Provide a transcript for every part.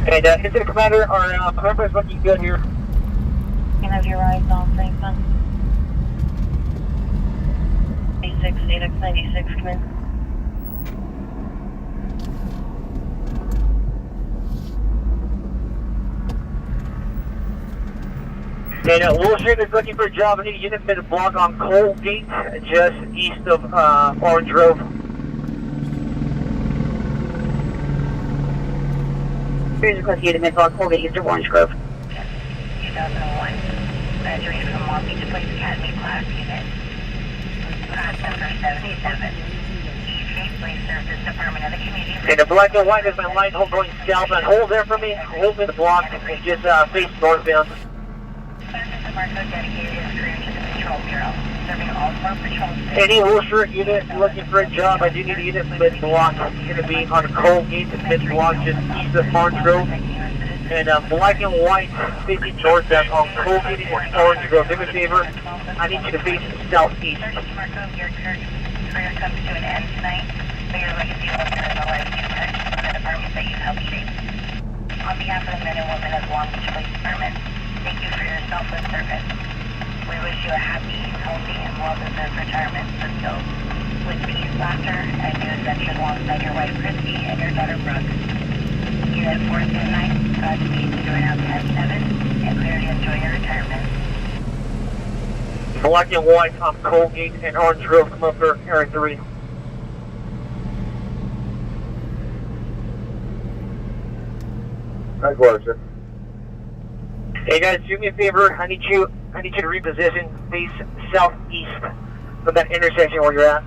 And Incident Commander, our perimeter is looking good here. Can have your eyes on Franklin. 86, 8x96, come in. And Wilshire is looking for a job. I need a unit mid block on Colgate, just east of Orange Grove. Here's request unit mid block Colgate, east of Orange Grove. 2001. Graduated from Long Beach Police Academy class unit. Class number 77. Police Service Department of the Community. And the black and white is my line hold going south. And hold there for me. Hold me the block and just face northbound. Any Wilshire unit looking for a job, I do need a unit mid block. It's going to be on Colgate, mid block just east of Orange Grove. And black and white facing northbound on Colgate and Orange Grove. Do me a favor, I need you to face southeast. Your career comes to an end tonight, but your legacy will turn the lives you touch in the department that you helped shape. On behalf of the men and women of Long Beach Police Department, thank you for your selfless service. We wish you a happy, healthy, and well-deserved retirement fulfilled with peace, laughter, and new adventures alongside your wife, Christy, and your daughter, Brooke. Unit 429, Godspeed to join out 10-7, and clear to enjoy your retirement. Black and white on Colgate and Orange Grove, come up for Area 3. Hi, Clarkson. Hey guys, do me a favor. I need you to reposition, face southeast from that intersection where you're at.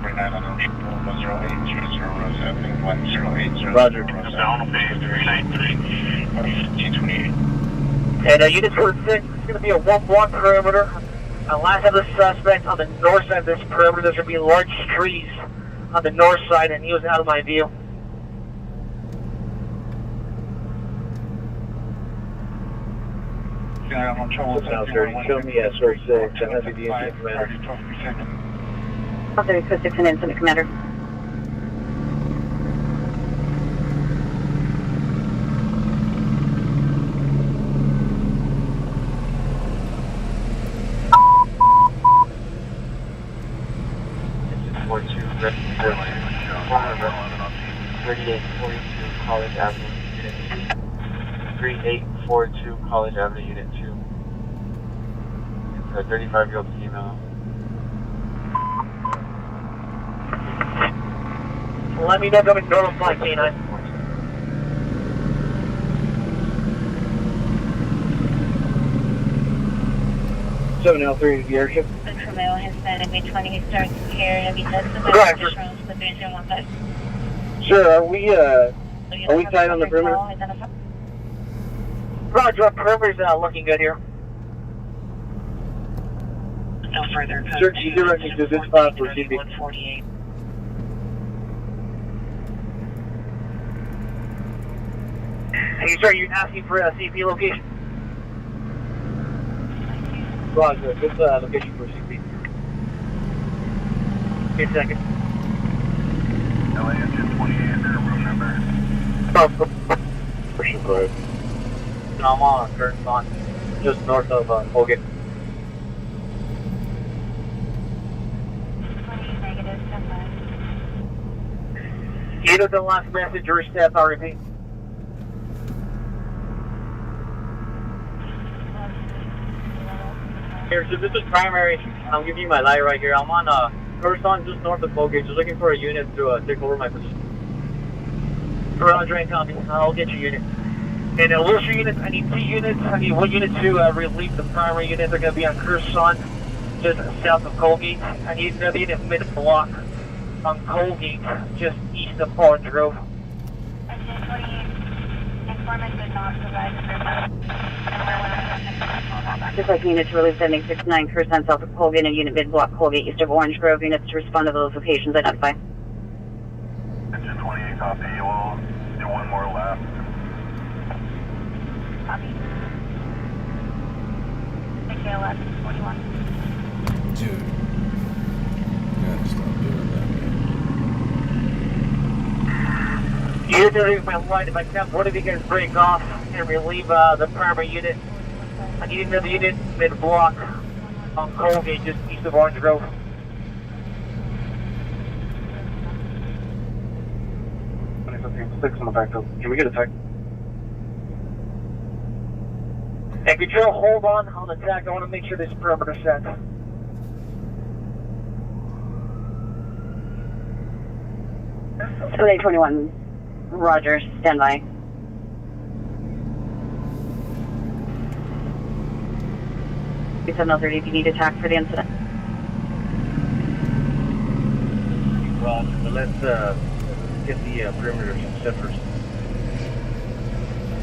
Right now, on Ocean Road, 108 108. Roger. Down base 393. 1528. And unit 46, it's going to be a one block perimeter. Last of the suspect on the north side of this perimeter, there's going to be large trees on the north side, and he was out of my view. Yeah, I'm on trouble. Show me SR 6. I'm going to be the incident commander. 36 and incident commander. Incident 42, Red 3842 College Avenue, Unit 2. 3842 College Avenue, Unit 2. It's a 35-year-old female. Let me know coming normal flight K9. Seven L3 the airship. Romeo Hispanic B20 starts care and be tested by Right. the patient 15. Sure, are we tight on the perimeter? Roger, our perimeter's looking good here. No further code. Sir, can you direct me to this spot for CP? 148. Hey, sir, you're asking for a CP location? Roger, this location for CP. Give me a second. LA engine 28, their room number. Pushing for it. I'm on current on just north of Colgate. Negative, stand by. Either the last message or step, I repeat. Here, so this is primary. I'm giving you my light right here. I'm on correspondent just north of Colgate. Just looking for a unit to take over my position. Roger, and copy. I'll get your unit. And Wilshire units, I need 2 units. I need 1 unit to relieve the primary unit. They're going to be on Curson, just south of Colgate. I need another unit mid-block on Colgate, just east of Orange Grove. Engine 28, informant did not provide the just like units released sending 69 Curson south of Colgate and unit mid-block Colgate east of Orange Grove. Units to respond to those locations identify. Engine 28, copy. We'll do one more lap. Copy. KLS 41. Dude, you gotta stop doing that, man. Unit to my line, if I can, one of you guys break off and relieve the primary unit. I need another unit mid-block on Colgate, just east of Orange Grove. Six on the back door. Can we get a tech? And control, hold on the tag. I want to make sure this perimeter set. So 821, Roger, stand by. You said 030 if you need attack for the incident. Roger, but let's get the perimeter set first.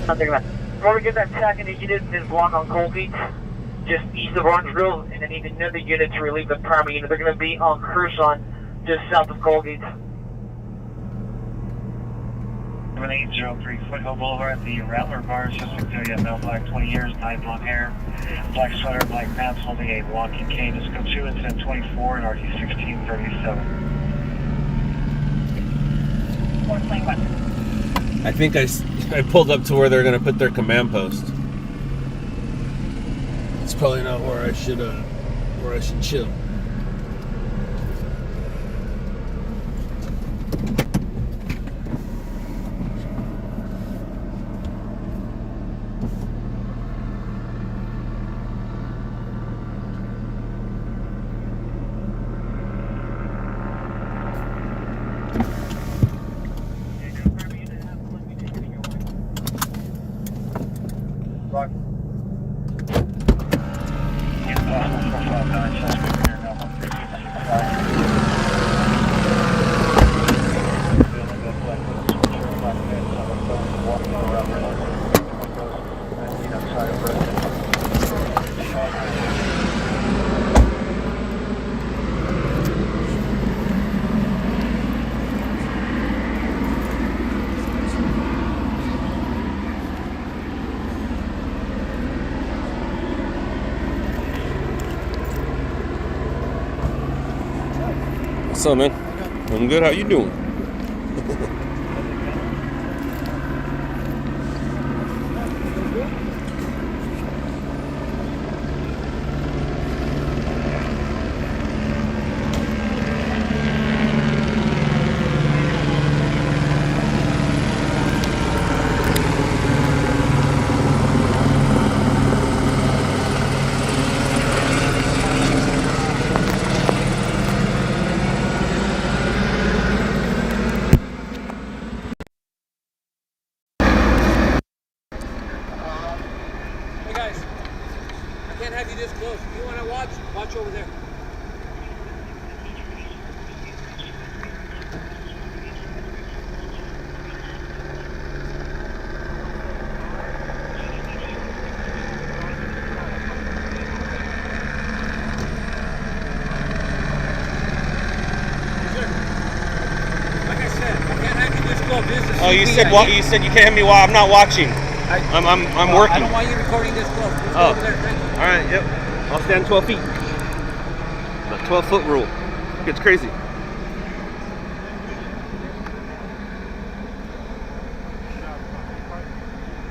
031. Before we get that tag in the unit mid-block on Colgate, just east of Orange Grove, and I need another unit to relieve the primary unit. They're going to be on Curson, just south of Colgate. 7803 Foothill Boulevard, the Rattler Bar, Sister Celia, male, black, 20 years, 9 blonde hair, black sweater, black pants, holding a walking cane. Just go to incident 24 and RD 1637. 421. I think I pulled up to where they're gonna put their command post. It's probably not where I should chill. What's up, man? I'm good. How you doing? Have you this close? If you want to watch over there. Like I said, I can't have you this close. This is Oh, you said what? You said you can't have me while I'm not watching. I'm working. I don't want you recording this close. Just go over there. Thank you. All right, yep. I'll stand 12 feet. The 12-foot rule. Gets crazy.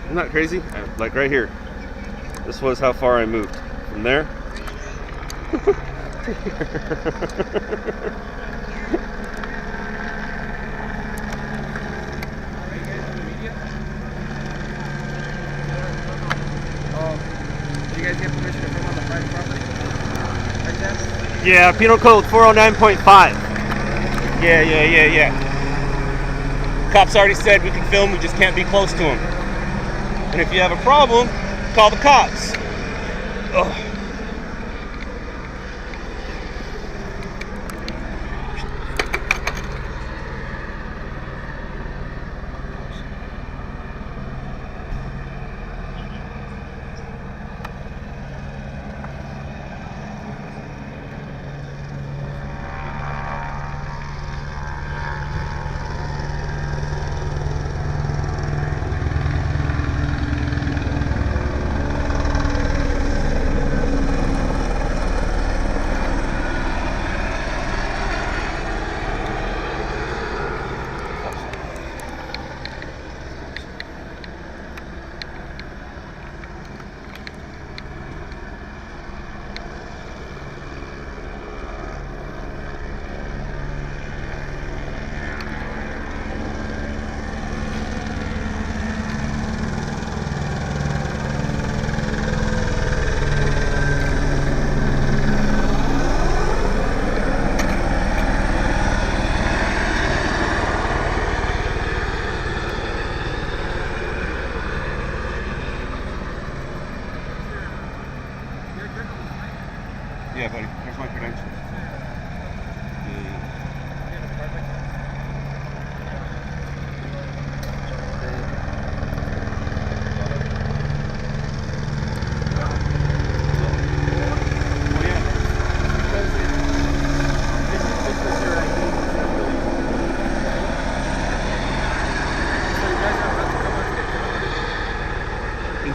Isn't that crazy? Like right here. This was how far I moved. From there. Do you guys get permission to film on the private property? Right there? Yeah, penal code 409.5. Yeah. Cops already said we can film, we just can't be close to them. And if you have a problem, call the cops. Ugh.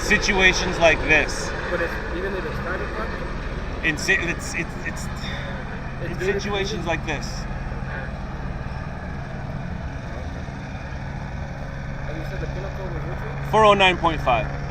situations like this. But it's, even if it's private property? In situations like this. And you said the penal code was which one? 409.5.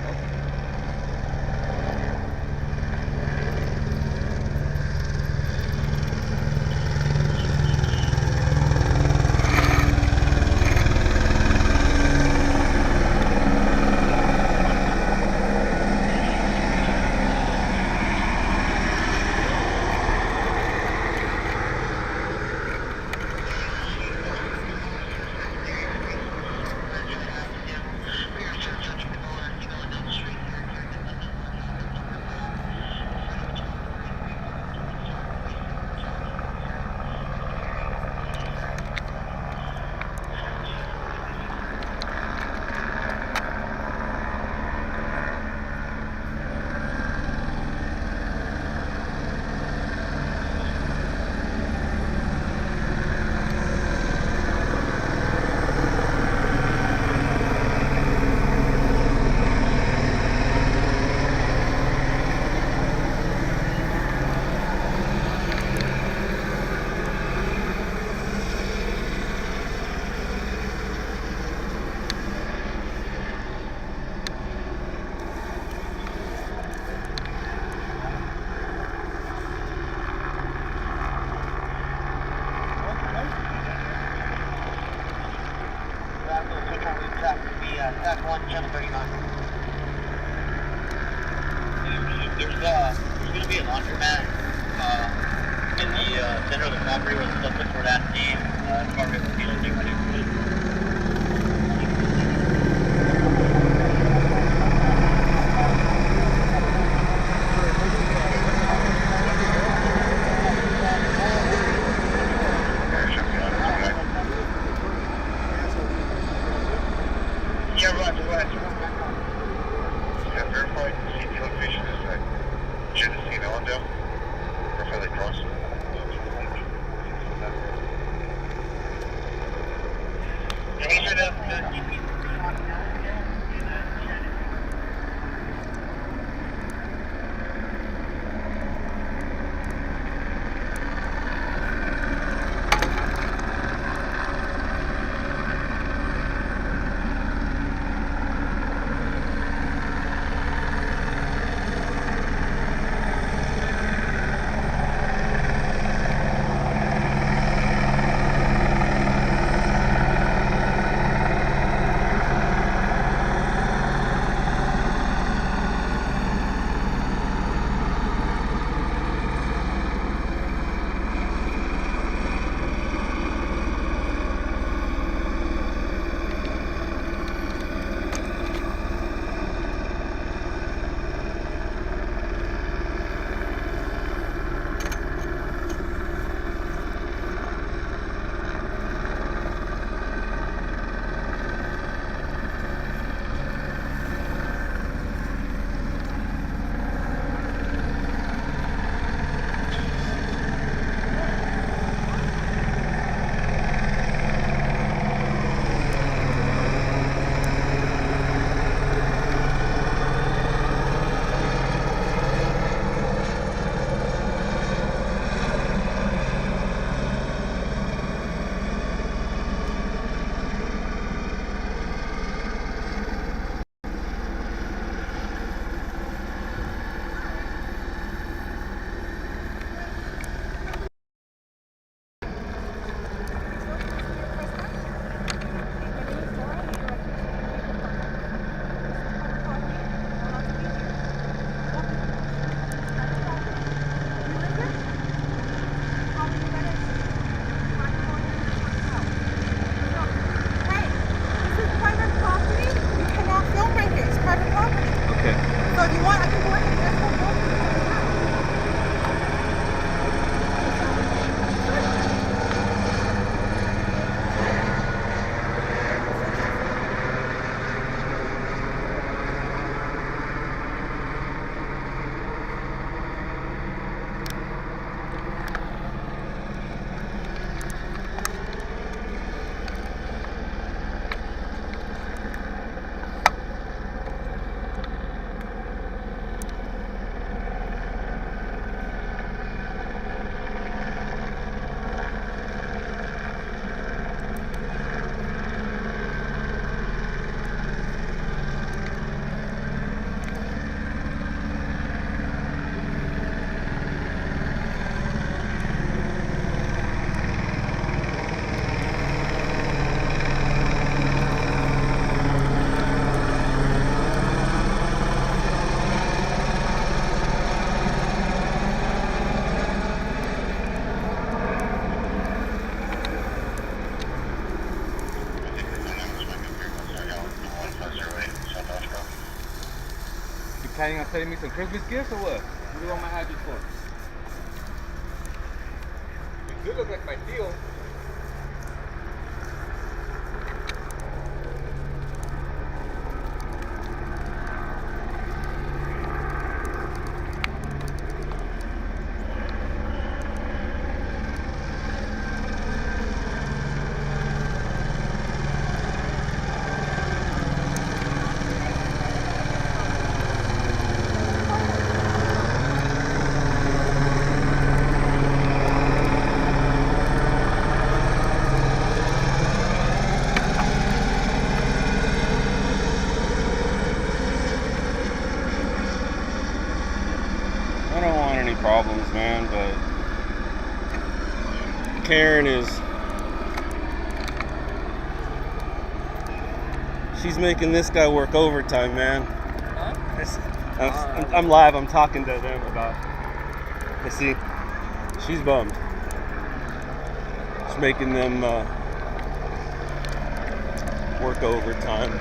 There's going to be a laundromat in the center of the property where the suspects were at the Department of Penal Justice. Yeah, Roger, Roger. Yeah, verified CP location is Genesee and Ellendale. Verify the cross. planning on sending me some Christmas gifts or what? What do you want my address for? It could look like my deal. I don't want any problems, man, but Karen she's making this guy work overtime, man. Huh? I'm live, I'm talking to them about, you see, she's bummed. She's making them work overtime.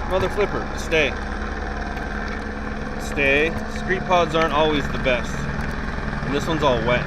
Mother flipper, stay. Stay. Street pods aren't always the best. And this one's all wet.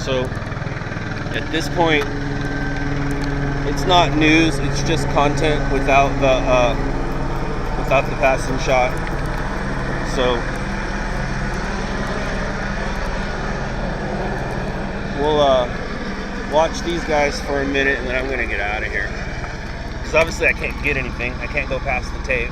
So at this point, it's not news. It's just content without the passing shot. So we'll watch these guys for a minute, and then I'm gonna get out of here. Because obviously I can't get anything. I can't go past the tape.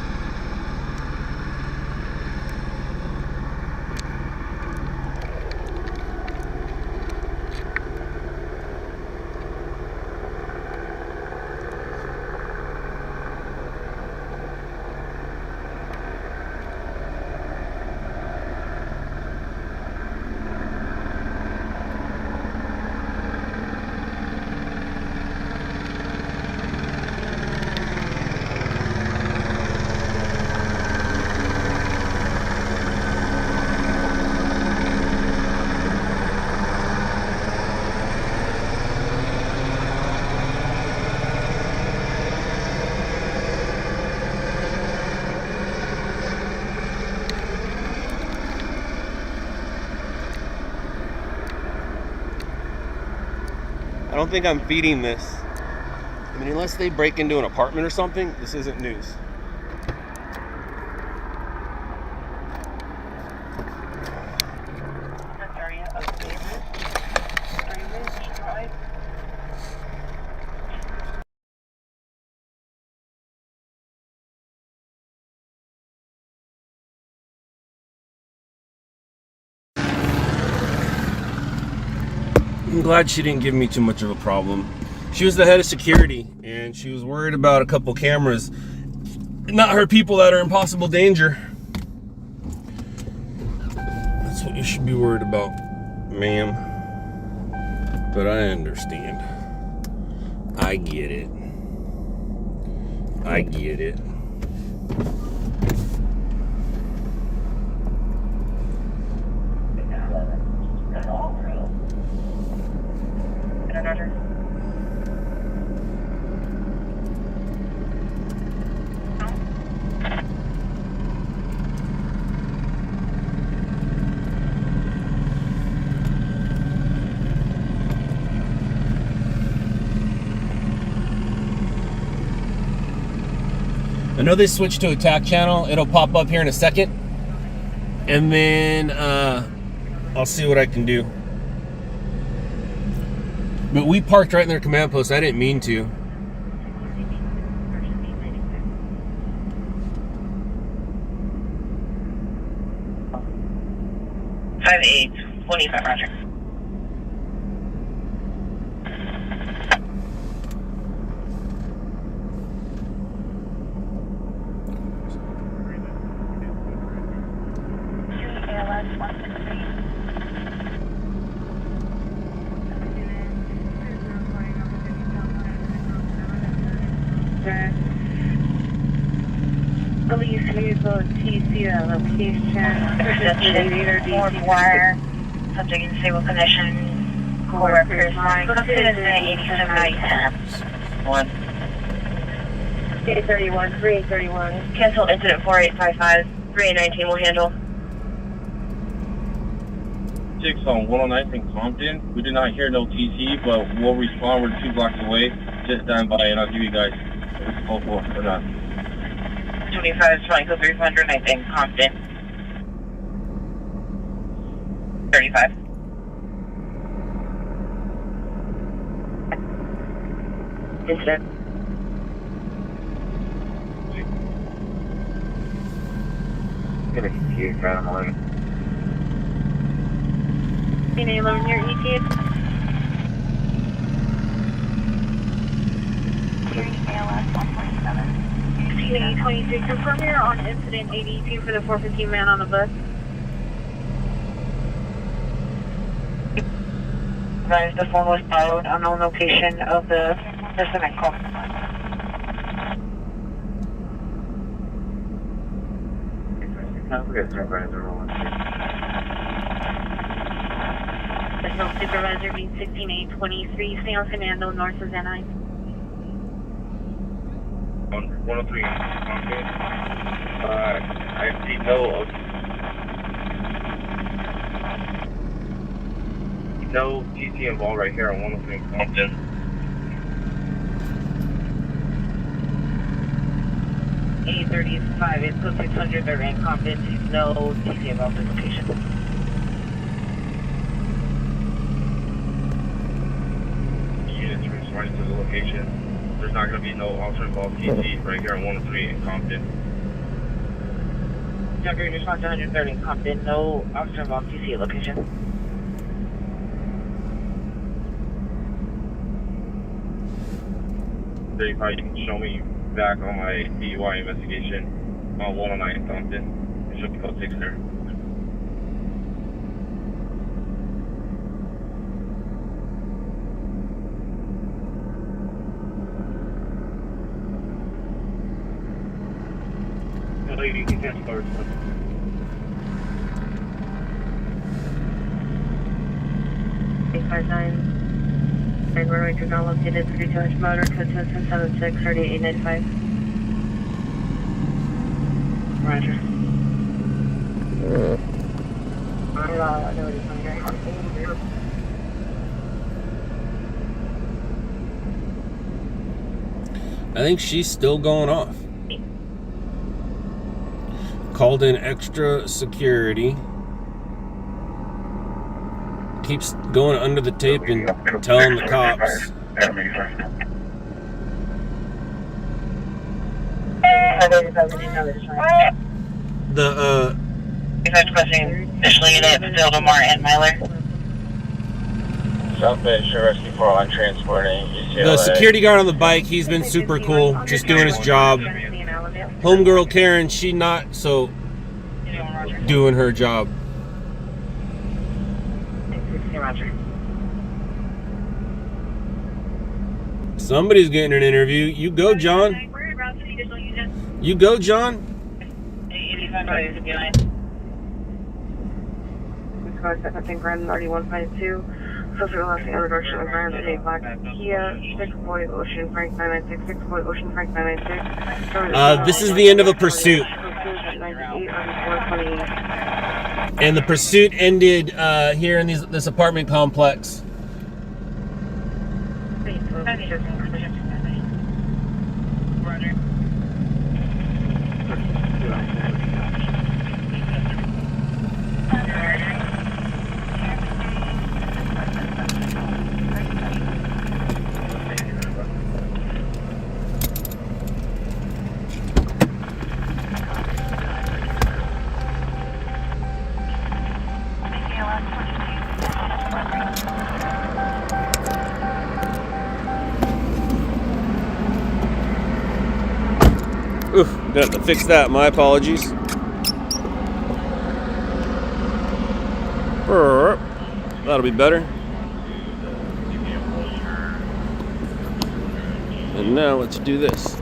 I don't think I'm feeding this. I mean, unless they break into an apartment or something, this isn't news. I'm glad she didn't give me too much of a problem. She was the head of security, and she was worried about a couple cameras, not her people that are in possible danger. That's what you should be worried about, ma'am. But I understand. I get it. I get it. I know they switched to attack channel. It'll pop up here in a second. And then I'll see what I can do. But we parked right in their command post. I didn't mean to. Five 25, Roger. ALS 163. Police vehicle TC location. Fourth wire. Subject in stable condition. Co-workers line. Citizen 8790. 1. 831, 3831. Cancel incident 4855. 3819 will handle. 6 on 109th in Compton. We did not hear no TC, but we'll respond. We're 2 blocks away. Just stand by and I'll give you guys a call for or not. 25 is flying code 300, I think, Compton. 35. Incident. Gonna confuse Ground 11. 11 near ET. ALS 147. 23, confirm you're on incident 82 for the 415 man on the bus. Advise the phone was borrowed, unknown location of the person at call. Additional supervisor being 16823, San Fernando, north of NI. On 103 Compton. I see no No TC involved right here on 103 Compton. A35, it's code 600, they're in Compton. No TC involved in location. Units responding to the location. There's not going to be no officer involved TC right here on 103 in Compton. Junker, response to 130 in Compton. No officer involved TC location. You can show me back on my DUI investigation on 109 in Compton. It should be code 6 there. Lady, you can start. 859. And runway 2 now located 32 motor, code 776, 3895. Roger. I know what he's doing here. I think she's still going off. Called in extra security. Keeps going under the tape and telling the cops. The Officially unit, Matilda Martin, Myler. South Bay Shore Rescue 4 on transporting UCLA. The security guard on the bike, he's been super cool, just doing his job. Homegirl Karen, she not so doing her job. Roger. Somebody's getting an interview. You go, John. You go, John. Grand 3152. Social velocity other direction of Grand A Black Kia 6 Boy Ocean Frank 996 6 Boy Ocean Frank 996. This is the end of a pursuit. And the pursuit ended here in this apartment complex. Oof, gonna have to fix that. My apologies. That'll be better. And now let's do this.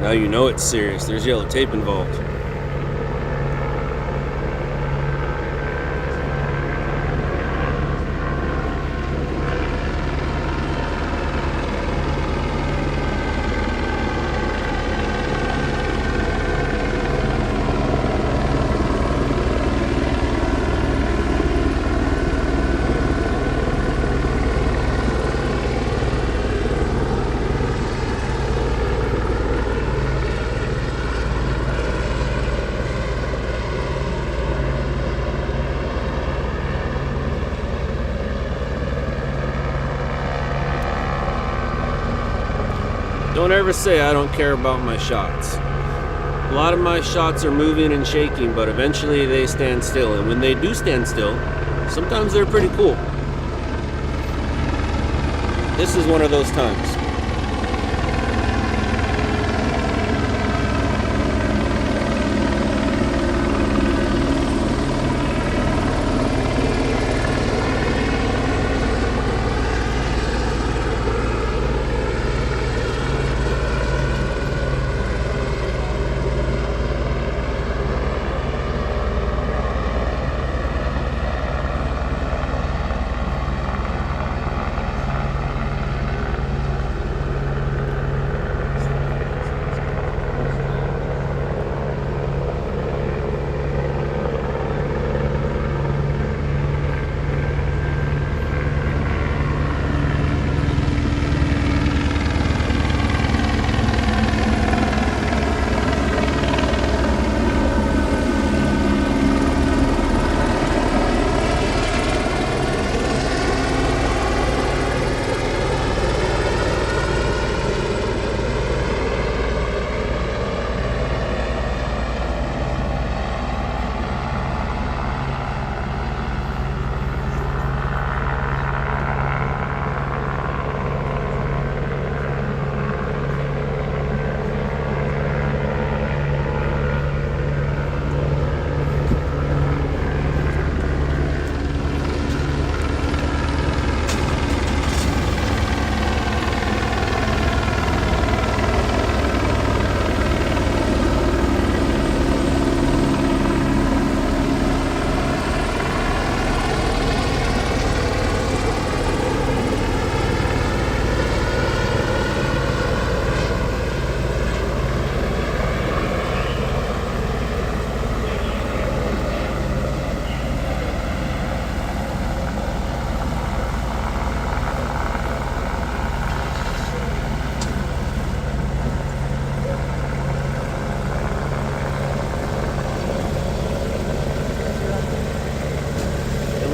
Now you know it's serious. There's yellow tape involved. Don't ever say I don't care about my shots. A lot of my shots are moving and shaking, but eventually they stand still. And when they do stand still, sometimes they're pretty cool. This is one of those times.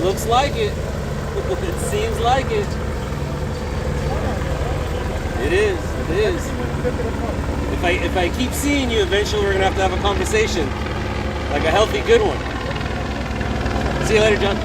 Looks like it. It seems like it. It is. It is. If I keep seeing you, eventually we're gonna have a conversation, like a healthy, good one. See you later, John.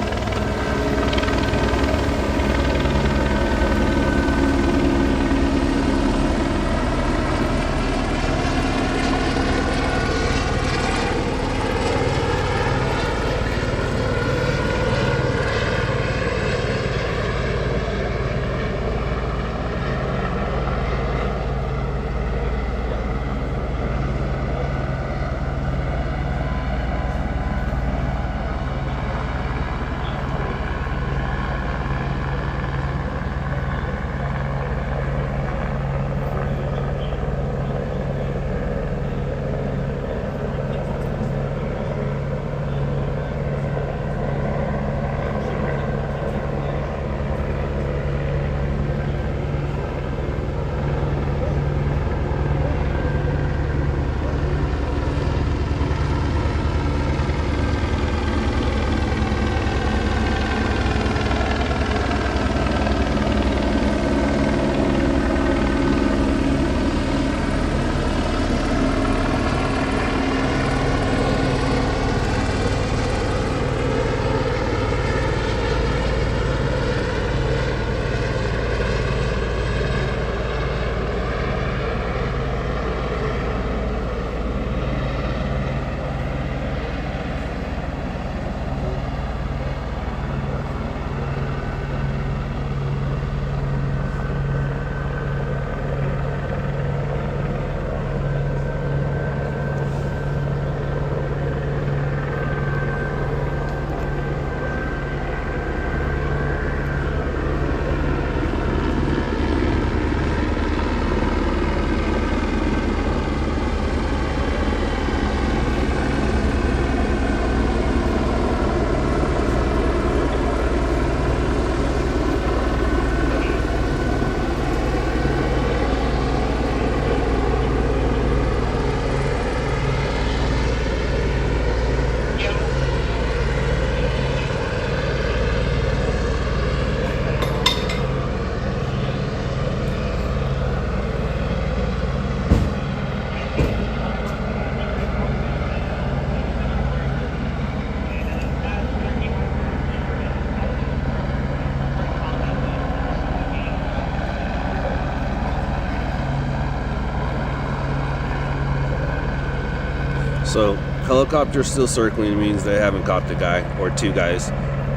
So helicopter still circling means they haven't caught the guy or two guys,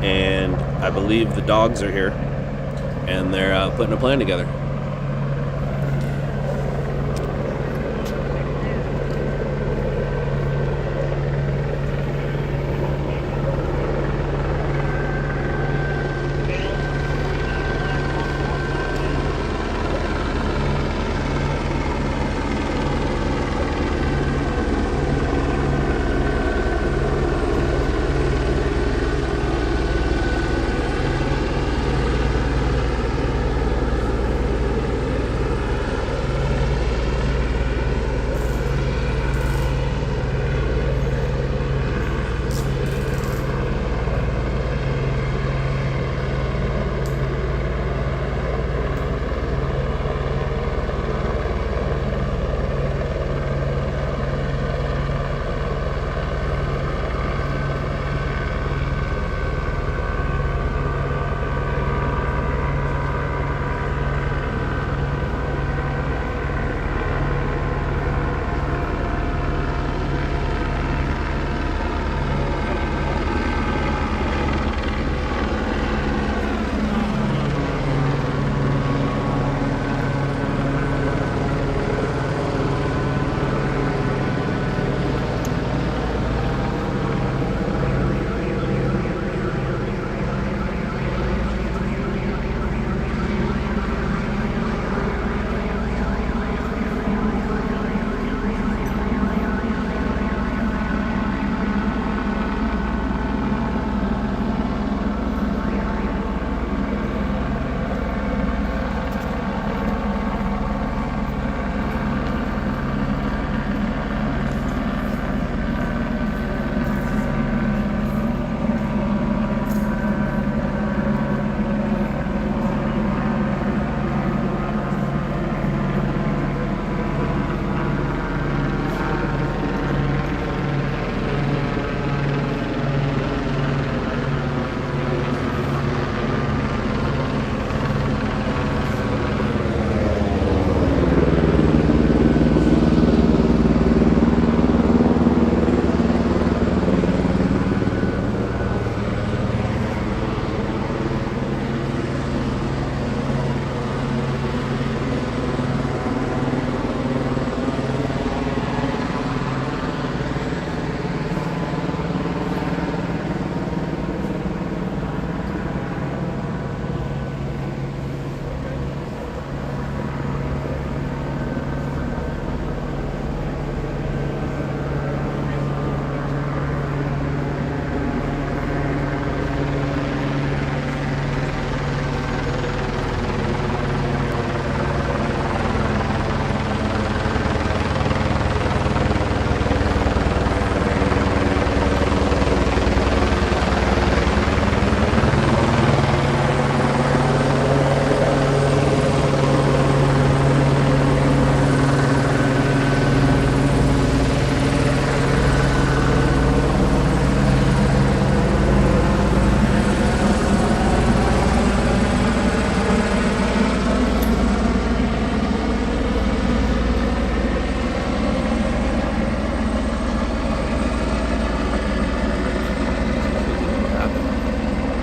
and I believe the dogs are here, and they're putting a plan together.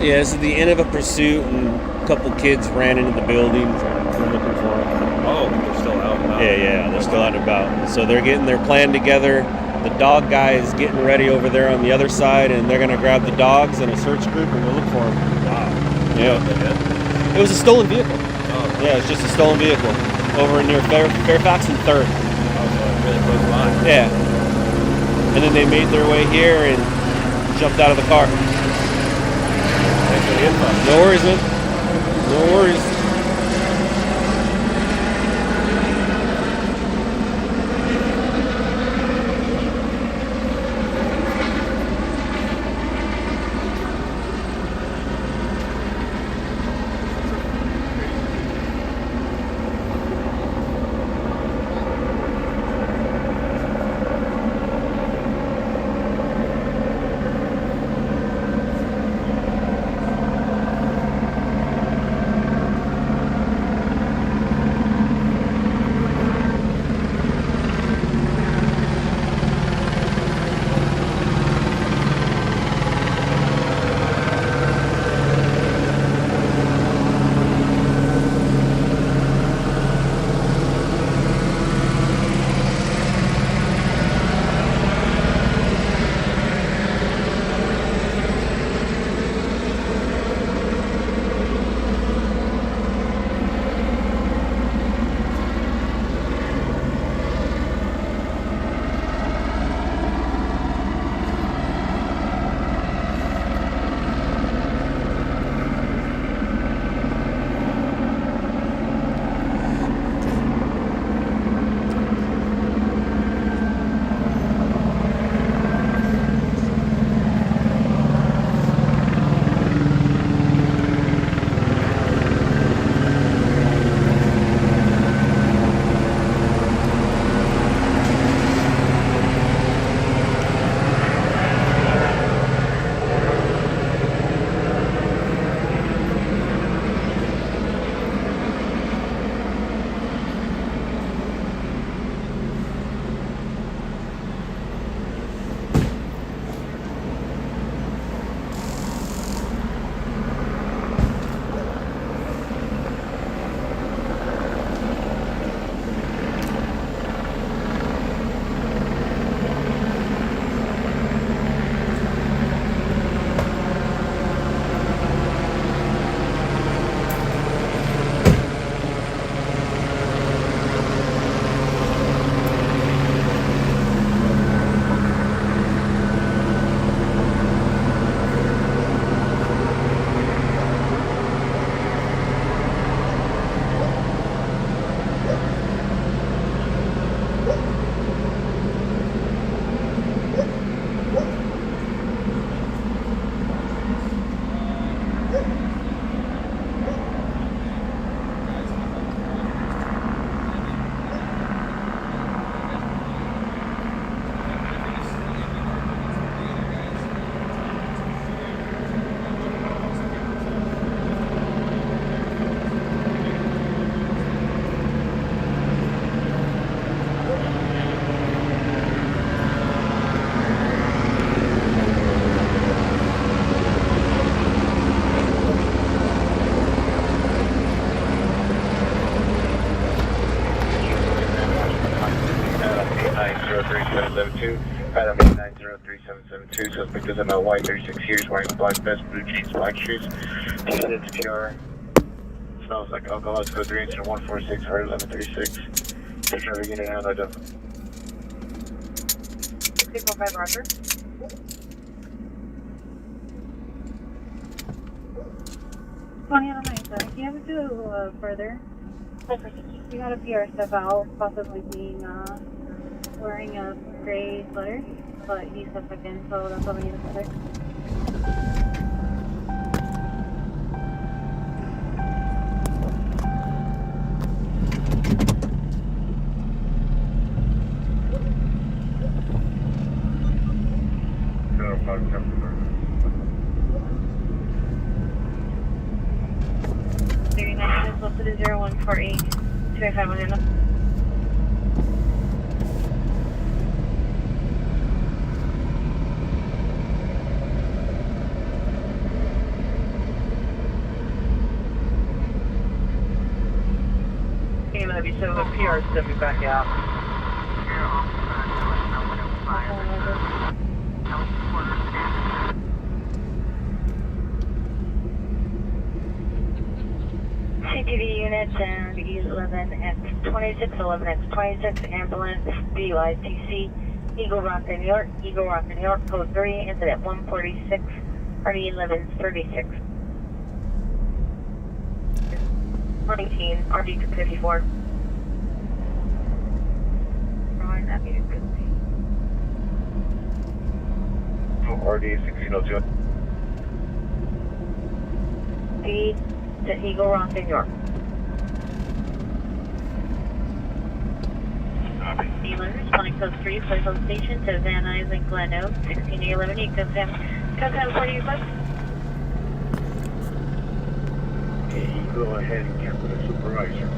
Yeah, this is the end of a pursuit, and a couple kids ran into the building. They're looking for them. Oh, they're still out and about. Yeah, they're still out and about. So they're getting their plan together. The dog guy is getting ready over there on the other side, and they're going to grab the dogs and a search group and go look for them. Wow. Yeah. It was a stolen vehicle. Oh. Yeah, it's just a stolen vehicle over near Fairfax and 3rd. Oh, so really close by. Yeah. And then they made their way here and jumped out of the car. Thanks for the info. No worries, man. No worries. Adam 8903-772, suspect is in a white 36 years, wearing black vest, blue jeans, black shoes. It's PR. Smells like alcohol. Let's go 3 incident 146 for 1136. Take every unit out. I don't. 645 Roger. Funny, I don't know. Can you have to go further? You got a PR step out, possibly being wearing a gray sweater, but he's suspect in, so that's what we need to further. Close to the 0148, 251. So the PR stepping back out. CTV units and E11X26, 11X26, ambulance, BYTC, Eagle Rock, New York, Eagle Rock, New York, code 3, incident 146, party 1136. 19, RD254. RD 1602. Speed to Eagle Rock, New York. Dealer responding code 3, place on station to Van Nuys and Glen Oaks, 1611. You can send 40 bucks. Okay, go ahead and get with the supervisor.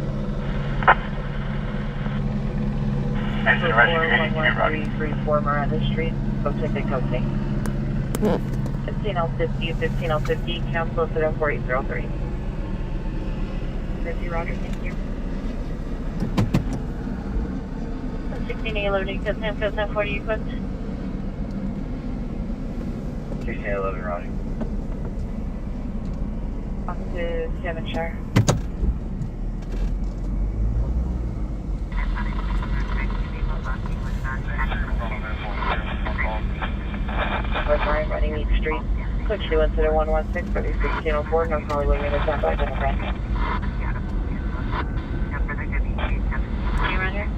Engine ready, 11334 Miranda Street, Pacific Coasting. 15050, 15050, council at 4803. 50 Roger, thank you. 1611, code 1040, equipped. 1611, Roger. On to Devonshire. Running East Street. Switch to incident 116 for the 1604, no Hollywood units on by Democrat. Can you run here?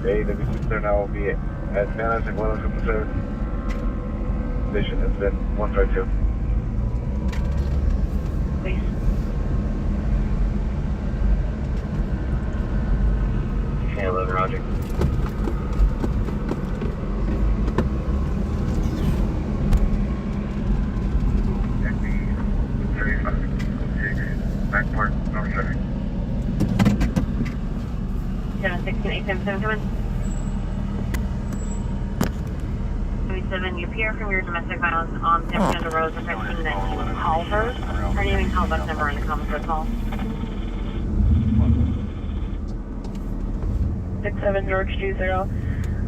AW6 now will be at Van Nuys and Glen Oaks Station incident 152. Please. Okay, 11, Roger. Backport, number 7. 716-877, come in. 77, you appear from your domestic violence on San Road affecting that you call her. Her name and call bus number in the comments for call. 67 George 20.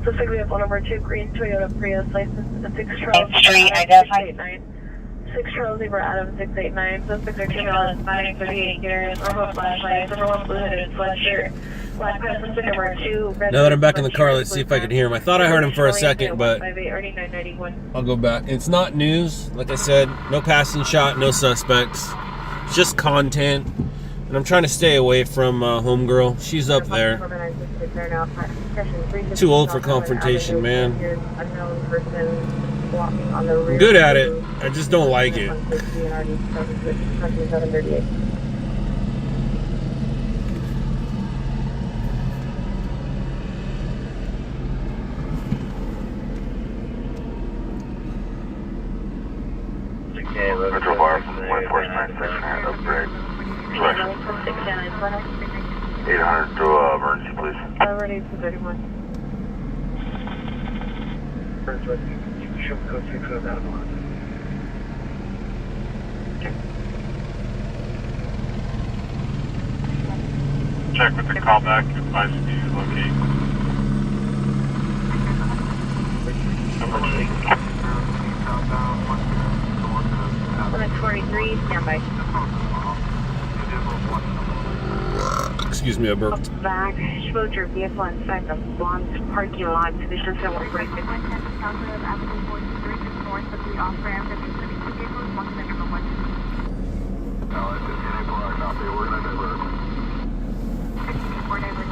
Suspect vehicle number 2, green Toyota Prius, license 6 Charles. Street, identified. 6 Charles Zebra Adam 689. Suspect are 2 miles, 538 gears, remote flashlight, everyone blue hooded sweatshirt. Black Crescent number 2. Now that I'm back in the car, let's see if I can hear him. I thought I heard him for a second, but I'll go back. It's not news, like I said. No passing shot, no suspects. It's just content. And I'm trying to stay away from Homegirl. She's up there. Too old for confrontation, man. I'm good at it. I just don't like it. Metro Bar from 149 upgrade. 800 to emergency, please. Ready for 31. Show code 6 goes out of line. Check with the callback, advise me to locate. Limit 43, standby. Excuse me, I burped. Back, show your vehicle inside the Bonds parking lot. Conditions that were breaking. North of the off-ramp and the vehicles, one number 1. We're going to divert. 64 divert.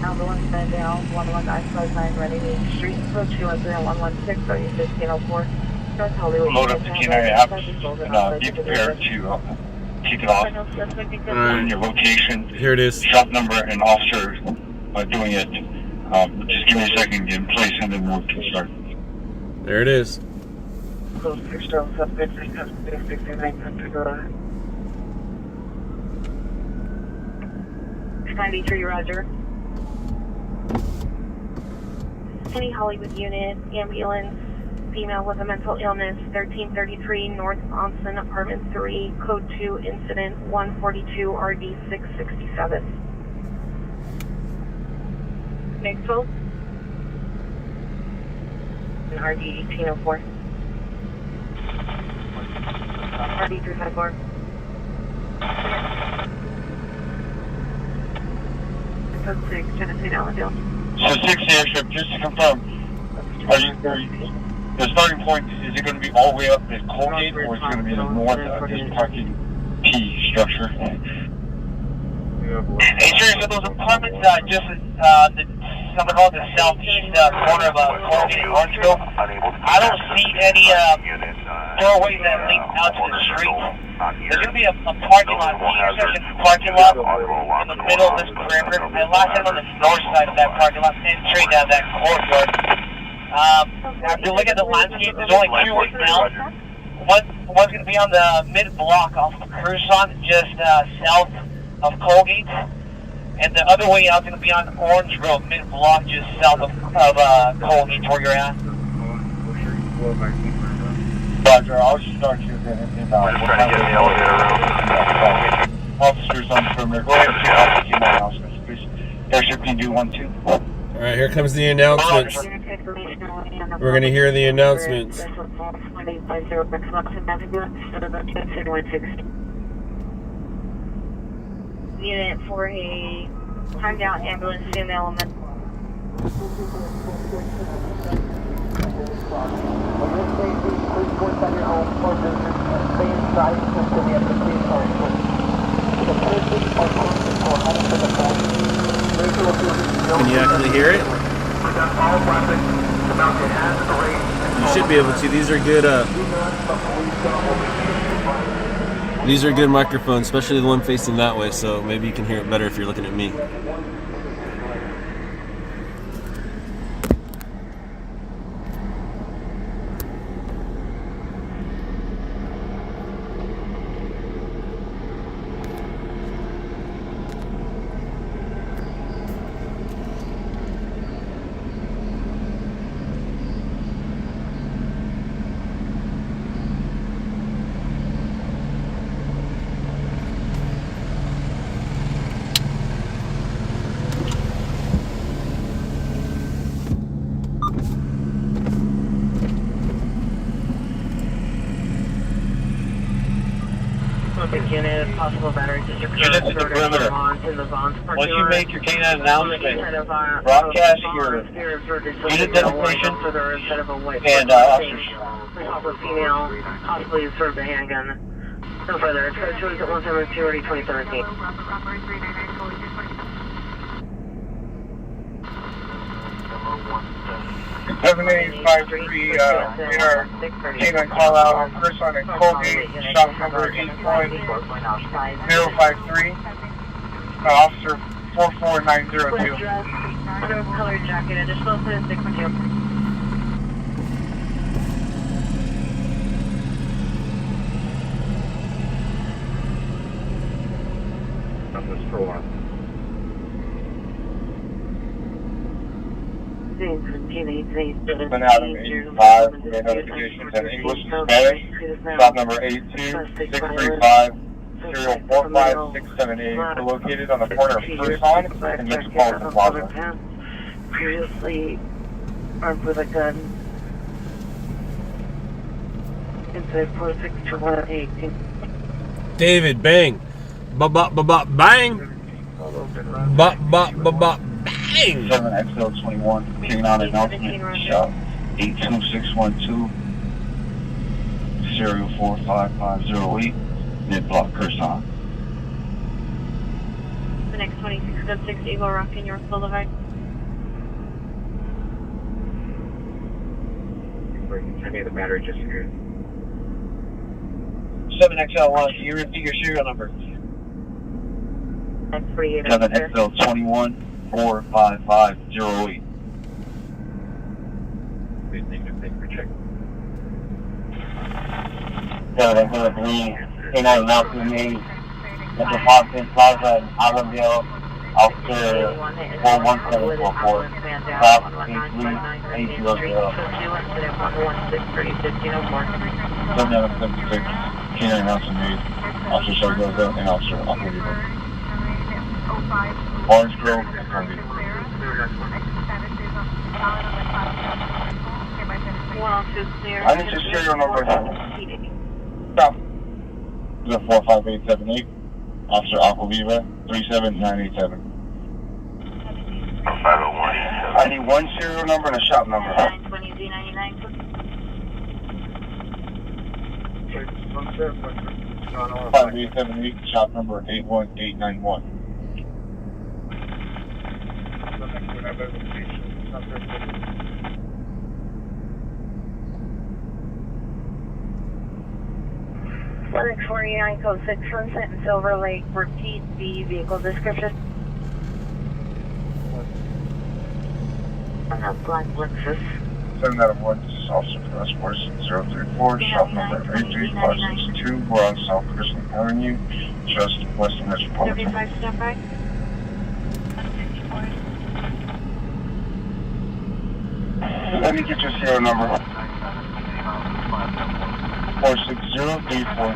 Ambulance bed down, 11959 ready to street approach 210-116, so you 1504. Load up the K9 app and be prepared to kick it off. In your location, Here it is. shop number, and officer doing it. Just give me a second, get in place, and then we'll get started. There it is. Code 6 down, suspect 69, 93, roger. Any Hollywood unit, ambulance, female with a mental illness, 1333 North Onsen, apartment 3, code 2, incident 142 RD 667. Maxwell? And RD 1804. RD 354. Code 6, Genesee Allendale. So 6 airship, just to confirm, the starting point, is it going to be all the way up at Colgate, or is it going to be the north of this parking P structure? Hey, sir, so those apartments just something called the southeast corner of Colgate and Orangeville, I don't see any doorways that lead out to the street. There's going to be a parking lot, intersection parking lot in the middle of this perimeter. And last time on the north side of that parking lot, and straight down that courtyard. If you look at the landscape, there's only 2 right now. One's going to be on the mid-block off of Cruson, just south of Colgate. And the other way out is going to be on Orange Road, mid-block, just south of Colgate, where you're at. Roger, I'll start you then. We're trying to get in the elevator room. Officers on the perimeter. Go ahead and see Officer Q9 announcements, please. Airship can do 1-2. All right, here comes the announcements. We're going to hear the announcements. Unit for a timed out ambulance female element. Can you actually hear it? You should be able to. These are good microphones, especially the one facing that way, so maybe you can hear it better if you're looking at me. Unit, possible battery distribution. Units at the perimeter. Once you make your K9 announcement, broadcast your unit designation and officers. Female, possibly served a handgun. No further. It's code 172 already 2013. 7853, we are K9 call out on Cruson and Colgate, shop number 8.053. Officer 44902. Color jacket, additional to 612. Numbers for one. Been out of 85, we made notifications in English and Spanish. Stop number 82635, serial 45678. We're located on the corner of Tucson and Metropolitan Plaza. Previously armed with a gun. Inside 46218. David, bang. Bang. Bang. 7XL21, K9 announcement, shop 82612, serial 45508, mid-block Curson. The next 2606 Eagle Rock in York Boulevard. Send me the battery just here. 7XL1, can you repeat your serial number? 7XL21, 45508. Please take your thing for check. 7XL3, K9 announcement made, Metropolitan Plaza in Allenville, Officer 41744, South 83800. 7776, K9 announcement made, Officer Sargoza and Officer Aquaviva. Orange Grove and Columbia. I need your serial number. Stop. 45878. Officer Aquaviva, 37987. 501. I need one serial number and a shop number. 920Z99. 5878, shop number 81891. Linux 49 code 6 Sunset and Silver Lake. Repeat the vehicle description. Black Lexus. 7 out of 1, this is Officer Press Force 034, shop number 83562. We're on South Christian Avenue, just west of Metropolitan. 35 step right. Let me get your serial number. 46034.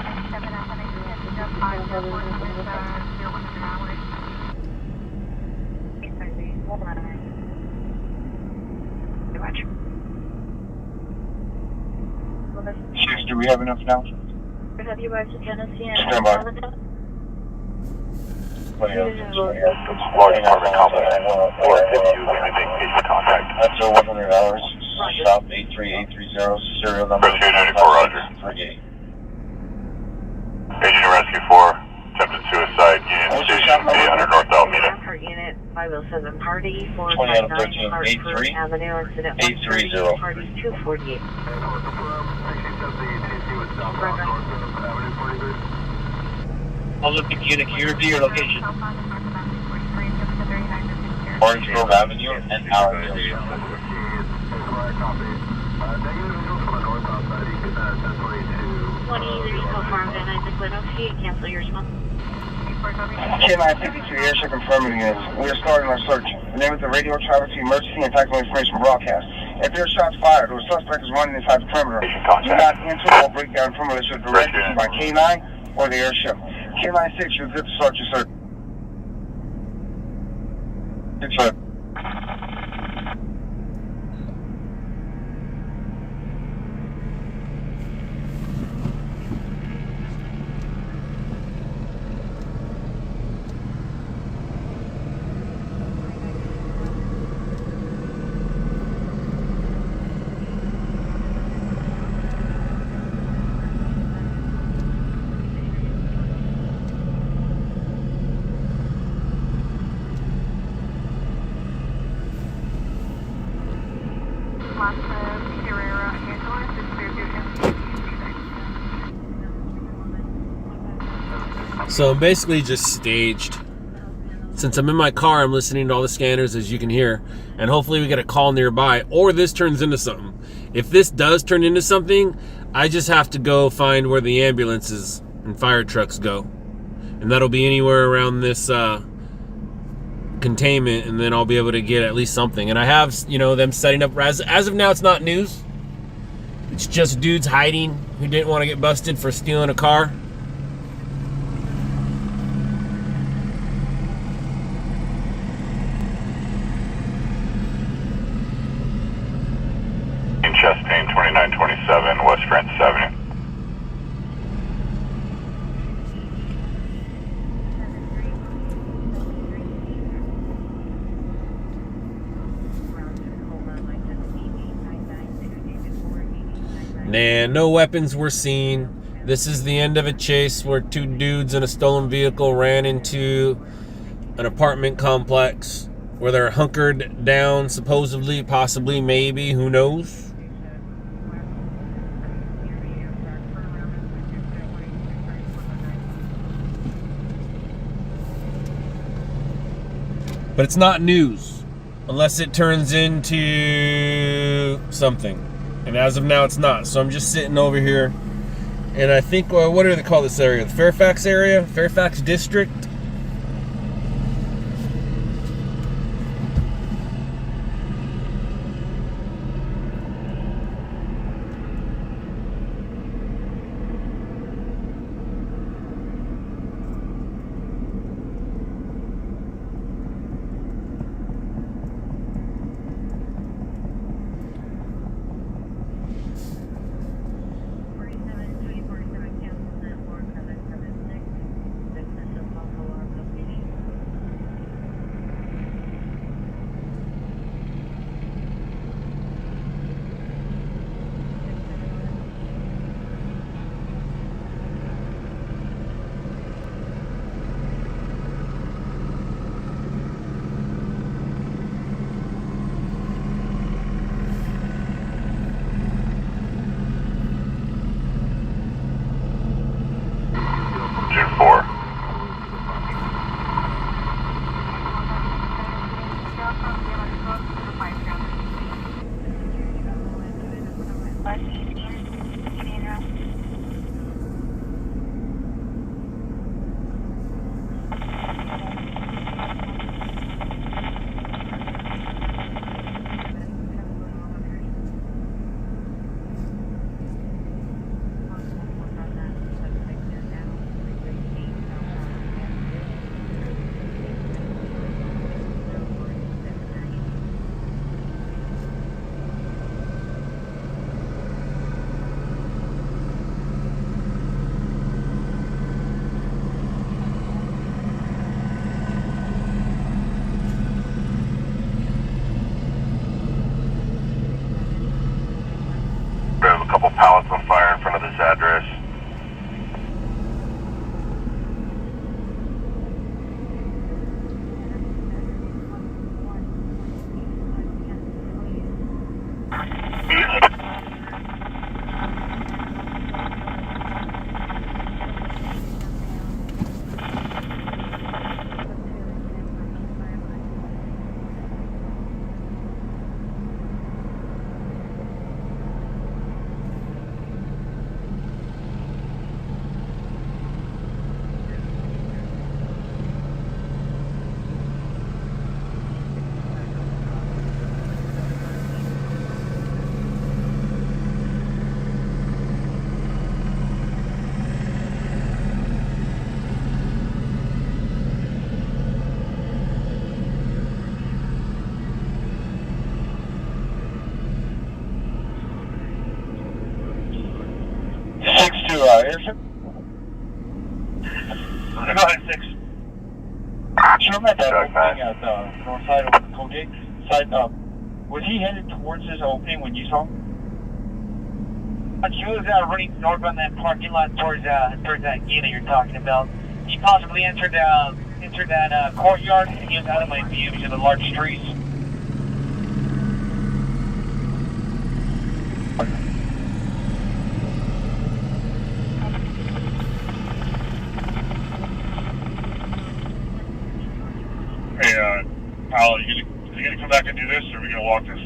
Chiefs, do we have enough now? Have you arrived to Tennessee and Stand by. Large apartment complex. Or if you may make patient contact. That's $100. Stop 83830, serial number 3894, Agent of Rescue 4, attempted suicide, Union Station, 800 North Alameda. Unit 507 Party, 20 out of 13, 83, Avenue, incident 830. Party 248. Olympic unit, can you repeat your location? Orange Grove Avenue and Allenville. 20, there's no farm van, Isaac Little. Cancel your response. K952 Airship confirming units. We are starting our search. The name of the radio traffic to emergency and tactical information broadcast. If there are shots fired or a suspect is running inside the perimeter, do not enter or break down perimeter should directed by K9 or the airship. K96, you're good to start your search. Good search. So I'm basically just staged since I'm in my car, I'm listening to all the scanners, as you can hear, and hopefully we get a call nearby, or this turns into something. If this does turn into something, I just have to go find where the ambulances and fire trucks go, and that'll be anywhere around this containment, and then I'll be able to get at least something. And I have, you know, them setting up. As of now, it's not news. It's just dudes hiding who didn't want to get busted for stealing a car. Chest pain 2927 West Francis Avenue. Nah, no weapons were seen. This is the end of a chase where two dudes in a stolen vehicle ran into an apartment complex where they're hunkered down, supposedly, possibly, maybe, who knows? But it's not news unless it turns into something. And as of now, it's not. So I'm just sitting over here. And I think, what do they call this area? The Fairfax area? Fairfax District? June 4. There's a couple pallets on fire in front of this address. Airship? Go ahead, 6. Sure met that opening at the north side of the Colgate side. Was he headed towards this opening when you saw him? He was running north on that parking lot towards that gate that you're talking about. He possibly entered that courtyard, and he was out of my view because of the large trees. Are you gonna come back and do this, or are we gonna walk this?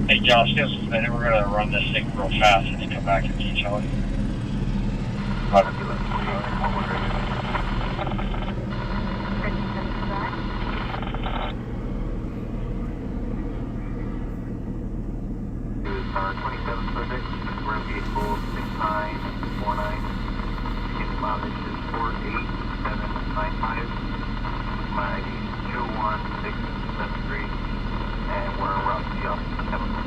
Hey Josh, just a minute, we're gonna run this thing real fast and then come back and meet each other. Car 27 subject, we're in vehicle 6949. Ticket mileage is 48795. My ID is 21673. And we're en route to the office. Have a good one.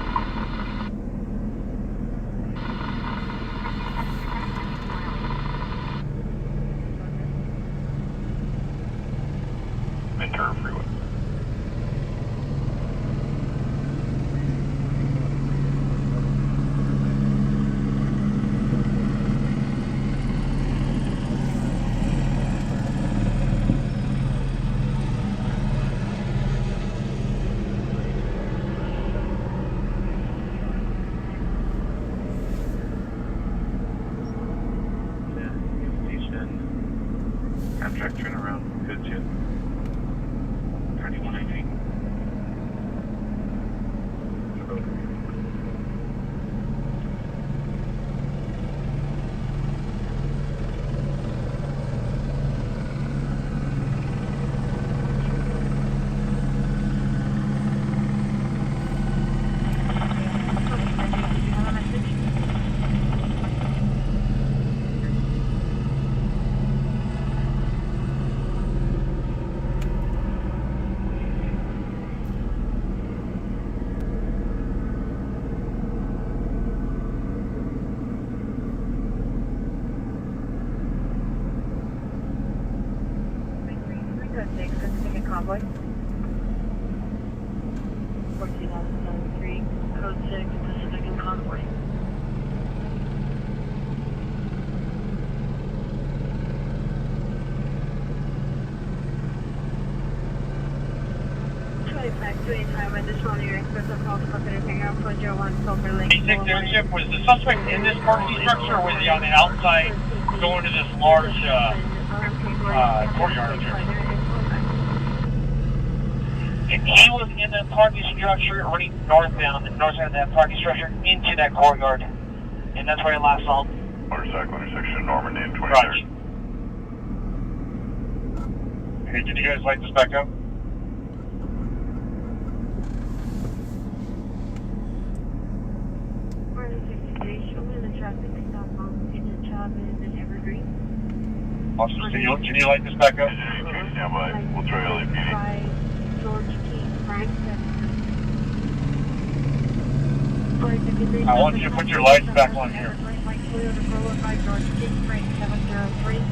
Ventura Freeway. Contract turnaround, good too. 3119. Convoy. 14,073, code 6, Pacific and Convoy. Time additional your expressive call to company hangar 401 Silver Lake. 86 airship, was the suspect in this parking structure, or was he on the outside going to this large courtyard here? He was in the parking structure running northbound, the north side of that parking structure into that courtyard. And that's where he last saw him. Motorcycle intersection, Normandy and 23rd. Roger. Hey, can you guys light this back up? Awesome. Can you light this back up? Stand by. We'll try LAPD. I want you to put your lights back on here.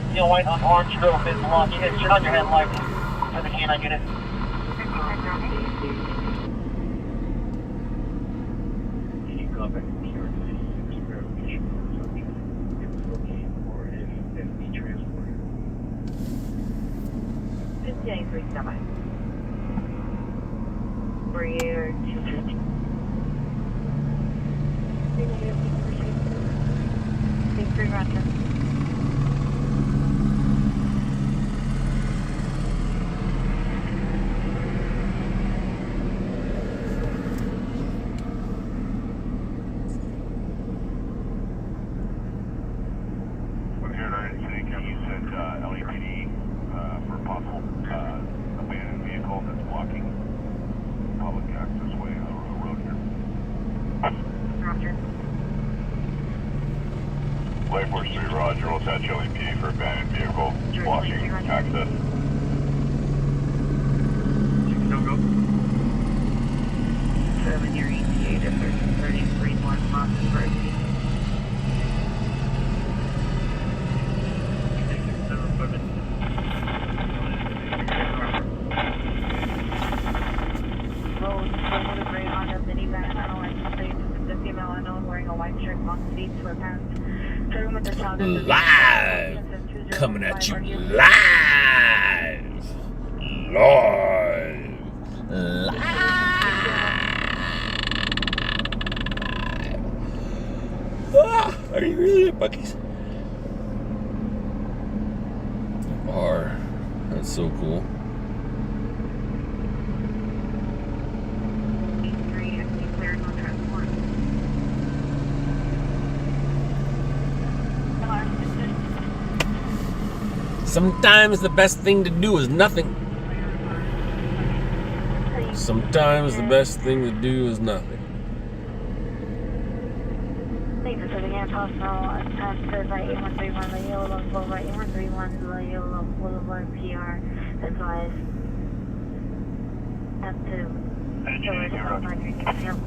Steel white on orange grove, mid launch, hit, turn on your headlights. For the canine unit. For year 250. Thanks for Roger. We're here to City County. You said LAPD for a possible abandoned vehicle that's blocking public access way on the road here. Roger. Light Force 3, Roger. We'll attach LAPD for abandoned vehicle blocking access. Go, go. 7 year ETA to 33.1 miles per hour. Wearing a white shirt, long sleeves, sweatpants, Live! Coming at you live! Live! Ah, are you really at Buc-ee's? That's so cool. Sometimes the best thing to do is nothing. Sometimes the best thing to do is nothing. Thanks for sitting in Hospital. Says by 8131, the yellow Boulevard, 8131, the yellow Boulevard PR, advised up to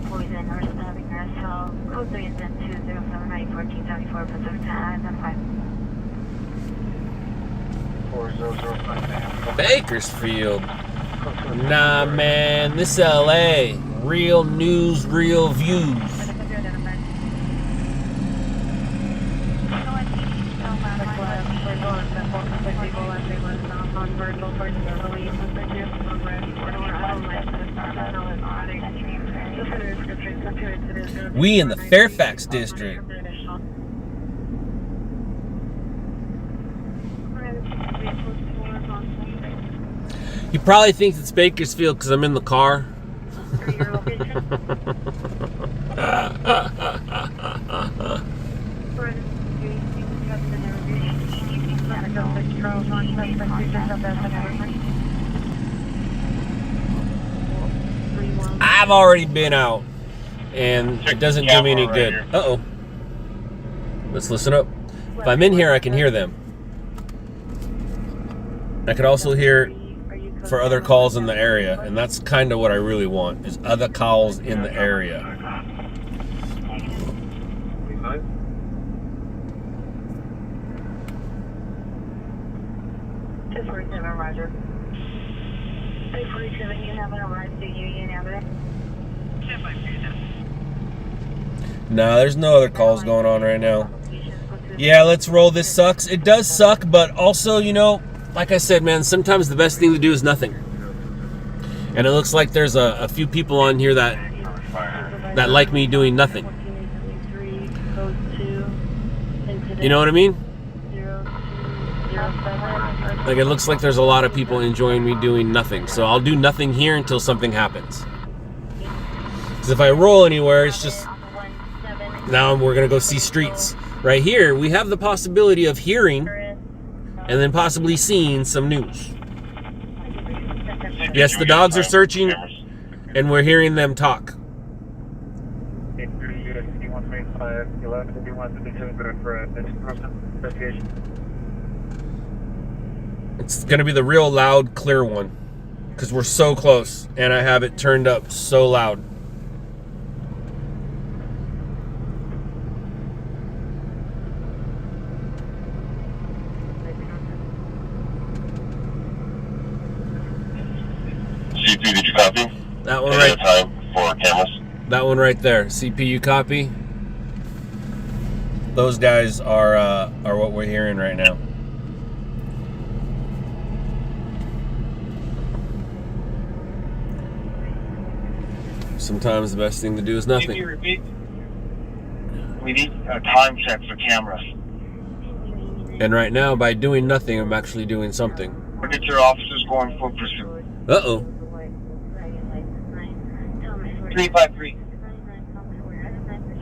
poison or stabbing yourself. Code 3 is in 207 1474, Pacific time, identify. 4005. Bakersfield. Nah, man, this LA. Real news, real views. We in the Fairfax district. He probably thinks it's Bakersfield because I'm in the car. I've already been out, and it doesn't do me any good. Uh-oh. Let's listen up. If I'm in here, I can hear them. I can also hear for other calls in the area, and that's kind of what I really want, is other calls in the area. Roger. 347, you haven't arrived to Union Avenue? No, there's no other calls going on right now. Yeah, let's roll. This sucks. It does suck, but also, you know, like I said, man, sometimes the best thing to do is nothing. And it looks like there's a few people on here that like me doing nothing. You know what I mean? Like, it looks like there's a lot of people enjoying me doing nothing. So I'll do nothing here until something happens. Because if I roll anywhere, it's just... Now we're going to go see streets. Right here, we have the possibility of hearing and then possibly seeing some news. Yes, the dogs are searching, and we're hearing them talk. It's going to be the real loud, clear one, because we're so close, and I have it turned up so loud. CP, did you copy? That one right. Time for cameras. That one right there. CPU copy. Those guys are what we're hearing right now. Sometimes the best thing to do is nothing. CP, repeat. We need a time check for cameras. And right now, by doing nothing, I'm actually doing something. Look at your officers going for pursuit. Uh-oh. 353.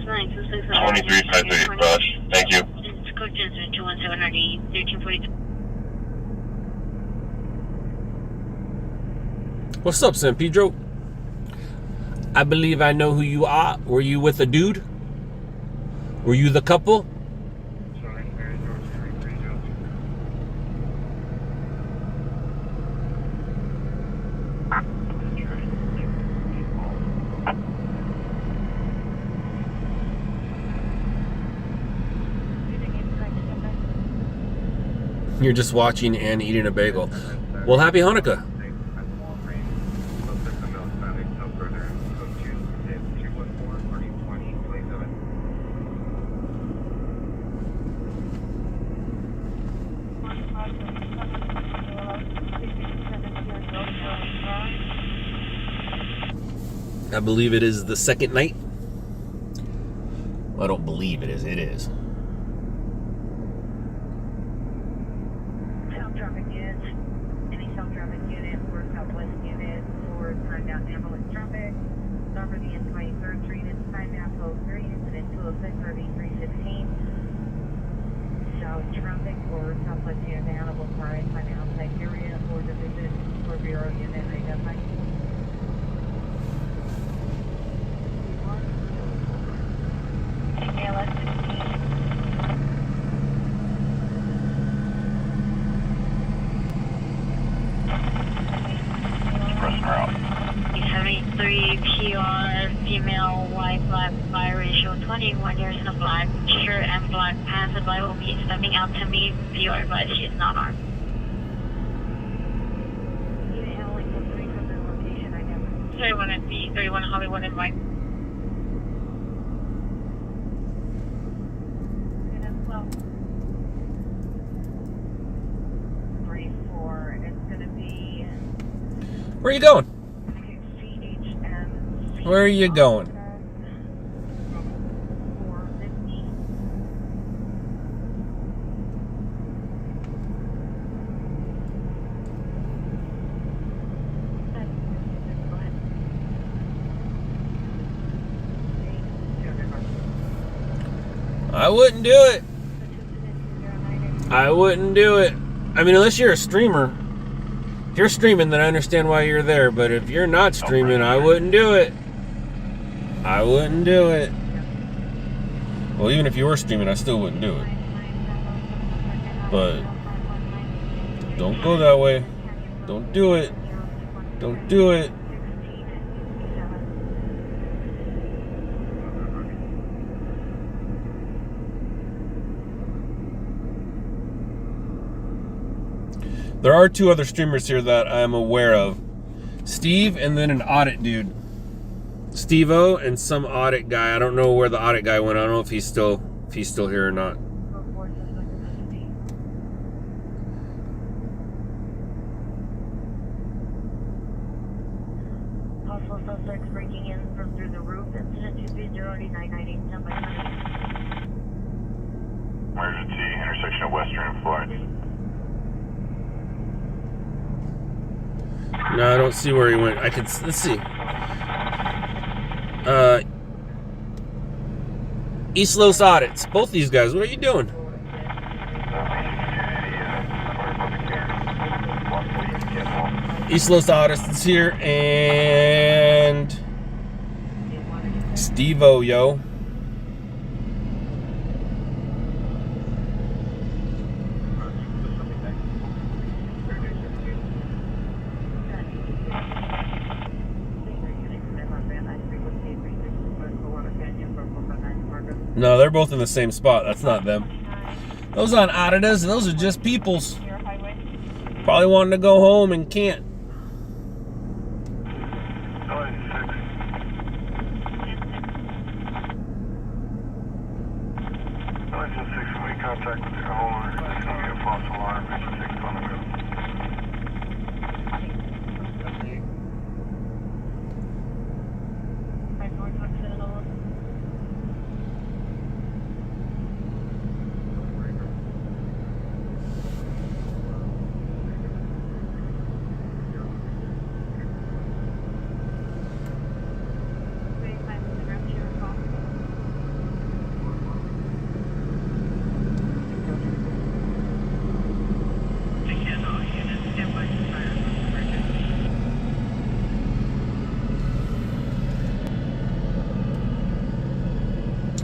2353, Rush. Thank you. What's up, San Pedro? I believe I know who you are. Were you with a dude? Were you the couple? You're just watching and eating a bagel. Well, happy Hanukkah. I believe it is the second night. Well, I don't believe it is. It is. Self-traffic units. Any self-traffic unit or Southwest unit for timed out ambulance traffic. Number the N23rd Street is timed out 03, incident 206 RV 316. South traffic or Southwest unit animal car in time outside area or division or bureau unit identified. ALS 16. Press route. 73 PR, female, white, black, bi ratio, 21 years in a black shirt and black pants. The boy will be stepping out to meet viewer, but she is not armed. Unit handling for 3 from the location identified. 31 at B, 31 Hollywood and white. Unit 12. 34, it's going to be... Where are you going? CHM. Where are you going? 450. I wouldn't do it. I wouldn't do it. I mean, unless you're a streamer. If you're streaming, then I understand why you're there. But if you're not streaming, I wouldn't do it. I wouldn't do it. Well, even if you were streaming, I still wouldn't do it. But don't go that way. Don't do it. Don't do it. There are 2 other streamers here that I'm aware of. Steve and then an audit dude. Steve-O and some audit guy. I don't know where the audit guy went. I don't know if he's still here or not. Possible suspects breaking in from through the roof. Incident 230-998. Stand by. Emergency, intersection of Western and Florence. No, I don't see where he went. I can, let's see. East Los Audits. Both these guys, what are you doing? East Los Audits is here, and Steve-O, yo. No, they're both in the same spot. That's not them. Those aren't auditors. Those are just peoples. Probably wanting to go home and can't. Contact with your homeowner. There's going to be a false alarm. It's fixed on the road.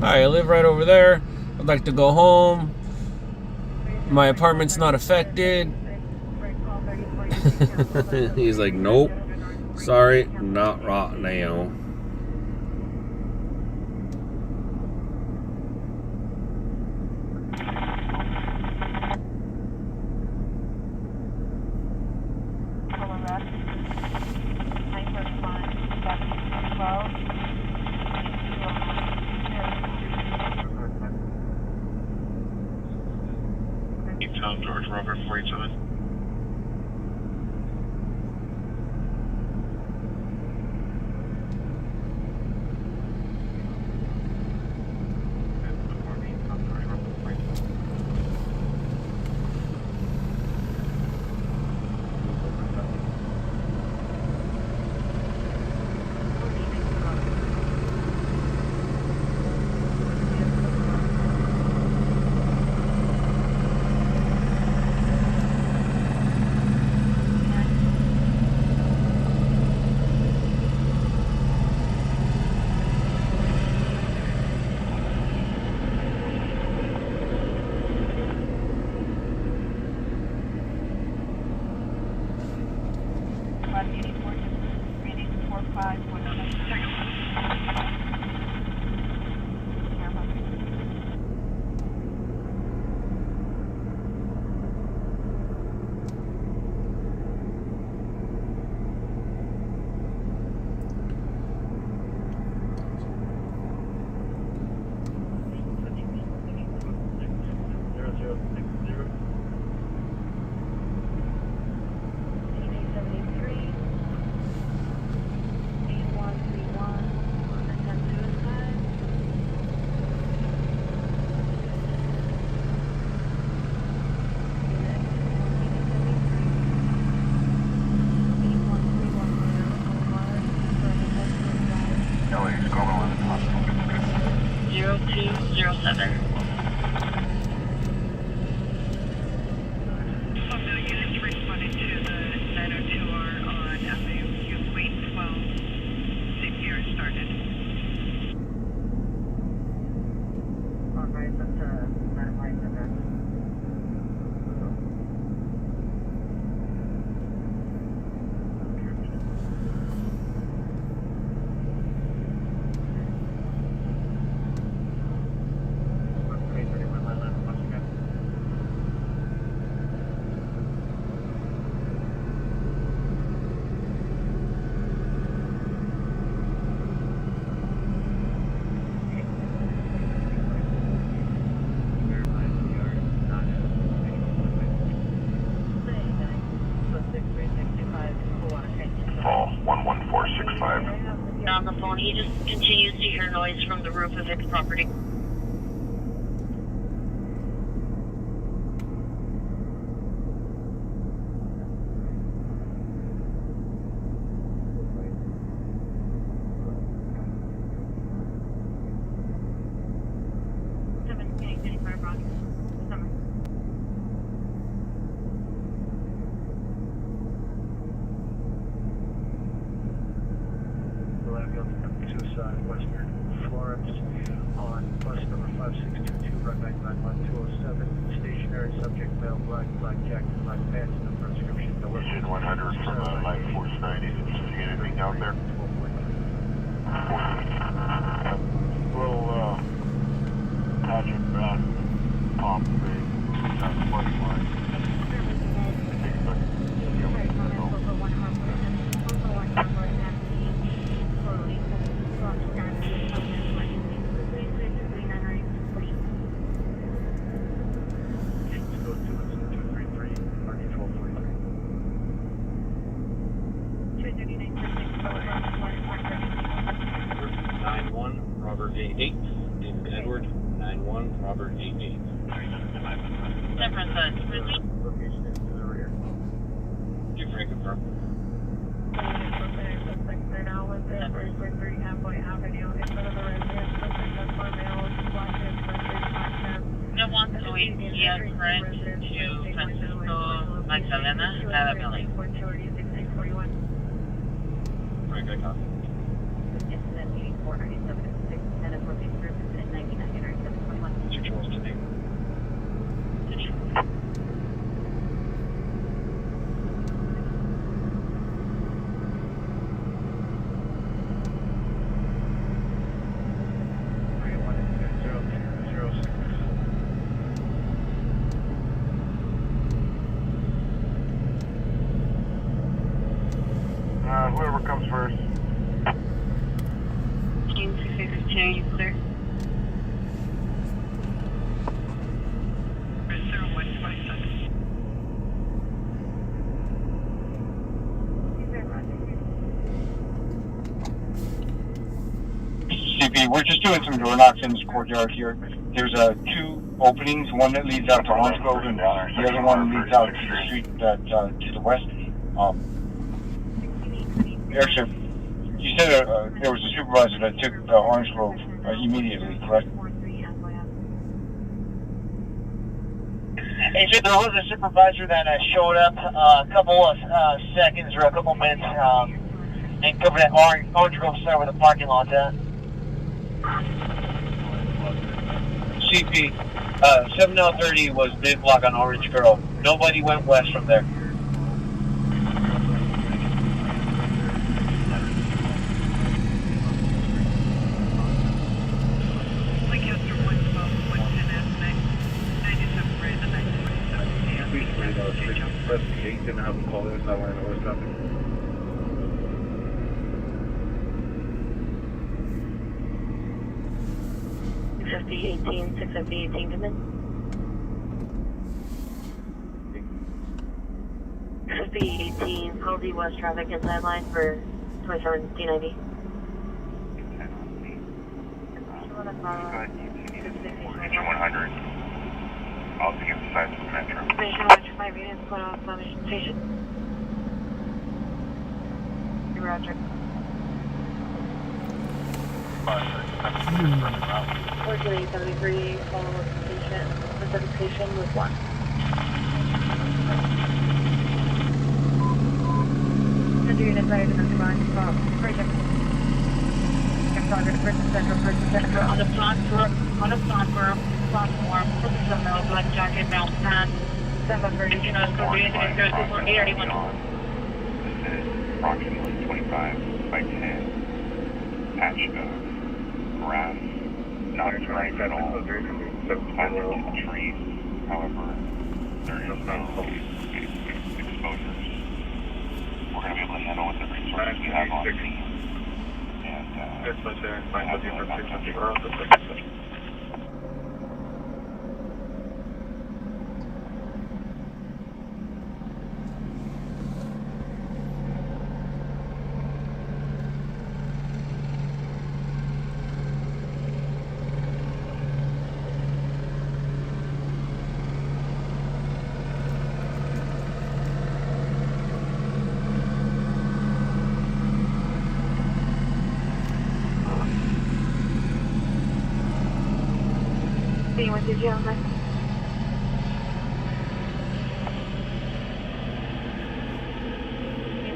Hi, I live right over there. I'd like to go home. My apartment's not affected. He's like, nope. Sorry, not right now. George Robert 47. On the phone, he just continues to hear noise from the roof of his property. Western Florence on bus number 5622, run 991-207, stationary subject, male, black jacket, black pants, no prescription, no Mission 100 from line 490. Did you see anything out there? Little pageant back, palm tree, down the bus line. Robert 88, David Edward, 91, Robert 88. Different side. Location is to the rear. You can confirm. They're now with the Bridgeburg 3 Halfway Avenue in front of the residence. No one to eat here, friend, to Francisco Magdalena, Nada Valley. Frank, I copy. What's your choice today? Whoever comes first. 262, you clear? CP, we're just doing some door knocks in this courtyard here. There's two openings, one that leads out to Orange Grove and the other one leads out to the street that to the west. Actually, you said there was a supervisor that took Orange Grove immediately, correct? Hey, so there was a supervisor that showed up a couple of seconds or a couple minutes and covered that Orange Grove side where the parking lot's at. CP, 7030 was big block on Orange Grove. Nobody went west from there. sideline or something. 650-18, 650-18, come in. 650-18, Halsey West traffic and sideline for 27 D90. 100. I'll take the size of the metro. Station watch 5 units, put off station. Roger. 4873, follow up station, Pacific Station with 1. Center unit ready to combine, Bridget. Target Person Central, on the platform, this is a metal black jacket, mountain pan, 730, you know, so we need to go to 881. This is approximately 25 by 10 patch of grass, not very at all. Patches of trees, however, there is no exposures. We're going to be able to handle with the resources we have on scene. That's my there. My for 600. What did you have there?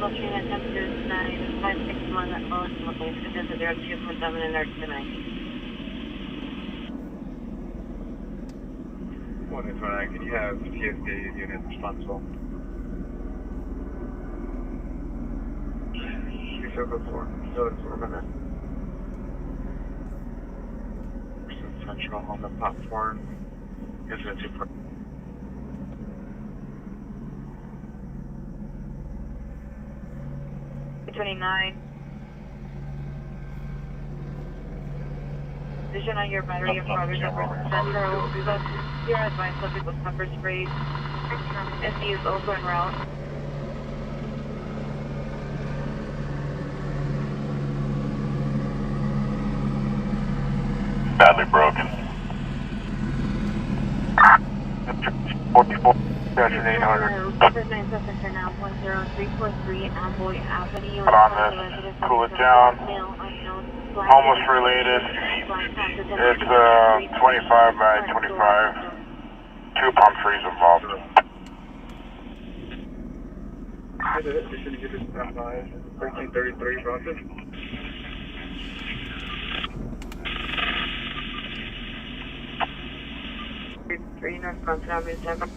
Looking at temperature 9.561 at lowest level, conditions of 02.7 and arc tonight. 129, can you have TSD units responsible? 274, minutes. Central on the platform. Is it super? $29. Vision on your battery and progress over Central. Your advice subject with pepper sprayed. SC is also en route. Badly broken. 44, 800. 9 Sector now, 10343 Amboy Avenue. Hold on, let's cool it down. Almost related. It's 25 by 25. 2 palm trees involved. You should give us 1333 Roger. Three North Bronx Avenue 7.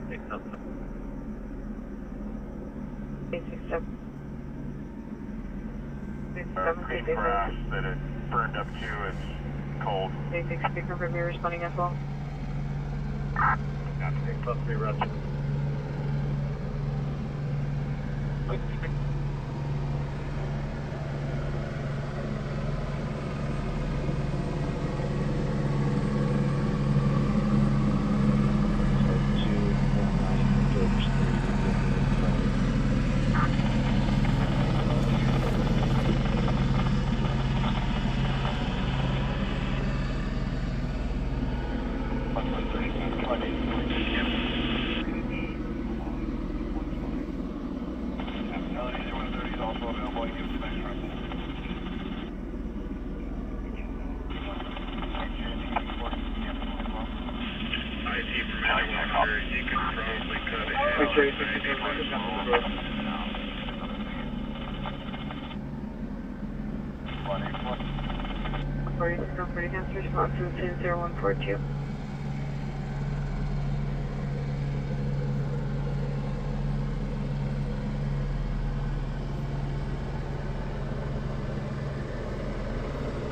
867. Crash that it burned up to, it's cold. 86 speaker review responding as well. Plus 3 Roger. Response to 20142.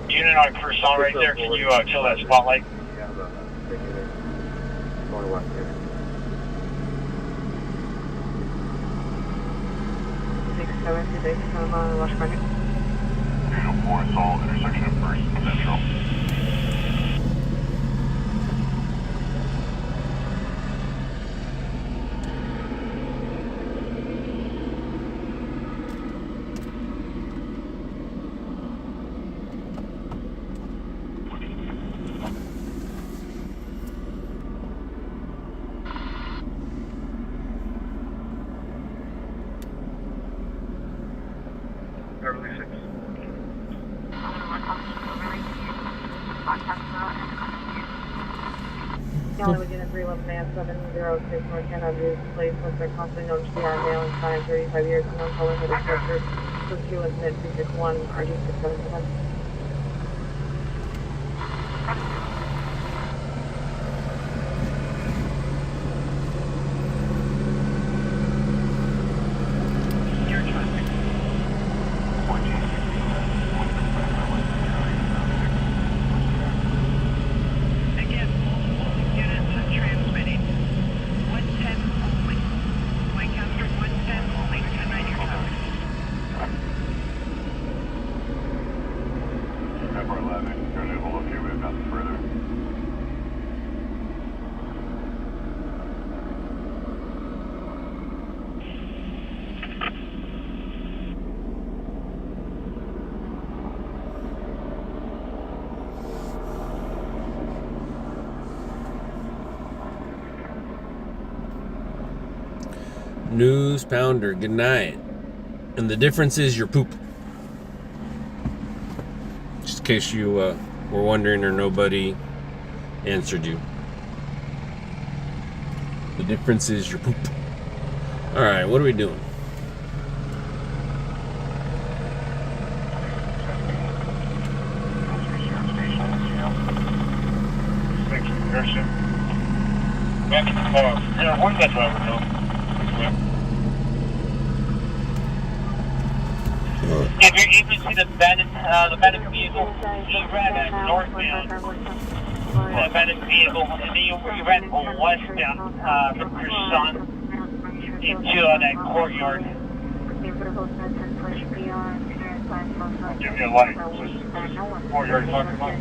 Unit on Croissant right there, can you kill that spotlight? Yeah, going west here. 4 Assault, intersection of 1st and Central. Kelly would get a 311 man 706 North Canada place with their constantly known CR male and signed 35 years and non-color hooded structure for Q and Smith 361 RG 677. Number 11, going to locate with nothing further. News Pounder, good night. And the difference is your poop. Just in case you were wondering or nobody answered you. The difference is your poop. Alright, what are we doing? Where's that driver go? If you even see the abandoned vehicle, he ran northbound. The abandoned vehicle, and then he ran westbound from Croissant into that courtyard. Give me a light. Courtyard talking about.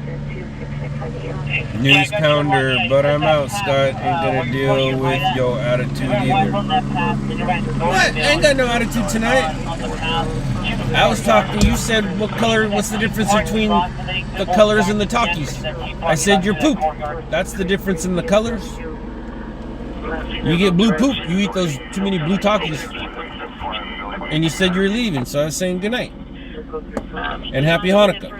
News Pounder, but I'm out, Scott. Ain't gonna deal with your attitude either. What? I ain't got no attitude tonight. I was talking, you said what color, what's the difference between the colors and the talkies? I said your poop. That's the difference in the colors. You get blue poop, you eat those too many blue talkies. And you said you're leaving, so I was saying goodnight. And happy Hanukkah.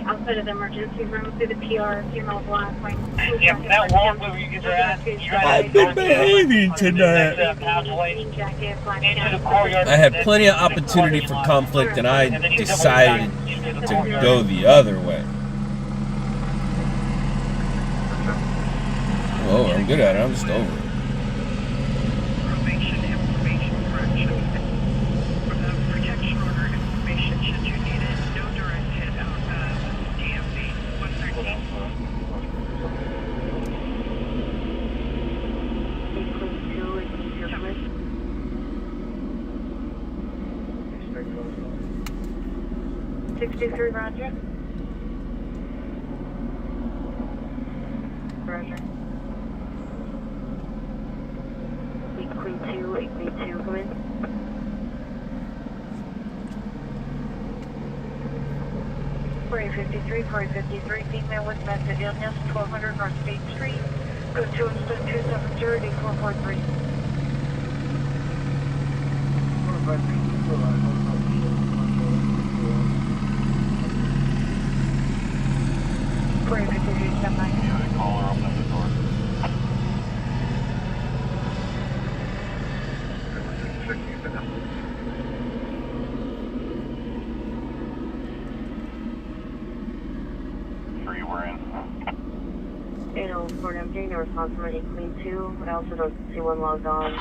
Outside of the emergency room through the PR, female black, white. Yeah, that walk where you get your ass. I've been behaving tonight. I had plenty of opportunity for conflict, and I decided to go the other way. Oh, I'm good at it. I'm just over it. Protection order information should you need it. No direct hit out DMV 113. 63 Roger. Roger. Queen 2, 882, come in. For 853, female with mental illness, 1200 North State Street. Go to instead 270 8443. For 853, stand by. Call her, open up the door. Sure you were in. 804 empty, no response from any Queen 2. I also don't see one logged on.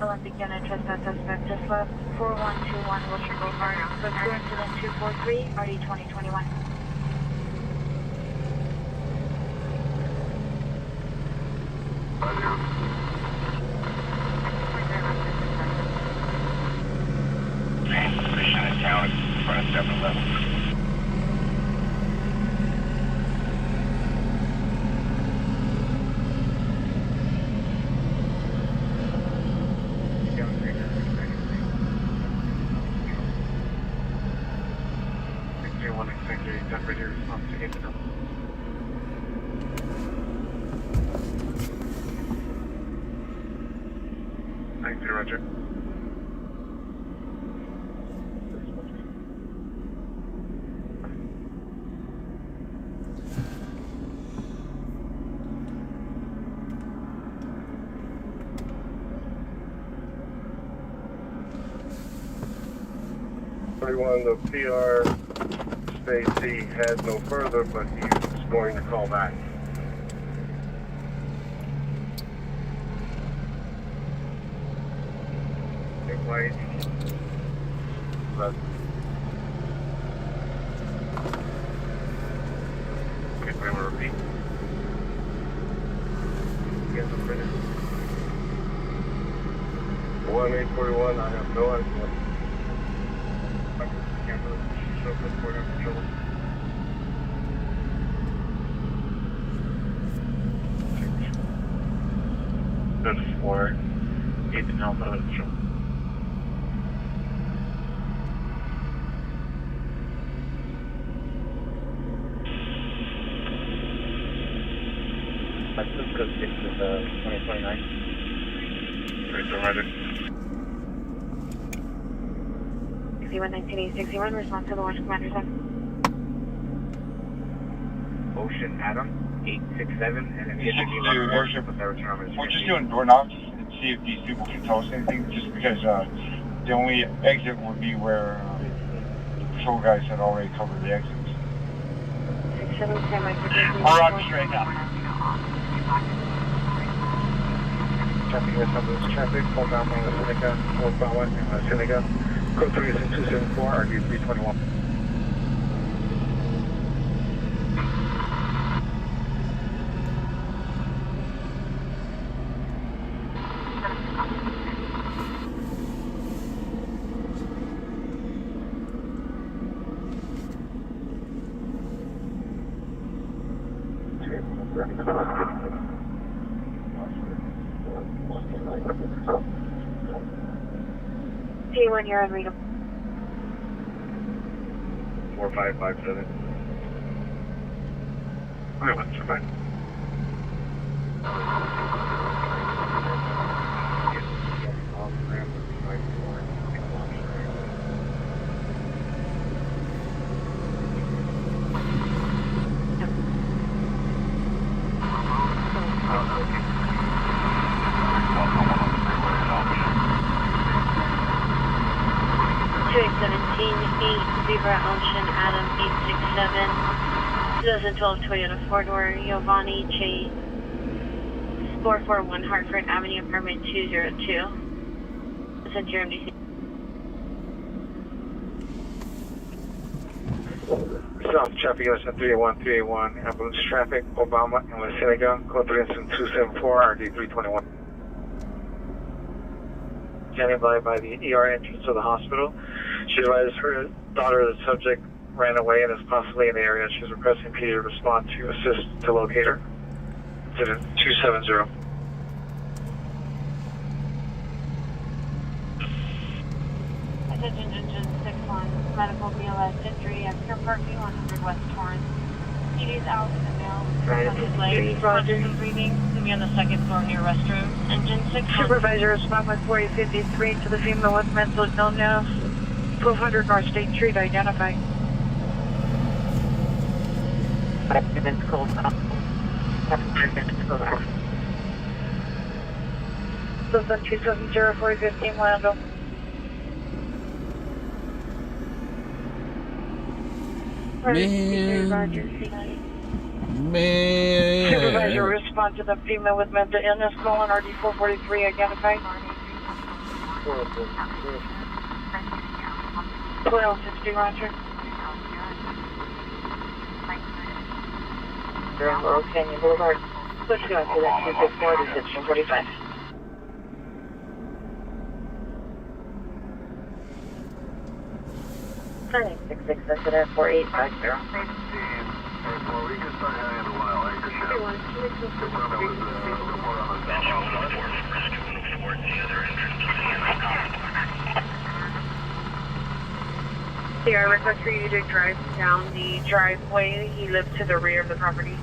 Olympic unit trespass suspect just left 4121 Wilshire Boulevard. Code 2 incident 243 RD 2021. Position in town in front of 7-Eleven. Thank you, Roger. The PR states he had no further, but he's going to call back. White. Okay, can we repeat? Yes, I'm finished. 1841, I have no idea. That's for 8 and Alpha Show. That's code 6 of 2029. Right, so Roger. 61 response to the launch commander zone. Ocean Adam 867 and then We're just doing door knocks and see if these people can tell us anything, just because the only exit would be where the patrol guys had already covered the exits. We're on straight now. Traffic is under traffic, hold down on the Seneca, northbound and Seneca. Code 3 is in 274, RD 321. T1, you're unreadable. 4557. Okay, let's survive. Zebra Ocean Adam 867 2012 Toyota 4-door Giovanni J 441 Hartford Avenue apartment 202. Send your MDC. South traffic units at 381, ambulance traffic, Obama and La Seneca, code 3 and 274, RD 321. Standing by the ER entrance of the hospital. She advised her daughter the subject ran away and is possibly in the area. She's requesting PD to respond to assist to locate her. Incident 270. Attention engine 6-1, medical BLS injury at Pier Parking 100 West Torrance. PD's out in the mail. On his leg, conscious and breathing. To be on the second floor near restroom. Engine 6-1. Supervisor respond with 4053 to the female with mental illness. 1200 North State Street identified. It's cold. System 270 4015 Lando. Man. Roger, man. Supervisor, respond to the female with mental illness, colon RD 443, identified. 1260, Roger. You're on Laurel Canyon Boulevard. Let's go to that 264 to 1645. Turning 66 incident 4850. I request for you to drive down the driveway. He lives to the rear of the property.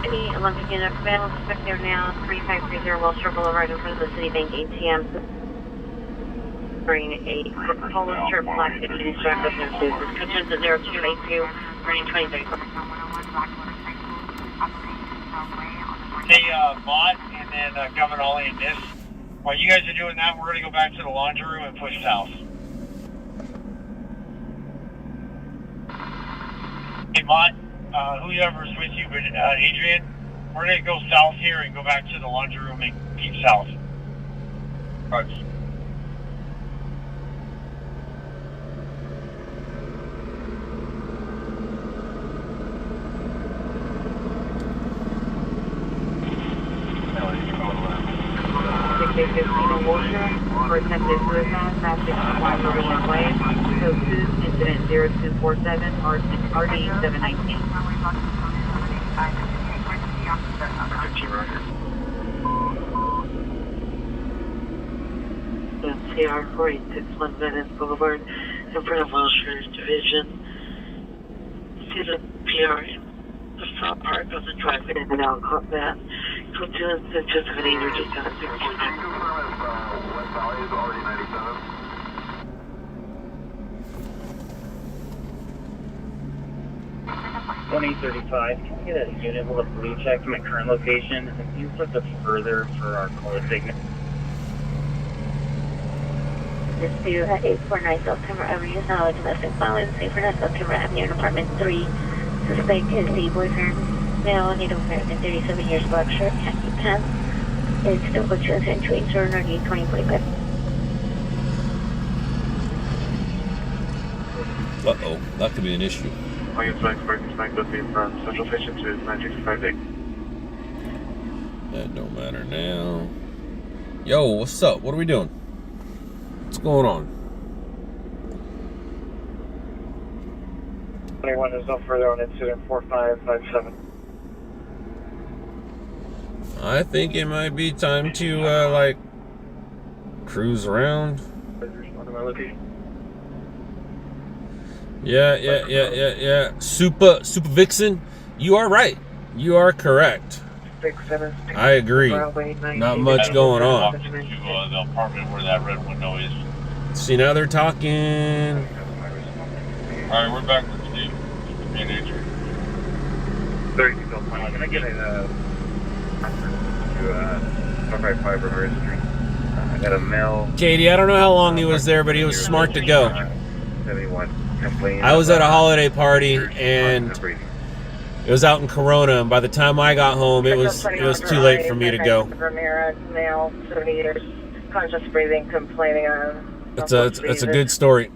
Any 11 unit male, suspected now 3530 Wilshire Boulevard in front of the Citibank ATM. Bring a polo shirt, black 15 strap with no shoes. Descriptions at 0282, running 23. Hey, Mott and then Governor Ollie and this. While you guys are doing that, we're going to go back to the laundry room and push south. Hey, Mott, whoever's with you, but Adrian, we're going to go south here and go back to the laundry room and keep south. All right. For attempted suicide, passage one way, code 2, incident 0247, RD 719. CR 4861 Venice Boulevard, in front of Wilshire Division. See the PR in the front part of the driveway and out caught that. Code 2 instances of an injured just on 69. 2035, can we get a unit with a blue check to my current location? And can you put the further for our call signal? This to 849 September Avenue, now domestic violence, safer than September Avenue, apartment 3. Suspect is the boyfriend, male, Native American, 37 years, black shirt, khaki pants. It's still good chance and train, sir, RD 2045. Uh-oh, that could be an issue. Central Station to 9658. That don't matter now. Yo, what's up? What are we doing? What's going on? 21 is no further on incident 4557. I think it might be time to, like, cruise around. Yeah. Super Vixen, you are right. You are correct. I agree. Not much going on. To the apartment where that red window is. See, now they're talking. Alright, we're back with Steve. Me and Adrian. 30 Can I get a to 455 River Street? I got a male. Katie, I don't know how long he was there, but he was smart to go. 71 complaint. I was at a holiday party and it was out in Corona, and by the time I got home, it was too late for me to go. Ramirez, male, 70 years, conscious breathing, complaining of. It's a good story.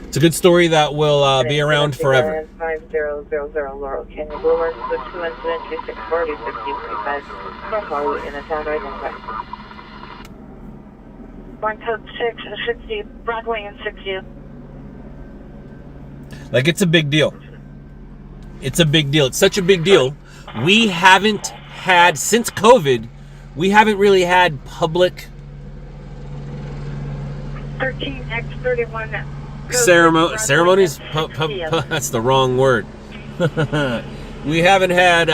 It's a good story that will be around forever. 5000 Laurel Canyon Boulevard, the 2 incident 2640 5045. North Hollywood in the town right inside. One code 660 Broadway and 60. Like, it's a big deal. It's a big deal. It's such a big deal. We haven't had, since COVID, we haven't really had public 13X31 ceremonies. That's the wrong word. We haven't had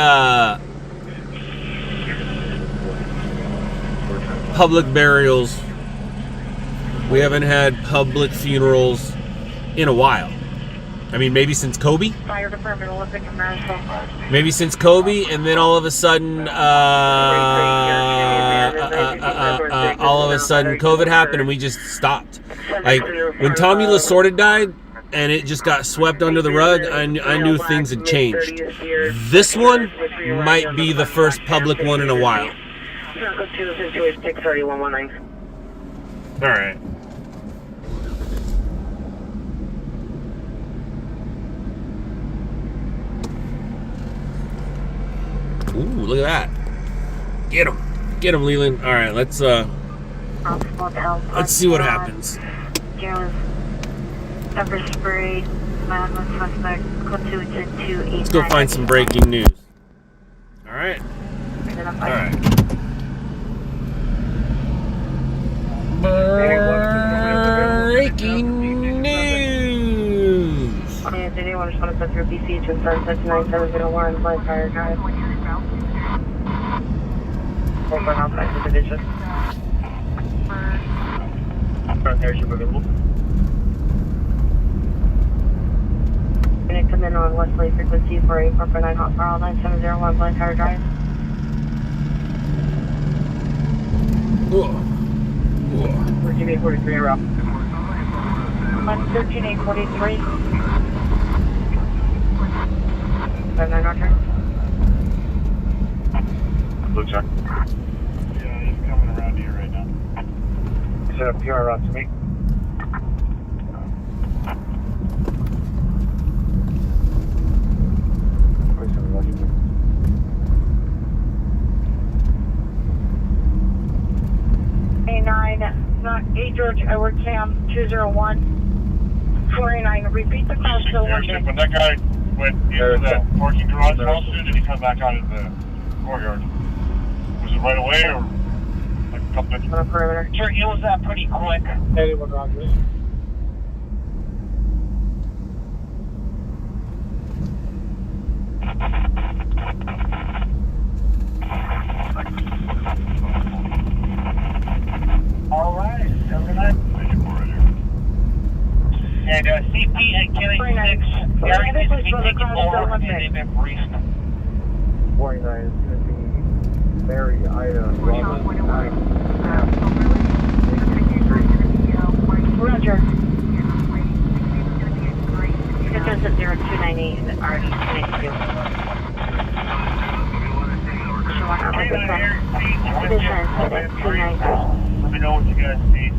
public burials We haven't had public funerals in a while. I mean, maybe since Kobe. Fire Department, Olympic and National. Maybe since Kobe, and then all of a sudden, COVID happened, and we just stopped. Like when Tommy Lasorda died, and it just got swept under the rug, I knew things had changed. This one might be the first public one in a while. All right. Ooh, look at that. Get him, Leland. All right, let's see what happens. Pepper spray, suspect, Let's go find some breaking news. All right. Breaking news. Did anyone respond to your BC to 9701 Blind Fire Drive? Over outside the division. Gonna come in on Westlake frequency for a 449 hot file 9701 Blind Fire Drive. Virginia 43 around. 113-843. 79 Roger. Blue check. Yeah, he's coming around here right now. Set up PR route to me. A9, George, Edward Cam 201-49. Repeat the call so one day. When that guy went into that parking garage, how soon did he come back out of the courtyard? Was it right away or like a couple minutes? On the perimeter. Sure, it was pretty quick. 81 Roger. All right, have a good night. And CP and Killing 6, Gary has been taken over and they've been briefed. 49 is going to be Mary Ida Robin. Roger. Consensus at 0298 and already 292. Let me know what you guys see.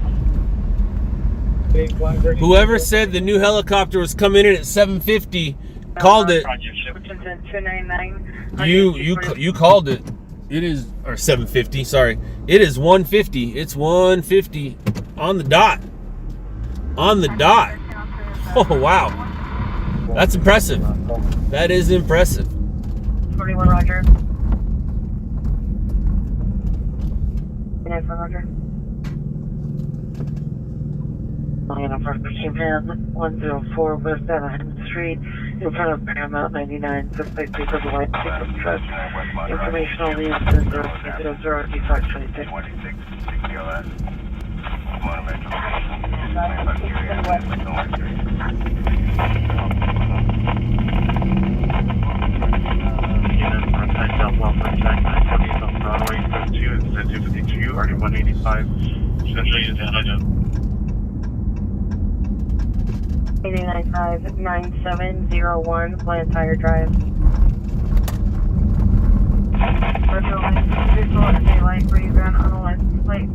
Whoever said the new helicopter was coming in at 7:50 called it. You called it. It is, or 7:50. Sorry, it is 1:50. It's 1:50 on the dot. On the dot. Oh wow, that's impressive. That is impressive. 41 Roger. 94 Roger. Line for 104 West Anaheim Street in front of Paramount 99. Suspect vehicle of the white pickup truck. Information only is 0 D5 26. Broadway 2 and 252, already 185. Central is down. 895-9701 Blantyre Drive. Virtual visual at daylight where you ran on a license plate.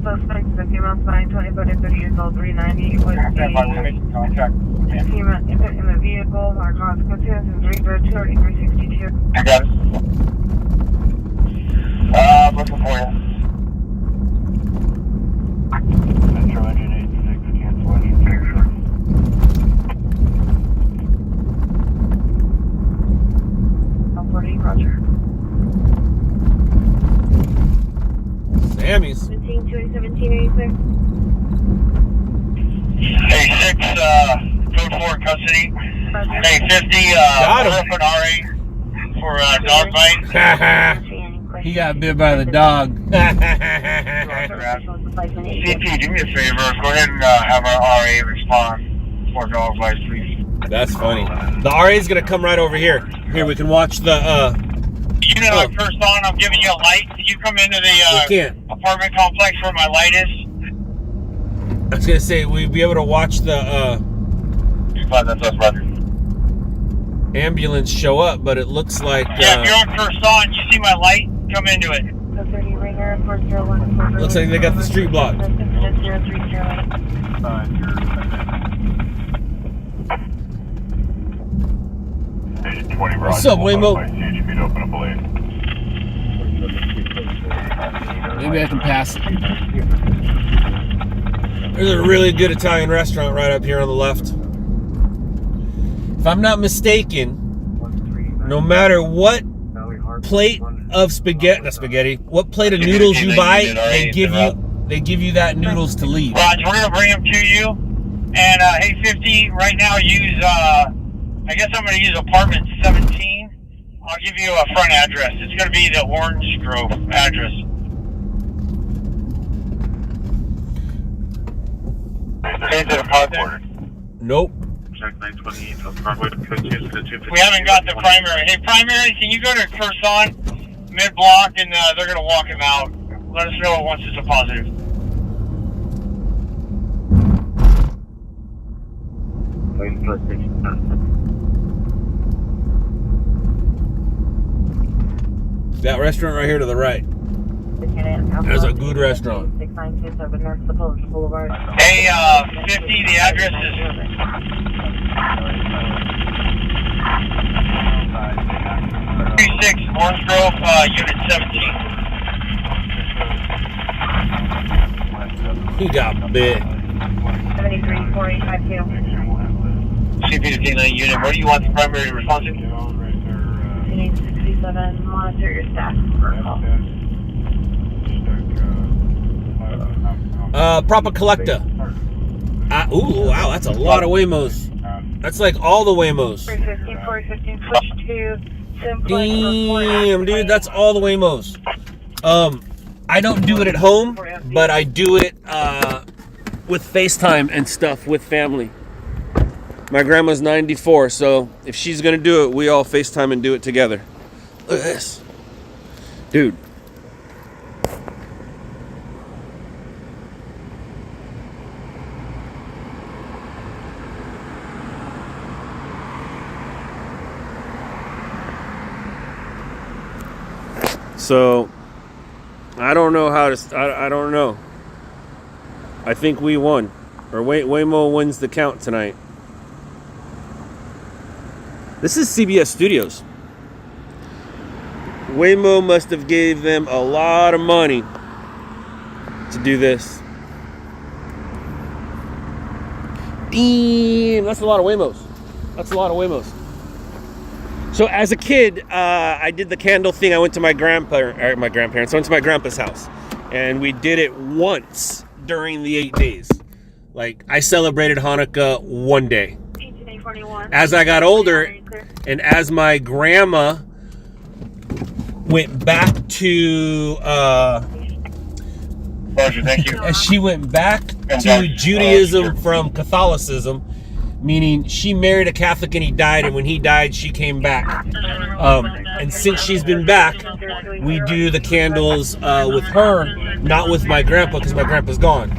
Suspect is a female, 25 to 30 years old, 390. Was female in the vehicle. Our consequences is 302-362. I got it. Looking for you. Metro engine 86, cancellation. Roger. Sammy's. 17-2-17-86. Hey, 6, code 4 custody. Hey, 50, Got him. for an RA for dog bite. He got bit by the dog. CP, do me a favor. Go ahead and have our RA respond for dog bites, please. That's funny. The RA is gonna come right over here. Here, we can watch the. Unit on first on. I'm giving you a light. Can you come into the apartment complex where my light is? I was gonna say we'd be able to watch the That's us, brother. ambulance show up, but it looks like. Yeah, if you're on first on, you see my light? Come into it. Looks like they got the street blocked. What's up, Waymo? Maybe I can pass it. There's a really good Italian restaurant right up here on the left. If I'm not mistaken, no matter what plate of what plate of noodles you buy, they give you that noodles to leave. Raj, we're gonna bring them to you. And hey, 50 right now. Use I guess I'm gonna use apartment 17. I'll give you a front address. It's gonna be the Orange Grove address. Change to the passport. Nope. We haven't got the primary. Hey, primary, can you go to Curson mid-block and they're going to walk him out. Let us know once it's a positive. That restaurant right here to the right. There's a good restaurant. Hey, 50, the address is 36 Orange Grove, Unit 17. He got bit. 734852. CP to K9 unit, where do you want the primary response to? 67, monitor your staff for a call. Proper collector. Ooh, wow, that's a lot of Waymos. That's like all the Waymos. 415, push to Damn, dude, that's all the Waymos. I don't do it at home, but I do it with FaceTime and stuff with family. My grandma's 94, so if she's gonna do it, we all FaceTime and do it together. Look at this. Dude. So, I don't know how to, I don't know. I think we won. Or Waymo wins the count tonight. This is CBS Studios. Waymo must have gave them a lot of money to do this. Damn, that's a lot of Waymos. That's a lot of Waymos. So as a kid, I did the candle thing. I went to my grandparents. I went to my grandpa's house, and we did it once during the 8 days. Like, I celebrated Hanukkah one day. As I got older, and as my grandma went back to, thank you. as she went back to Judaism from Catholicism, meaning she married a Catholic and he died, and when he died, she came back. And since she's been back, we do the candles with her, not with my grandpa, because my grandpa's gone.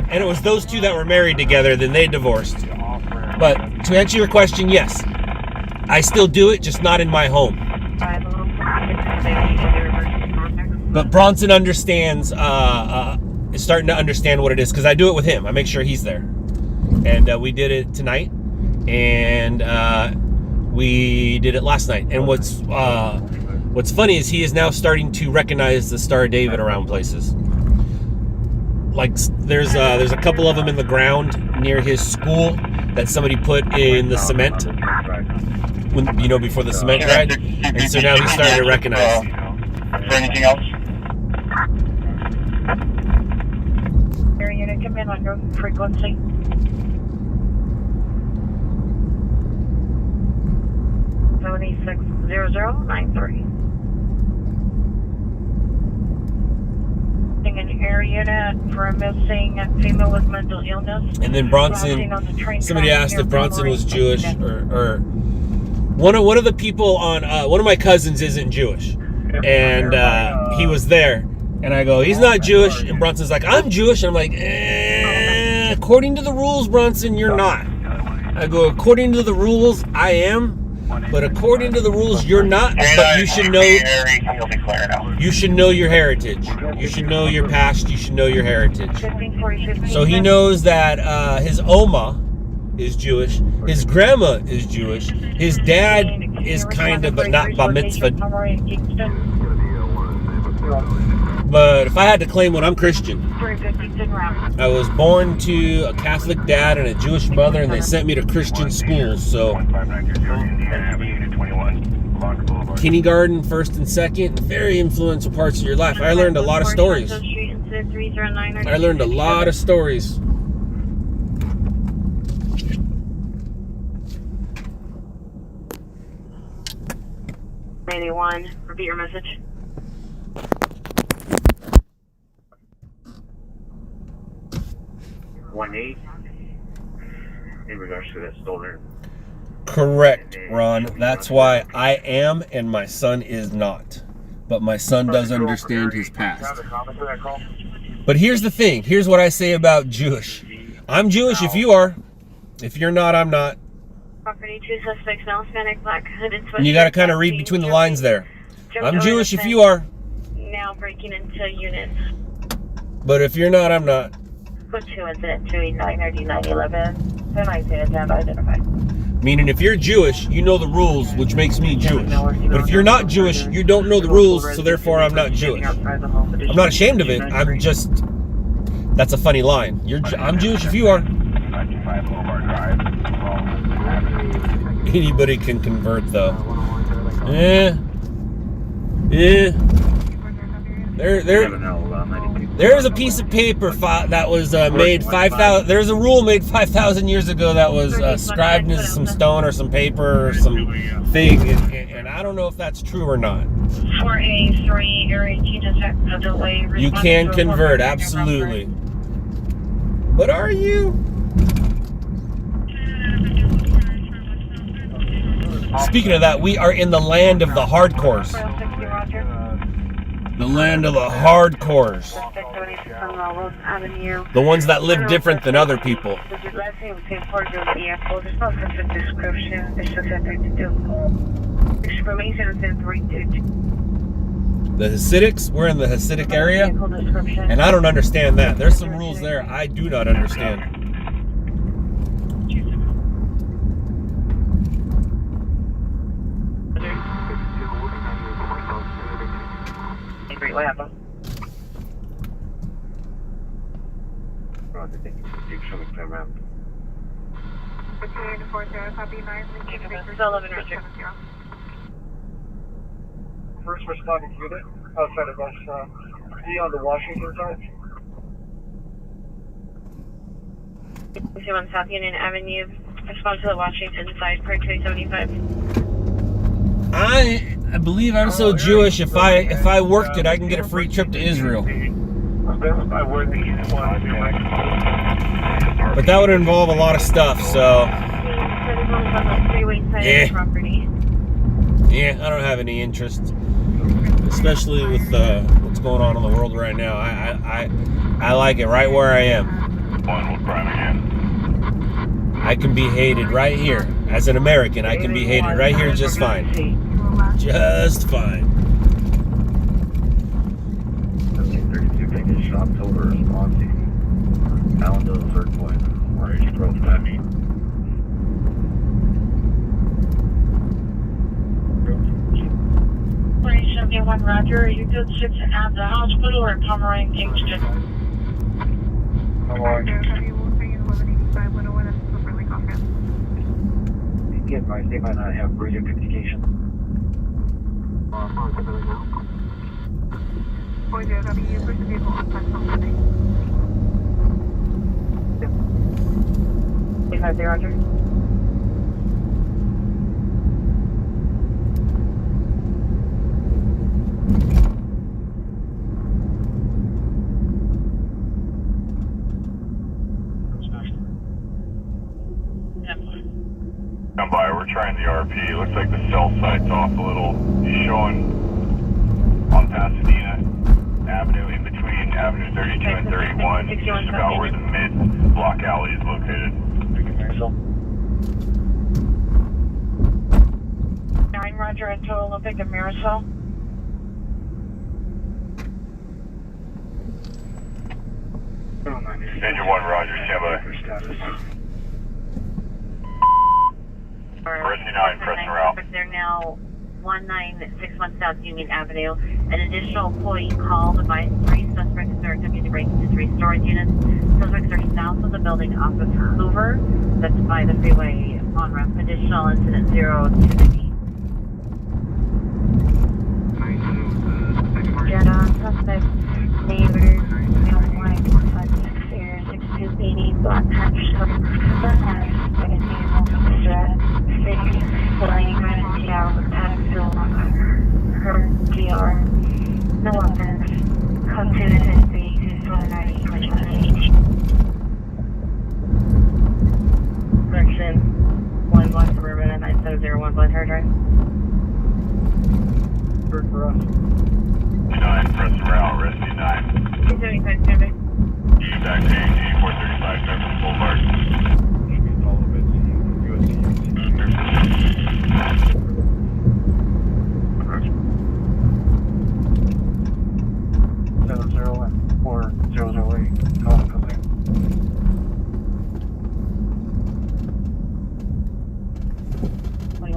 And it was those two that were married together, then they divorced. But to answer your question, yes, I still do it, just not in my home. But Bronson understands, is starting to understand what it is, because I do it with him. I make sure he's there. And we did it tonight, and we did it last night. And what's funny is he is now starting to recognize the Star of David around places. Like there's a couple of them in the ground near his school that somebody put in the cement, before the cement dried, and so now he's starting to recognize. Is there anything else? Air unit, come in on your frequency. $760093. calling an air unit for a missing female with mental illness. And then Bronson, somebody asked if Bronson was Jewish or one of the people on one of my cousins isn't Jewish, and he was there, and I go, he's not Jewish, and Bronson's like, I'm Jewish, and I'm like, according to the rules, Bronson, you're not. I go, according to the rules, I am. But according to the rules, you're not. But you should know. You should know your heritage. You should know your past. You should know your heritage. So he knows that his Oma is Jewish. His grandma is Jewish. His dad is kind of, but not bar mitzvah. But if I had to claim one, I'm Christian. I was born to a Catholic dad and a Jewish mother, and they sent me to Christian schools. So kindergarten, first and second, very influential parts of your life. I learned a lot of stories. I learned a lot of stories. Repeat your message. In regards to that stolen. Correct, Ron. That's why I am and my son is not. But my son does understand his past. But here's the thing. Here's what I say about Jewish. I'm Jewish if you are. If you're not, I'm not. Property 2 suspects now, Hispanic, black hooded. And you got to kind of read between the lines there. I'm Jewish if you are. Now breaking into units. But if you're not, I'm not. Put 2 incident 289 or D911. 10 identify. Meaning if you're Jewish, you know the rules, which makes me Jewish. But if you're not Jewish, you don't know the rules, so therefore I'm not Jewish. I'm not ashamed of it. I'm just... That's a funny line. I'm Jewish if you are. Anybody can convert, though. There's a piece of paper that was made 5,000. There's a rule made 5,000 years ago that was scribed into some stone or some paper or some thing, and I don't know if that's true or not. 4A3 area detect a delay. You can convert, absolutely. But are you? Speaking of that, we are in the land of the hardcores. The land of the hardcores. The ones that live different than other people. The Hasidics, we're in the Hasidic area, and I don't understand that. There's some rules there I do not understand. What happened? First responding unit outside of us, be on the Washington side. 21 South Union Avenue, respond to the Washington side, per 275. I believe I'm so Jewish. If I worked it, I can get a free trip to Israel. But that would involve a lot of stuff. So yeah, I don't have any interest, especially with what's going on in the world right now. I like it right where I am. I can be hated right here. As an American, I can be hated right here just fine. Just fine. 32 shop total response. Down to the third point. Where you broke that mean. One Roger, are you good 6 at the hospital or Pomeranian Kingston? Get my they might not have radio communication. Roger. we're trying the RP. Looks like the cell site's off a little. He's showing on Pasadena Avenue, in between Avenue 32 and 31, just about where the mid-block alley is located. 9 Roger, at Total Olympic of Marisol. Engine 1 Roger, stand by. Rescue 9, pressing route. They're now 1961 South Union Avenue. An additional employee called by 3 suspects are attempting to break into 3 storage units. Suspects are south of the building off of Hoover. That's by the freeway on-ramp. Additional incident 0-290. Get on suspect neighbors. 6280 Black Hatch her DR. No offense. Come to the SB 290. Correction. 1 Block Suburban at 9701 Blood Hard Drive. Bird for us. 9, pressing route, rescue 9. 275 standby. Back to 8435 Beverly Boulevard. All of it. USC. 701 or 008. Call the company.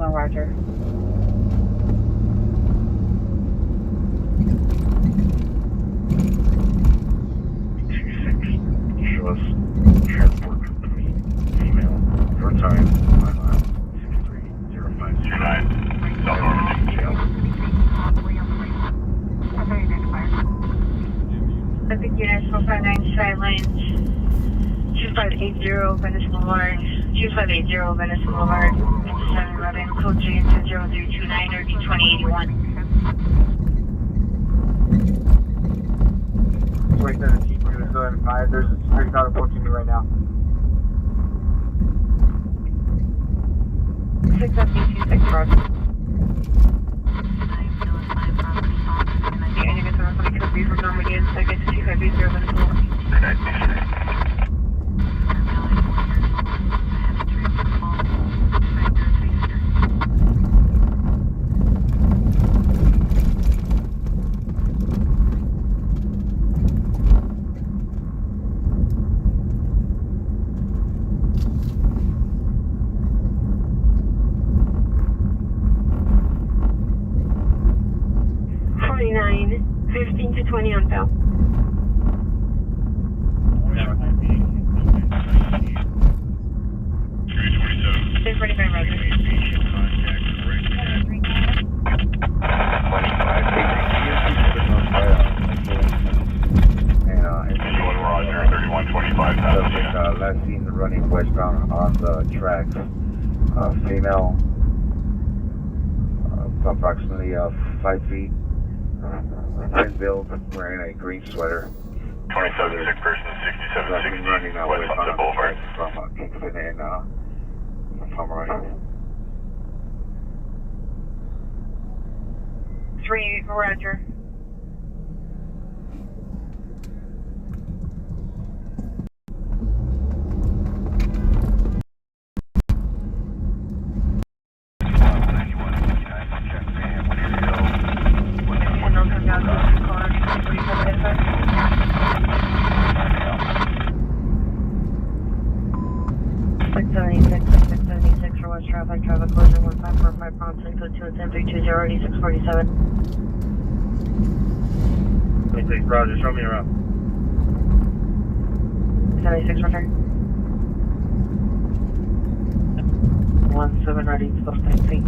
Roger. Show us transport company female for time 5 miles 63052. I think units 459 Sky Lane 2580 Venice Boulevard 2580 Venice Boulevard 711 code G into 0029 or 2081. 2017, we're going to go in 5. There's a security guard approaching me right now. 626 Roger. The enemy somebody could be from Normandy and second to 2580 Venice Boulevard. On Bell. There's 45 Roger. Roger, 3125. Last seen running westbound on the tracks. Female, approximately 5 feet. Thin build, wearing a green sweater. 27 sick person, 6760 running West Sunset Boulevard. From Kingston and Pomeroy. 3 Roger. Traffic collision 1545 Bronson, code 2 and 1032 8647. 26 Roger, show me around. 76 Roger. 17 ready, still staying feet.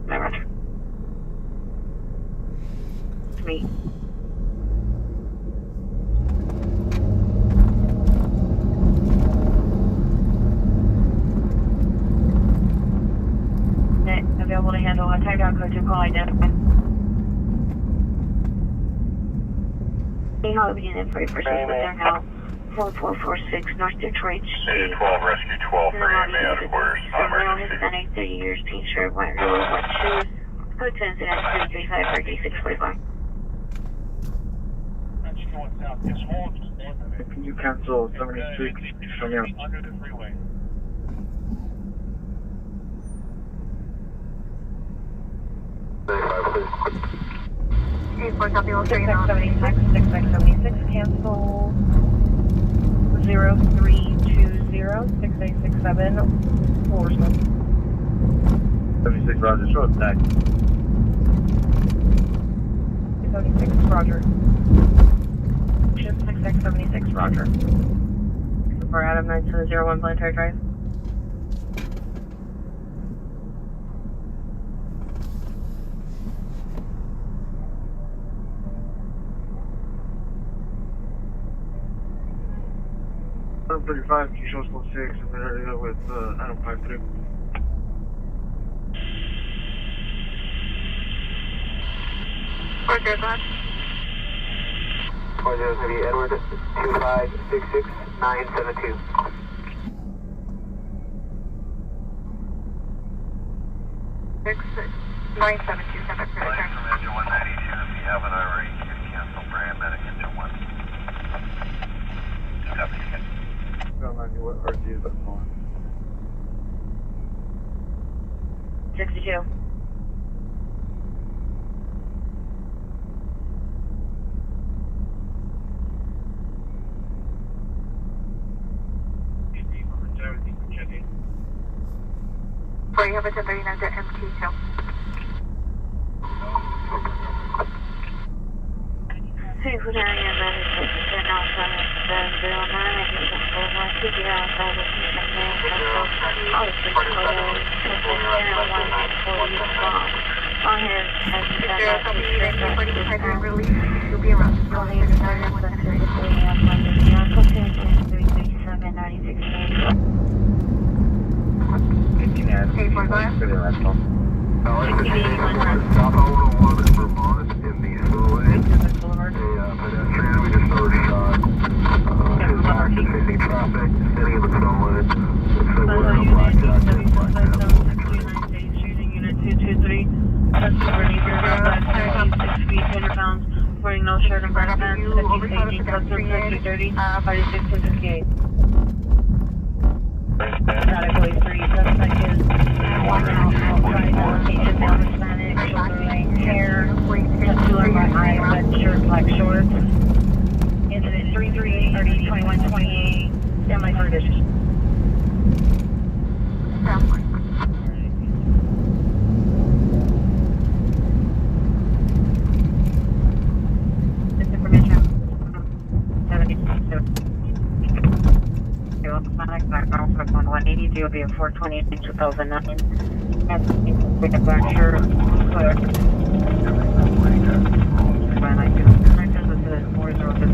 Roger. It's me. Available to handle a takeout code to call identified. They have a unit for purchase, but they're now 4446 North Detroit Street. 12, Rescue 12, 38 out of quarters. Male Hispanic, 30 years, pink shirt, white robe, white shoes. Code to incident 335 or 3645. Can you cancel 76 from here? Under the freeway. For copy, we'll 6676, cancel 0320 6867 Forceman. 76, Roger, show us back. 76, Roger. 6676, Roger. For Adam 9701 Planetary Drive. Adam 35, can you show us 16 and then area with Adam 53? Roger, that. 40 is going to be Edward 2566972. Six 972, send back to Flight from engine 192, if you haven't already, you can cancel paramedic engine 1. Copy again. Don't mind what RG is that calling. 62. For you have a 1039 to MT2. Hey, good area management. They're now from the 09. I think it's over. Keep it outside of the main castle. All the six photos. Something there on 140 o'clock. On his head. There will be a 45 release. You'll be around. You'll need to start with the 3 on Monday. Your cocaine is 337 96. Okay, for that. South Oklahoma is Vermont in the Silhouette. A pedestrian, we just saw a shot. His back is facing traffic, standing in the stolen. Looks like we're in a black jacket. Unit 223. That's 6 feet, 200 pounds. Wearing no shirt and breast pants. 50 kg, customs 30, 46 to 58. Category 3, suspect is walking outside location, male Hispanic, shoulder length hair, tattoo on right eye, red shirt, black shorts. Incident 338, RD 2128, stand by for addition. This information 72. Hispanic, background from 180, DOB of 428 2009. And with a black shirt, clear. Fine, I do. This is 406.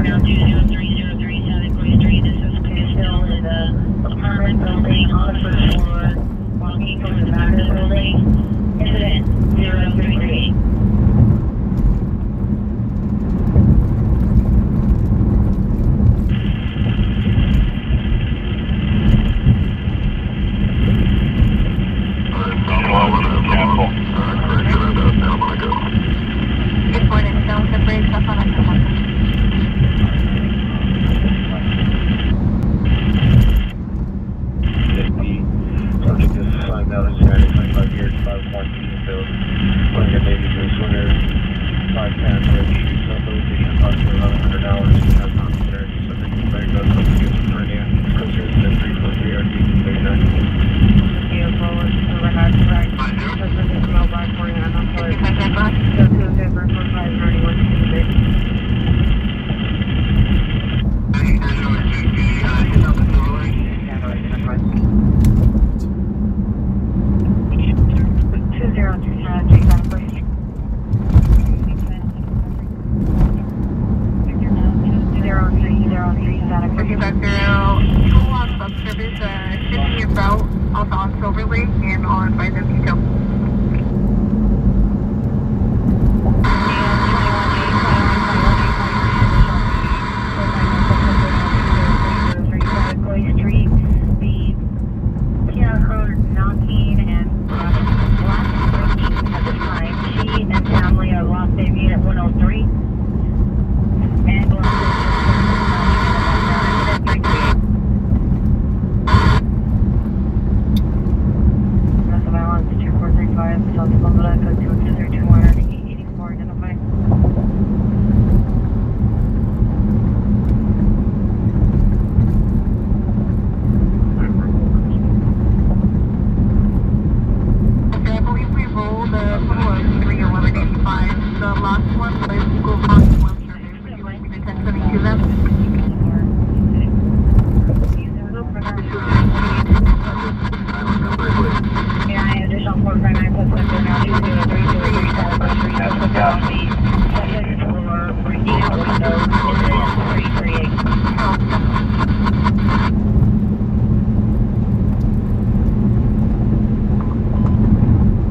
Now 20303 South Corey Street. overlay and I'll advise them detail. Street, the Kia heard knocking and glass breaking at the time. She and family are lost in unit 103. Ambulance Massive Islands 2435, South Florida, code 2202184, identify. The last one was go on to Wilshire. Would you like me to send something to them? Yeah, additional 459 plus number now 2032 on the second floor, breaking out windows, incident 338.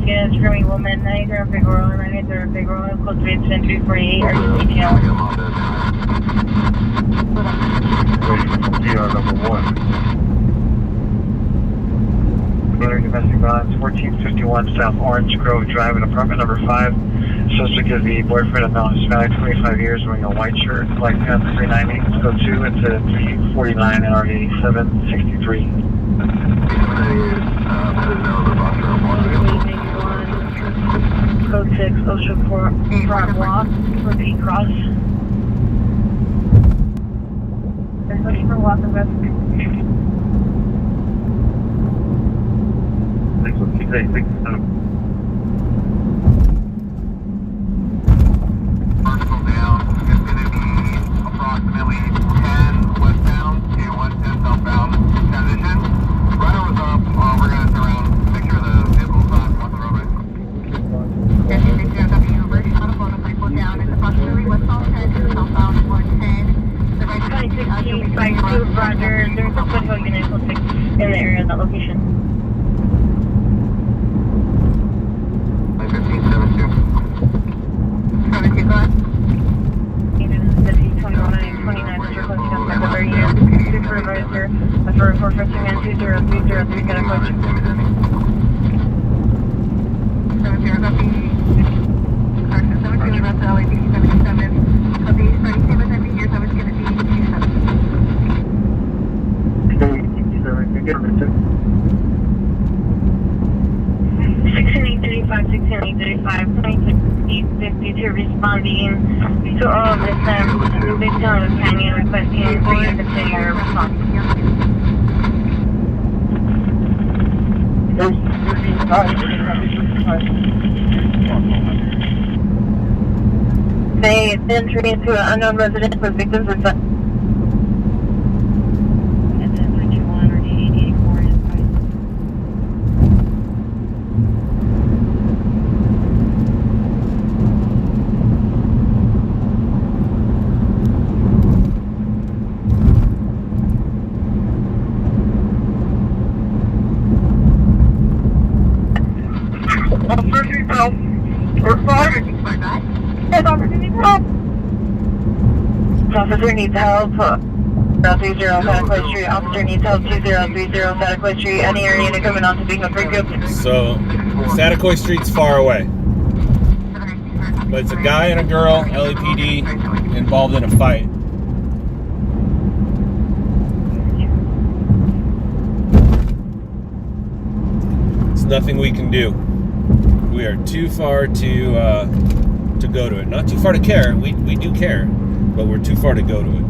Yeah, screaming woman, 93 Big Roll, 93 Big Roll, close to incident 348, are you detail? PR number 1. Another domestic violence, 1451 South Orange Grove Drive in apartment number 5. Suspect is the boyfriend of non-Hispanic, 25 years, wearing a white shirt, black pants, 390, code 2, into 349 NRV 763. Code 6, Ocean Front Walk, repeat cross. There's Ocean Front Walk and West. Thanks, let's keep that, thanks. Particle down, it's going to be approximately 10 westbound to 110 southbound transition. Radar was up, we're going to surround, make sure the vehicle's not off the roadway. Down is approximately westbound 10 to southbound 110. The right 26 by 2 Roger, there's a foothill unit close in the area of that location. 1572. 72, go ahead. The T21 and 29 is requesting a secondary unit. Supervisor, for 459 2030, got a question. 70, copy. Correction, 17, that's LAPD 77. Copy, starting same as every year, so it's going to be 16835, 852 responding to all of this, based on the canyon requesting for you to continue your response. They entry into an unknown residence with victims of Officer needs help. 030 Santa Clay Street. Officer needs help. 2030 Santa Clay Street. Any area to coming on to being a pickup. So, Santa Clay Street's far away. But it's a guy and a girl, LAPD, involved in a fight. There's nothing we can do. We are too far to go to it. Not too far to care. We do care, but we're too far to go to it.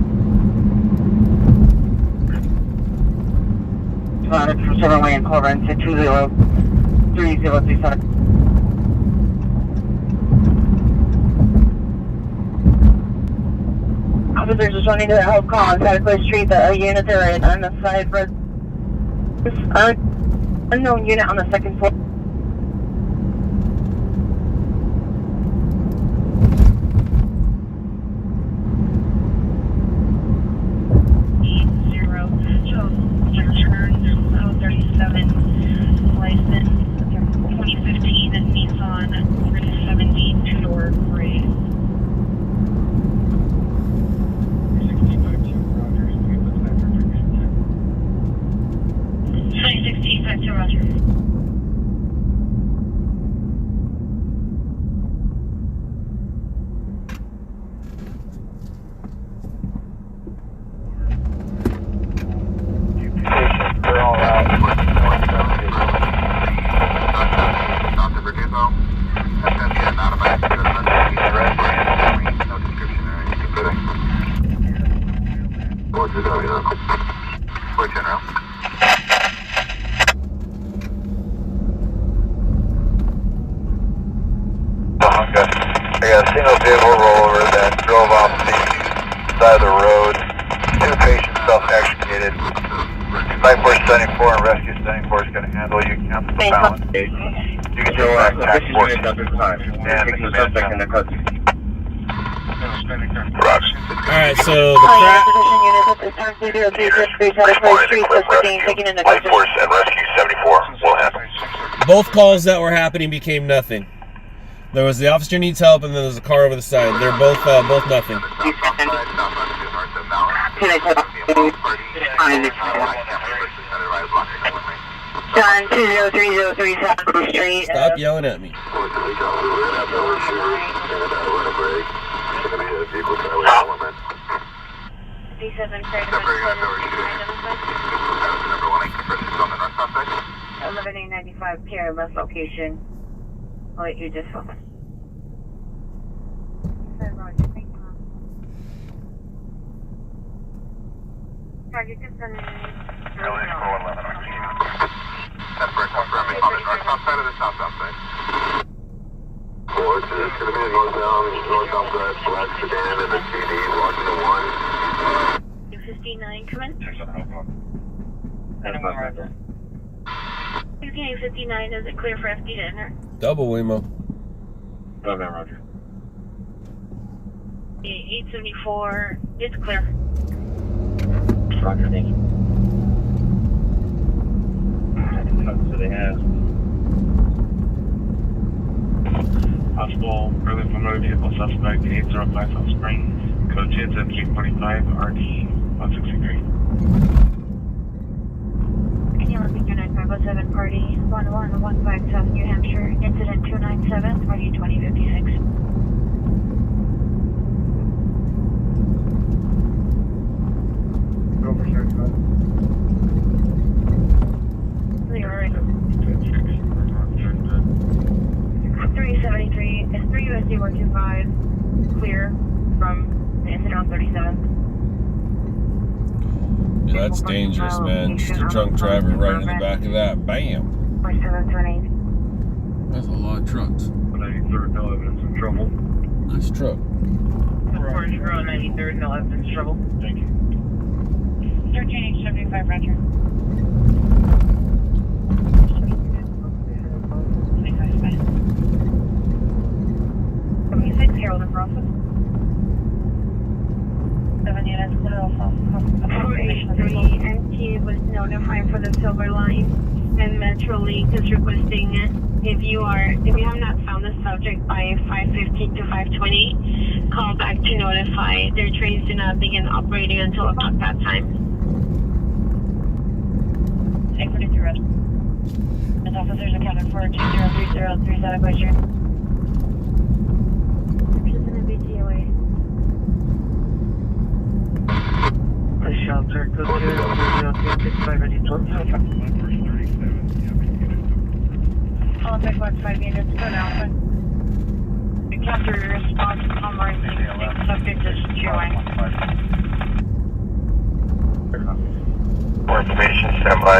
From 7 Way and Clover into 20337. Officers just wanting to help call on Santa Clay Street. The units are on the side for unknown unit on the second floor. switch in route. Okay. I got a single vehicle rollover that drove off the side of the road. 2 patients self-extricated. Life Force 74 and Rescue 74 is going to handle you. Cancel the balance. You can go tax force. And the suspect in the code. Alright, so the Life Force and Rescue 74 will handle. both calls that were happening became nothing. There was the officer needs help, and then there's a car over the side. They're both nothing. John 20303 South Street. Stop yelling at me. D7 1195 PRMS location. I'll let you just focus. Target confirmed. That's for confirming on the north-south side or the south-south side? It's going to be north-south side, black sedan, and the TD, walking to 1. 259, come in. 259, is it clear for FD to enter? Double Waymo. Okay, roger. 874, it's clear. Roger, thank you. So they have possible early motor vehicle suspect 805 South Springs, code JITS MQ45 RD 163. Can you repeat your 9507 party 1115 South New Hampshire, incident 297, party 2056. Go for sure. 373, it's 3 USD 125, clear from the incident on 37th. Yeah, that's dangerous, man. Just a drunk driver right in the back of that. Bam. 4728. That's a lot of trucks. 93rd, no evidence of trouble. Nice truck. 93rd, no evidence trouble. Thank you. 1375, Roger. 76, Harold and Process. 7 units, clear off. 483, MT was notified for the Silver Line, and Metrolink is requesting if you have not found the subject by 5:15 to 5:20, call back to notify. Their trains do not begin operating until about that time. 843 Red. As officers accounted for 2030 South Glacier. Shelter, code 00365 ready to All big 5 units per Alpha. Encounter response on line 16, subject is QI. More information, stand by.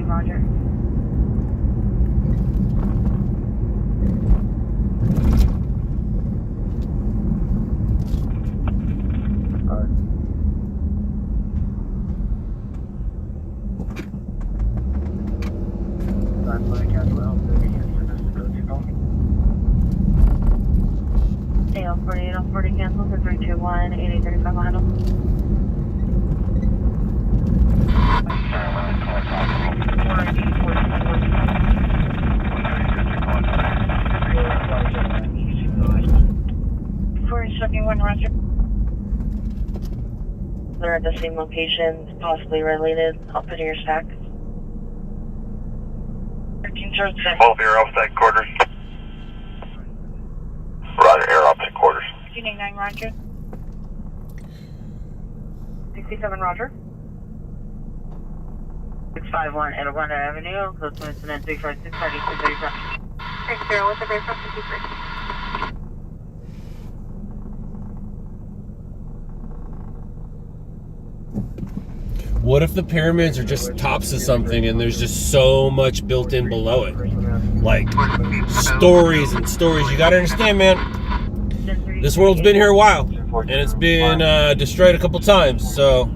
Roger. AL40 cancel for 321 8835 handle. For instructing one Roger. They're at the same location, possibly related. I'll put in your stack. 13 short set. Both your outside quarters. 1389, Roger. 67, Roger. 651 Edward Avenue, close to incident 356, 3235. 60, what's the base of 53? What if the pyramids are just tops of something and there's just so much built in below it? Like stories and stories. You gotta understand, man. This world's been here a while and it's been destroyed a couple times. So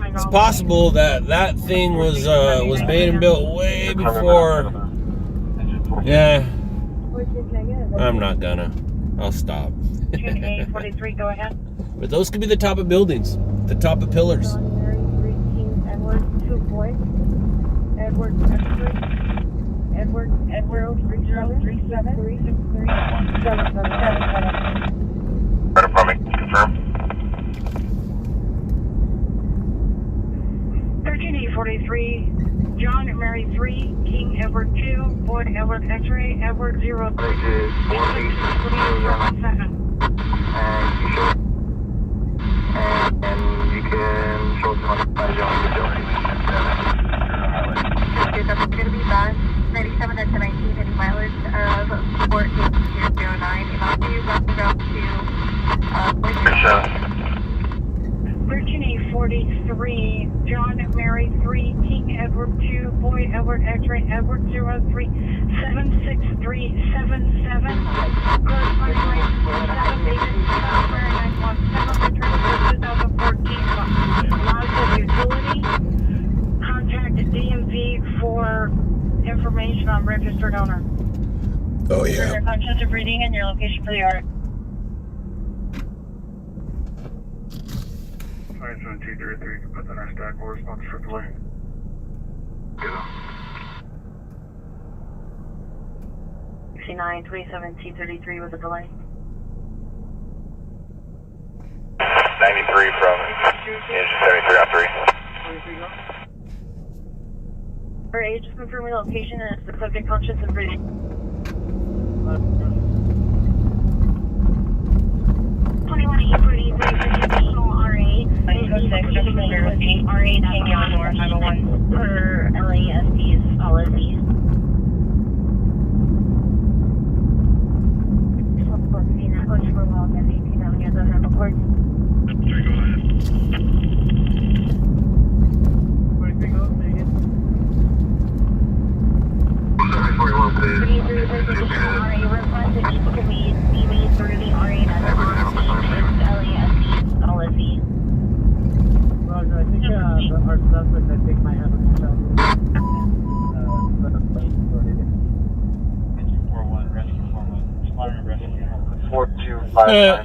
it's possible that that thing was made and built way before. Yeah, I'm not gonna. I'll stop. 2843, go ahead. But those could be the top of buildings, the top of pillars. Edward 2 boy. Edward 3037 363 777. Right from me. Confirm. 13843, John and Mary 3, King Edward 2, Boy Edward X-ray, Edward 0. And you can show some on the building. That's going to be bus 97 to 19, hitting mileage of 14009. And I'll be roughing up to 13843, John and Mary 3, King Edward 2, Boy Edward X-ray, Edward 03 76377. Corresponding license 7 David 917, return to 2014. Logs of utility. Contact DMV for information on registered owner. Oh yeah. Your conscious of reading and your location for the order. 91733, put that on our stack, correspondent for delay. Good. 69 2017 with a delay. 93 from engine 73 on 3. For age, just confirming location and the subject conscious of breathing. 21E43, additional RA. 926, just under with me. RA, King Eleanor, 501. Per LASD's policies.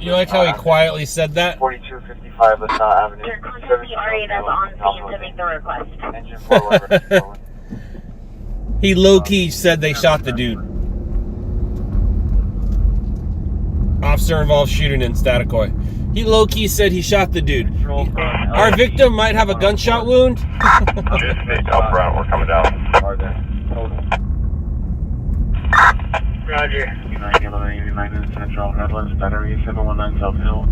You like how he quietly said that? 4255 LaSalle Avenue. Contact the RA that's on scene to make the request. Engine 411. He low-key said they shot the dude. Officer involved shooting in Staticoy. He low-key said he shot the dude. Our victim might have a gunshot wound. Just make up front, we're coming down. Roger. 89 in Central, Redlands, Battery, 719 South Hill.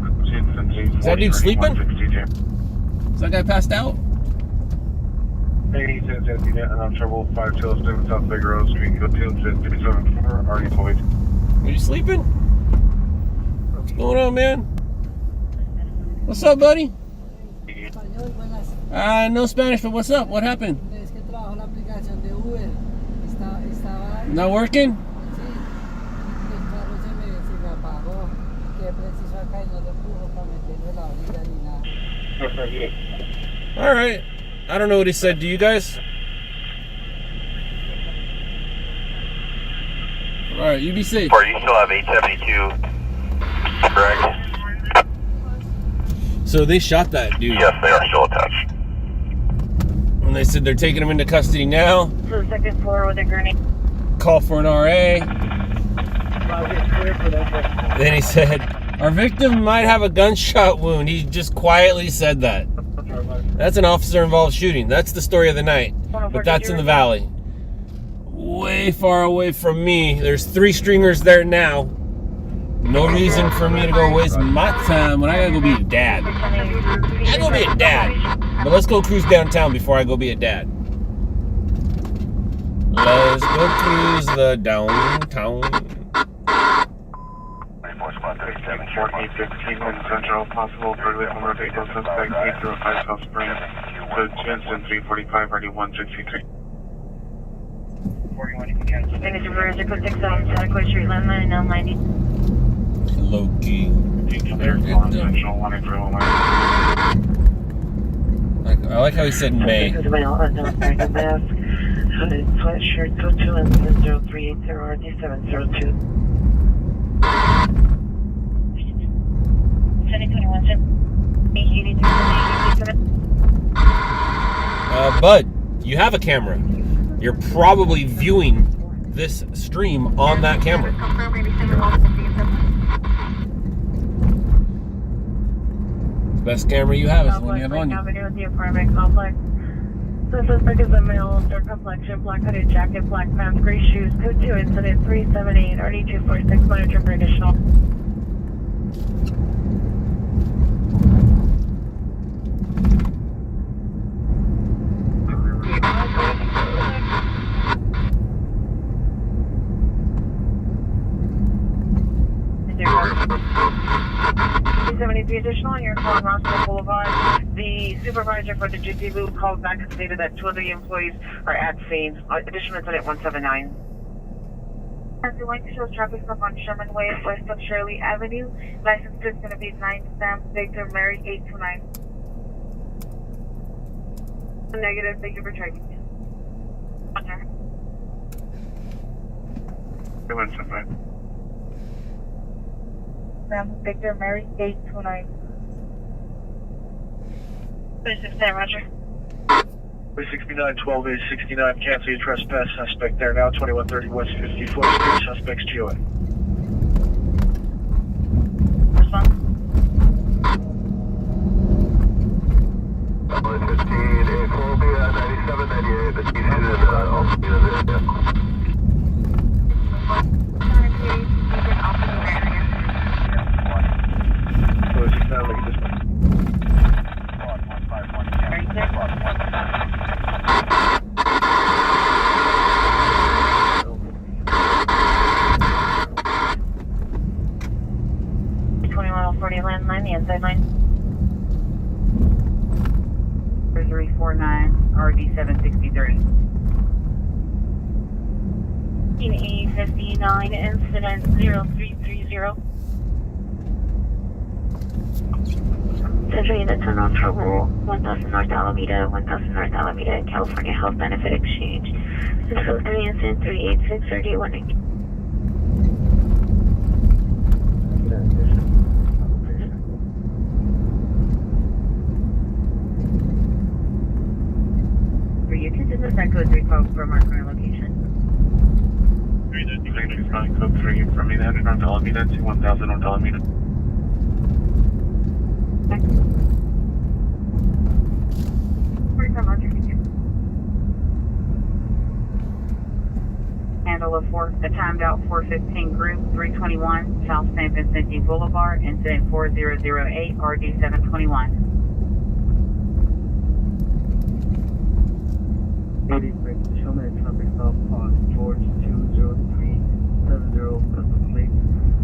Is that dude sleeping? Is that guy passed out? 80 and I'm trouble 5207 South Big Road Street, go 274, already employed. Are you sleeping? What's going on, man? What's up, buddy? No Spanish, but what's up? What happened? Not working? All right. I don't know what he said. Do you guys? All right, you be safe. Or you still have 872, correct? So they shot that dude. Yes, they are still attached. And they said they're taking him into custody now. To the second floor with a grenade. Call for an RA. Then he said, our victim might have a gunshot wound. He just quietly said that. That's an officer-involved shooting. That's the story of the night. But that's in the valley. Way far away from me. There's 3 stringers there now. No reason for me to go waste my time when I gotta go be a dad. I gotta go be a dad. But let's go cruise downtown before I go be a dad. Let's go cruise the downtown. 1415 in Central, possible burglary from our vehicle suspect 805 South Spring, to Jensen 345, ready 163. 41 if you can. Thank you for 067, Santa Cruz Street, landline, L90. Low key. I like how he said May. Sweatshirt, go to incident 0380 RD702. 7021, Bud, you have a camera. You're probably viewing this stream on that camera. The best camera you have is the one you have on you. Avenue at the apartment complex. The suspect is a male, dark complexion, black hooded jacket, black pants, gray shoes, code 2, incident 378, RD246, monitor for additional. Additional on your call on Rossville Boulevard. The supervisor for the GTV called back and stated that 2 of the employees are at scene. Additional incident 179. As the line shows traffic stop on Sherman Way, west of Shirley Avenue. License plate is going to be 9 stamp, Victor Mary 829. Negative, thank you for checking. Okay. Victor Mary 829. 369, Roger. 369, 12-869, cancel your trespass, suspect there now, 2130 West 54th Street, suspect's GOA. Response. 15, 97, 98, the TC landline, the inside line. 349, RD763. 1859, incident 0330. Central units are on trouble. 1000 North Alameda, 1000 North Alameda, California Health Benefit Exchange. Central 3 incident 386 31. Code 3 call from our current location. 339 code 3 from 800 North Alameda to 1000 North Alameda. Handle of the timed out 415 group 321 South San Vicente Boulevard, incident 4008 RD721. 86, show me a traffic stop on George 20370, custom plate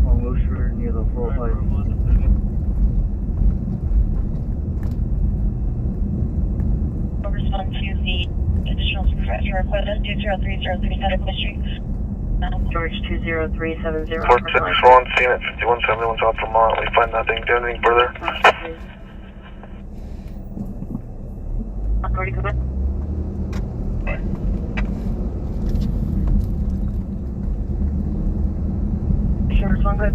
on Wilshire near the 405. Respond to the additional supervisor request 20303 Santa Cruz Street. George 20370. 461, seen at 5171 South Vermont. We find nothing. Do anything further? Authority, come in. Sure, it's one good.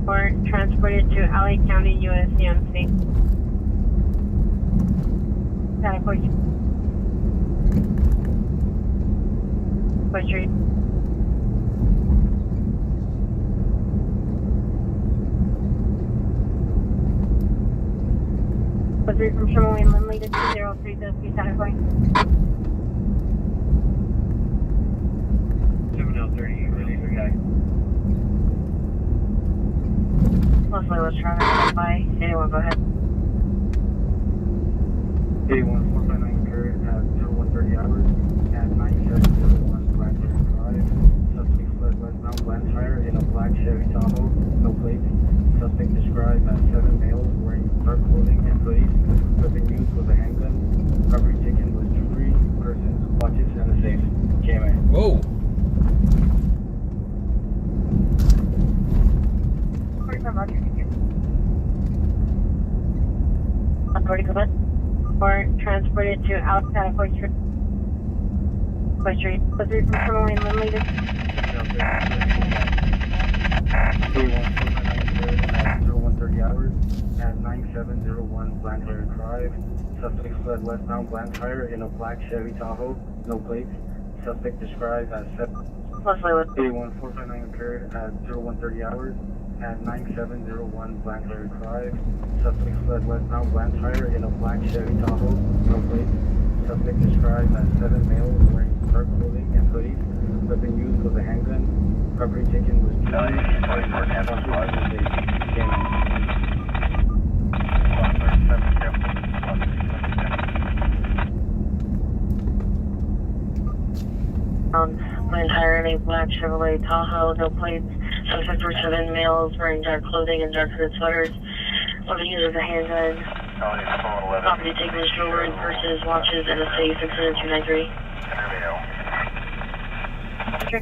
Or transported to LA County, USCMC. Santa Cruz. Street. 3 from Sherman and Lindley to 203 to be satisfied. 7030, release the guy. Leslie was trying to come by. Anyone, go ahead. 81459 occurred at 0130 hours at 9701 Blanchard Drive. Suspect fled westbound Blanchard in a black Chevy Tahoe, no plates. Suspect described as 7 males wearing dark clothing and hoodies. Weapon used was a handgun. Property taken was jewelry, persons, watches, and a safe. KMA. Whoa. Authority command. Or transported to outside of Court Street. 3 from Sherman and Lindley to 0130 hours at 9701 Blanchard Drive. Suspect fled westbound Blanchard in a black Chevy Tahoe, no plates. Suspect described as 81459 occurred at 0130 hours at 9701 Blanchard Drive. Suspect fled westbound Blanchard in a black Chevy Tahoe, no plates. Suspect described as 7 males wearing dark clothing and hoodies. Weapon used was a handgun. Property taken was jewelry, the entirely black Chevrolet Tahoe, no plates. Suspect were 7 males wearing dark clothing and dark hooded sweaters. Weapon used as a handgun. Property taken was jewelry, purses, watches, and a safe. Incident 293. Roger.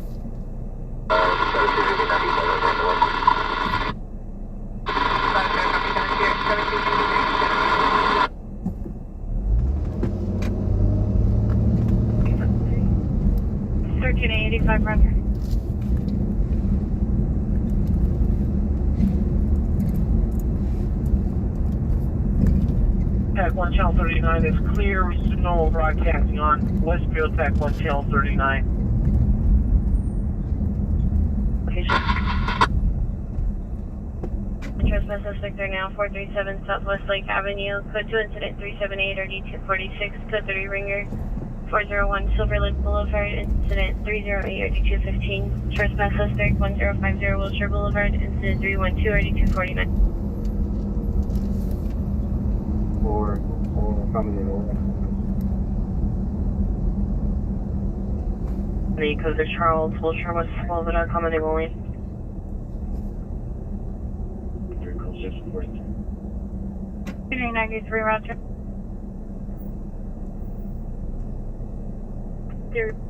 Tech 1 Channel 39 is clear. Signal broadcasting on Westfield Tech 1 Channel 39. Location. Trespass suspect are now 437 Southwest Lake Avenue. Code 2 incident 378 RD246. Code 3 ringer 401 Silver Lake Boulevard. Incident 308 RD215. Trespass suspect 1050 Wilshire Boulevard. Incident 312 RD249. Or accommodate over. The codes are Charles, Wilshire, West Boulevard, accommodate only. 93 Roger.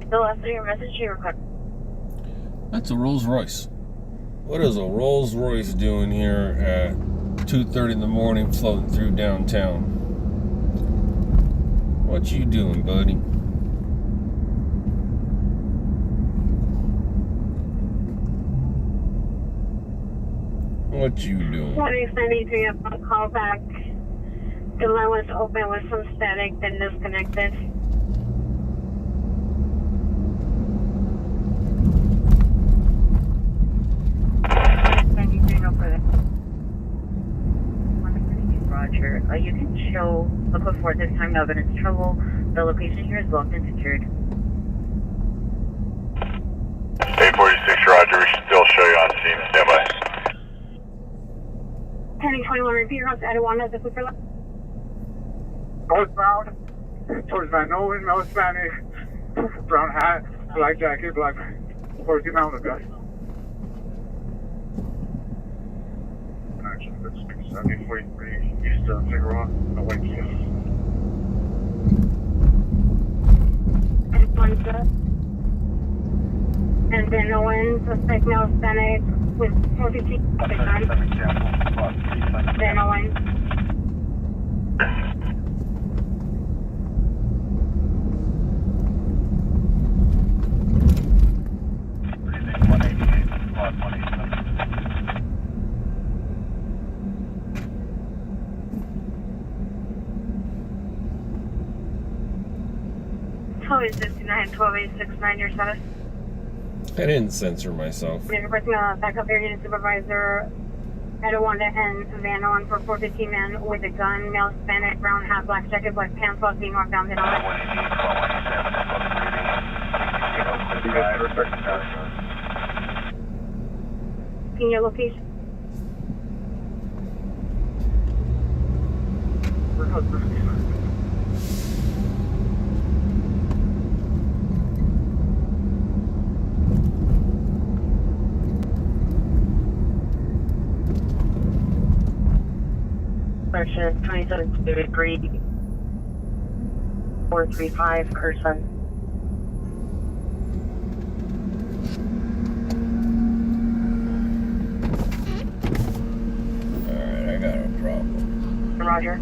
The last of your message you request. That's a Rolls Royce. What is a Rolls Royce doing here at 2:30 in the morning floating through downtown? What you doing, buddy? What you doing? 2093 up on call back. The line was open with some static, then disconnected. Roger. You can show the code 4 this time, no evidence trouble. The location here is locked and secured. 846 Roger, we should still show you on scene. Stand by. 1021 repeat routes, Aduana, the Cooper Left. Northbound, towards Manoa, no Spanish, brown hat, black jacket, black horse mountain gun. Action 673 east of Figueroa, away to you. And then no one suspect now Hispanic with 450. Then no one. Is 59 12869 your status? I didn't censor myself. You're requesting a backup area supervisor Edawanda and van on for 415 man with a gun, male Hispanic, brown hat, black jacket, black pants, while being walked down the hill. In your location. Section 2723 435 Carson. Alright, I got a problem. Roger.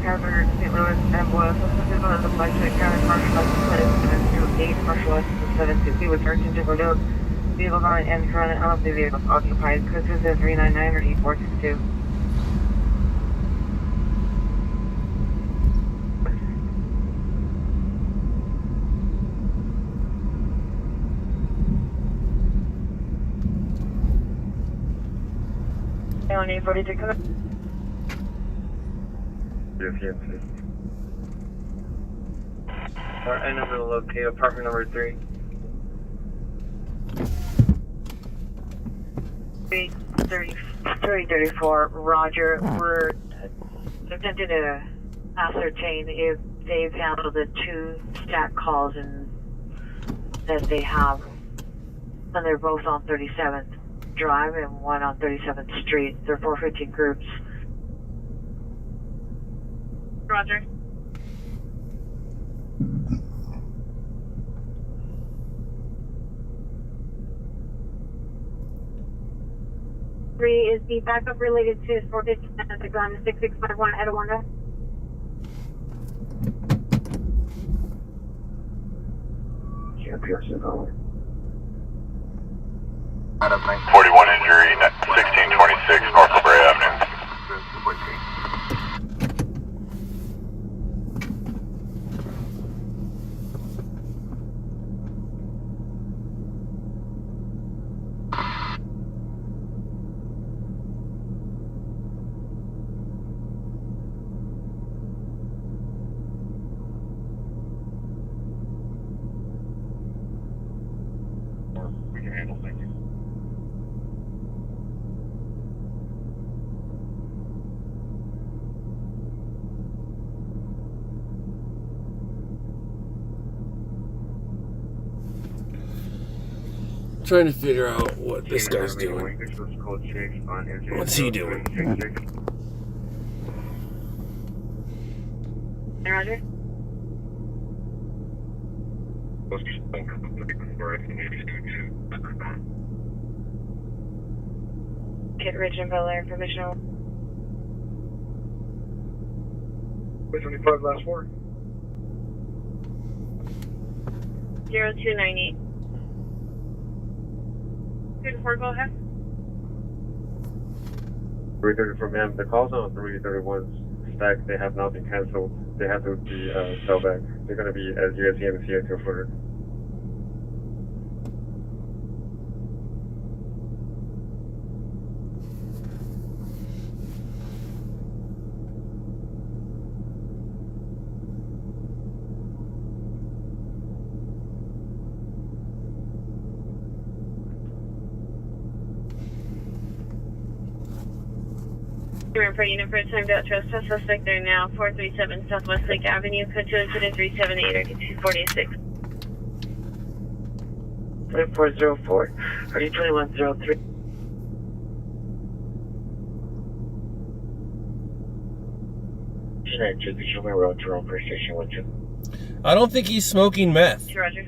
Harvard, St. Louis, and West, the flight to County Marshal License 228, Marshal License 760 with direction to Bordeaux. Vehicles on and front of the vehicles occupied. Code 399 or E462. On E42 coming. Our end of the locate apartment number 3. 334, Roger. We're attempting to ascertain if they've handled the 2 stack calls that they have. And they're both on 37th Drive and one on 37th Street. They're 415 groups. Roger. Is the backup related to 415 at the gun 6651 Edawanda? Yeah, Pearson, 41 injury, 1626 North La Brea Avenue. We can handle things. Trying to figure out what this guy's doing. What's he doing? Roger. Kid Ridge and Bel Air, permission. 25 last 4. 0298. 2-4, go ahead. 334 ma'am, the calls on 331's stack, they have not been cancelled. They have to be fell back. They're going to be as you guys see until further. For unit for timed out trespass suspect there now 437 Southwest Lake Avenue, code 2 incident 378 or 246. 404, are you 2103? Show me road to Police Station with you. I don't think he's smoking meth. Roger.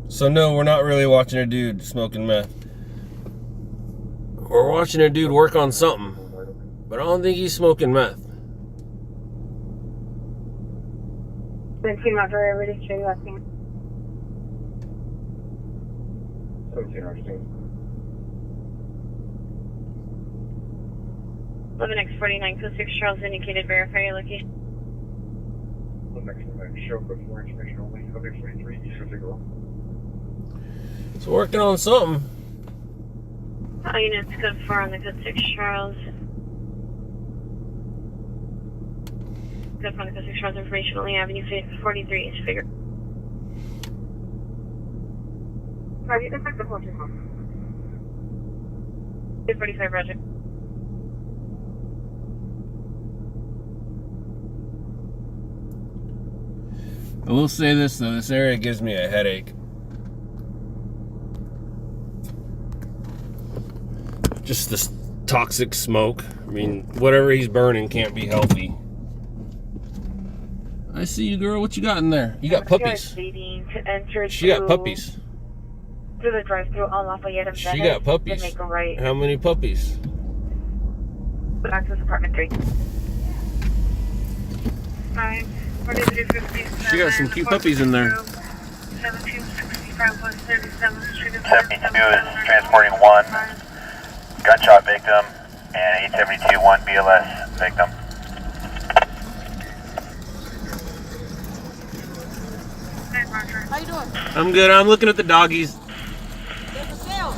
So no, we're not really watching a dude smoking meth. We're watching a dude work on something, but I don't think he's smoking meth. 17 Roger, registering last name. 17 Roger. 11X49, code 6 Charles indicated, verify your location. Next show code for information only. Code 43, Eastern Signal. It's working on something. All units code 4 on the code 6 Charles. Code 4 on the code 6 Charles, information only, Avenue 43, East Figure. Sorry, you can take the whole 245, Roger. I will say this though, this area gives me a headache. Just this toxic smoke. I mean, whatever he's burning can't be healthy. I see you, girl. What you got in there? You got puppies. She got puppies. Through the drive-through on Lafayette and She got puppies. Make a right. How many puppies? Access apartment 3. She got some cute puppies in there. 1765 West 37th Street. 72 is transporting one gunshot victim and 872 one BLS victim. How you doing? I'm good. I'm looking at the doggies. They're for sale.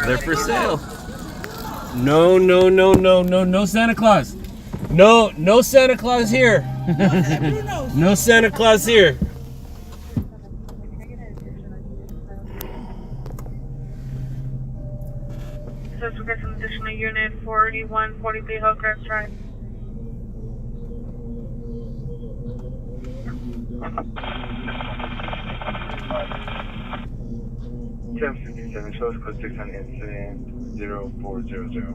They're for sale. No Santa Claus. No Santa Claus here. No Santa Claus here. So we got some additional unit 4143 Hillcrest Drive. Ten 57, shows code 6 on incident 0400.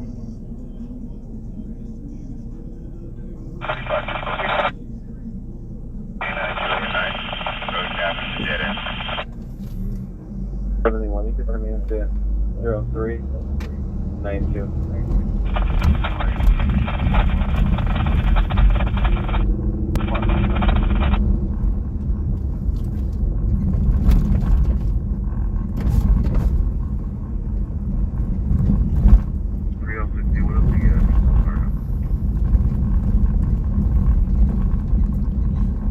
Dead end. 71, you can put me into 0392.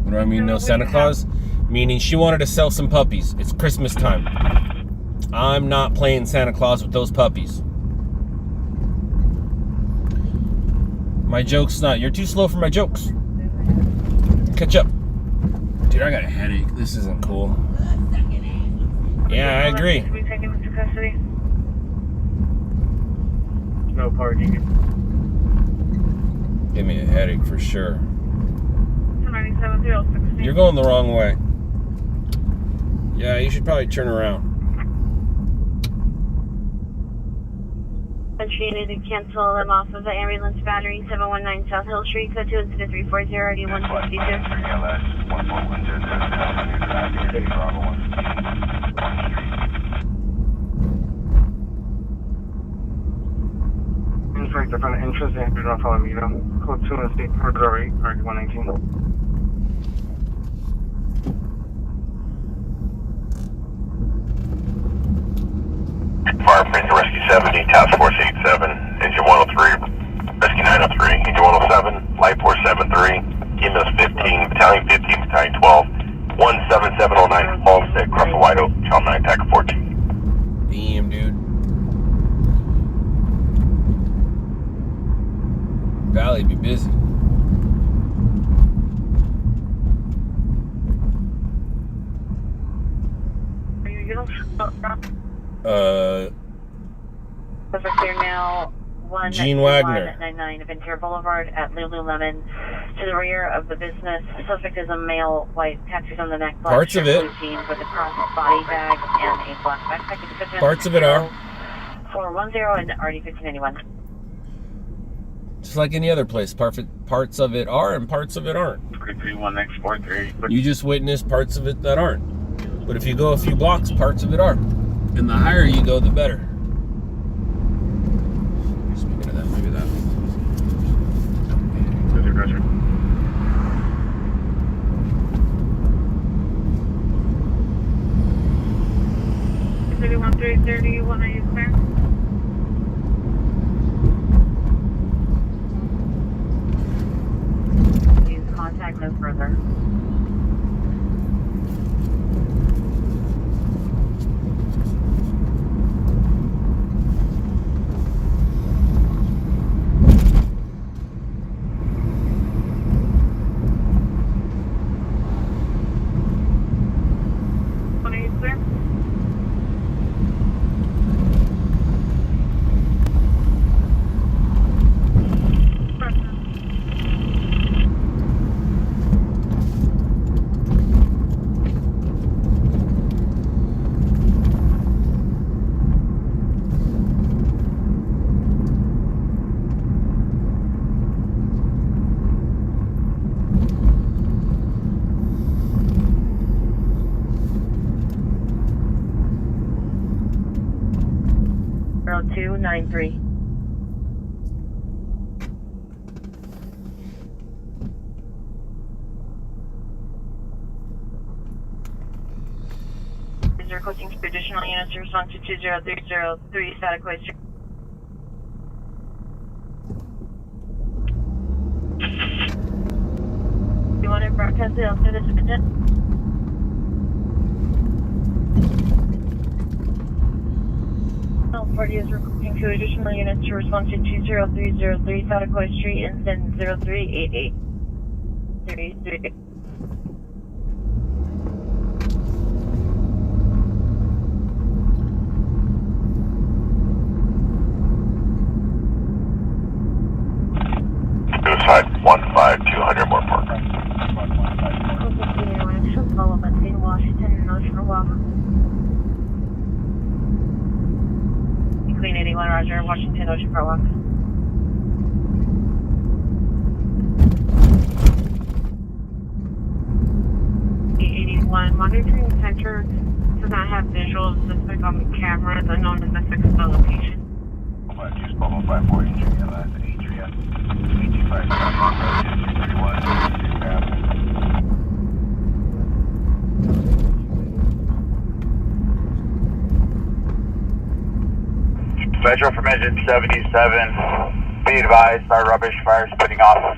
What do I mean, no Santa Claus? Meaning she wanted to sell some puppies. It's Christmas time. I'm not playing Santa Claus with those puppies. My joke's not. You're too slow for my jokes. Catch up. Dude, I got a headache. This isn't cool. Yeah, I agree. We take him into custody. No parking. Give me a headache for sure. 97 You're going the wrong way. Yeah, you should probably turn around. Entry unit to cancel them off of the ambulance battery, 719 South Hill Street, code 2 incident 340, ID 162. Inspector, from the entrance, and do not follow me, code 2 and state Park Road, RD 119. Fire Prison Rescue 70, Task Force 87, Engine 103, Rescue 903, Engine 107, Light Force 73, EMS 15, Battalion 15, Battalion 12, 17709, Homestead, Cross the White Oak, Child 9, Attack 14. Damn, dude. Valley be busy. Suspect there now, Gene Wagner. 99 Ventura Boulevard at Lululemon, to the rear of the business. Suspect is a male, white, tattoos on the neck, black Parts of it. blue jeans with a cross body bag and a black backpack. Parts of it are. 410 and RD 1591. Just like any other place, parts of it are and parts of it aren't. 331X43. You just witnessed parts of it that aren't. But if you go a few blocks, parts of it are. And the higher you go, the better. Speaking of that, maybe that. 31-331, are you clear? Please contact no further. Are you clear? Zero 293. Is requesting additional units to respond to 20303 static waste. You want it broadcasted outside this minute? Party is requesting 2 additional units to respond to 20303 static waste street and send 0388. 33. Suicide 15200 more park. Development in Washington and Ocean Walk. Queen 81, Roger, Washington, Ocean Park Walk. Monitoring center does not have visuals specific on the cameras unknown as the fixed location. Use bubble 540 Adria, that's Adria. 825 Metro from engine 77. Be advised, fire rubbish, fire is putting off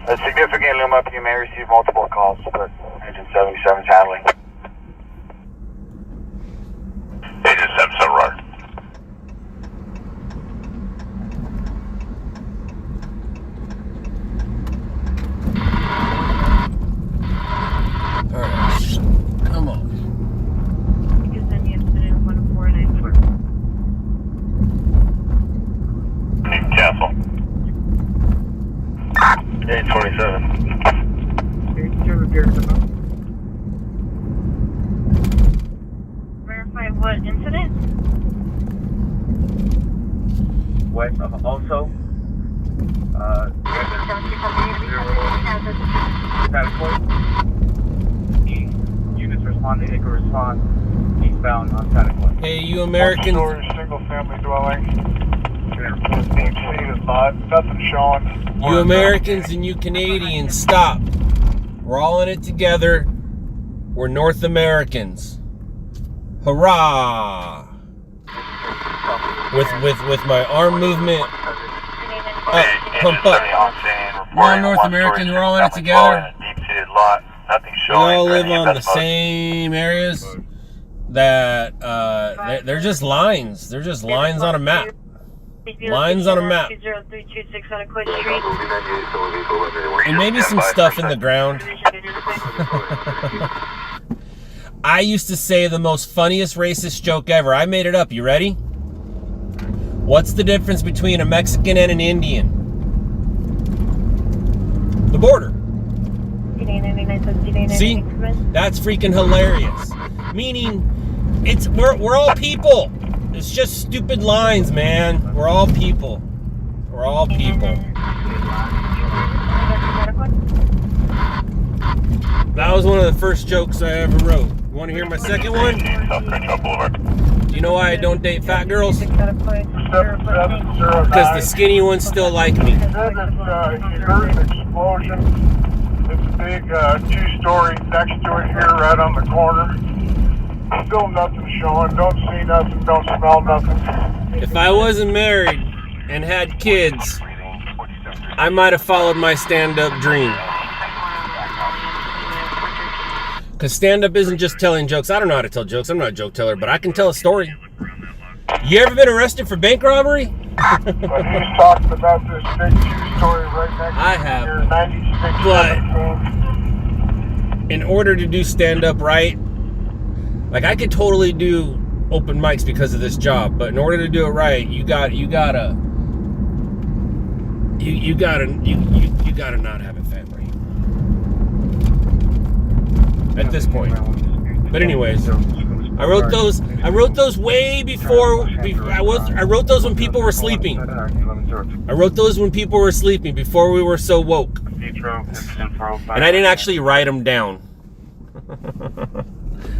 a significant lume up. You may receive multiple calls, but engine 77 is handling. Engine 77, roger. Alright, come on. Because then you have to put in 1494. Cancel. 827. Verify what incident? West of also. Units responding, they can respond eastbound on static point. Hey, you Americans. Single family dwelling. Nothing showing. You Americans and you Canadians, stop. We're all in it together. We're North Americans. Hurrah! With my arm movement up, pump up. We're all North Americans. We're all in it together. We all live on the same areas. That they're just lines. They're just lines on a map. Lines on a map. And maybe some stuff in the ground. I used to say the most funniest racist joke ever. I made it up. You ready? What's the difference between a Mexican and an Indian? The border. See? That's freaking hilarious. Meaning, we're all people. It's just stupid lines, man. We're all people. We're all people. That was one of the first jokes I ever wrote. You want to hear my second one? Do you know why I don't date fat girls? Because the skinny ones still like me. You heard an explosion. It's a big 2-story next to it here, right on the corner. Still nothing showing. Don't see nothing. Don't smell nothing. If I wasn't married and had kids, I might have followed my stand-up dream. Because stand-up isn't just telling jokes. I don't know how to tell jokes. I'm not a joke teller, but I can tell a story. You ever been arrested for bank robbery? But he's talking about this big Q story right next I to have. here, 96, But 17. in order to do stand-up right, like I could totally do open mics because of this job, but in order to do it right, you gotta not have a fat brain at this point. But anyways, I wrote those way before. I wrote those when people were sleeping. I wrote those when people were sleeping before we were so woke. And I didn't actually write them down.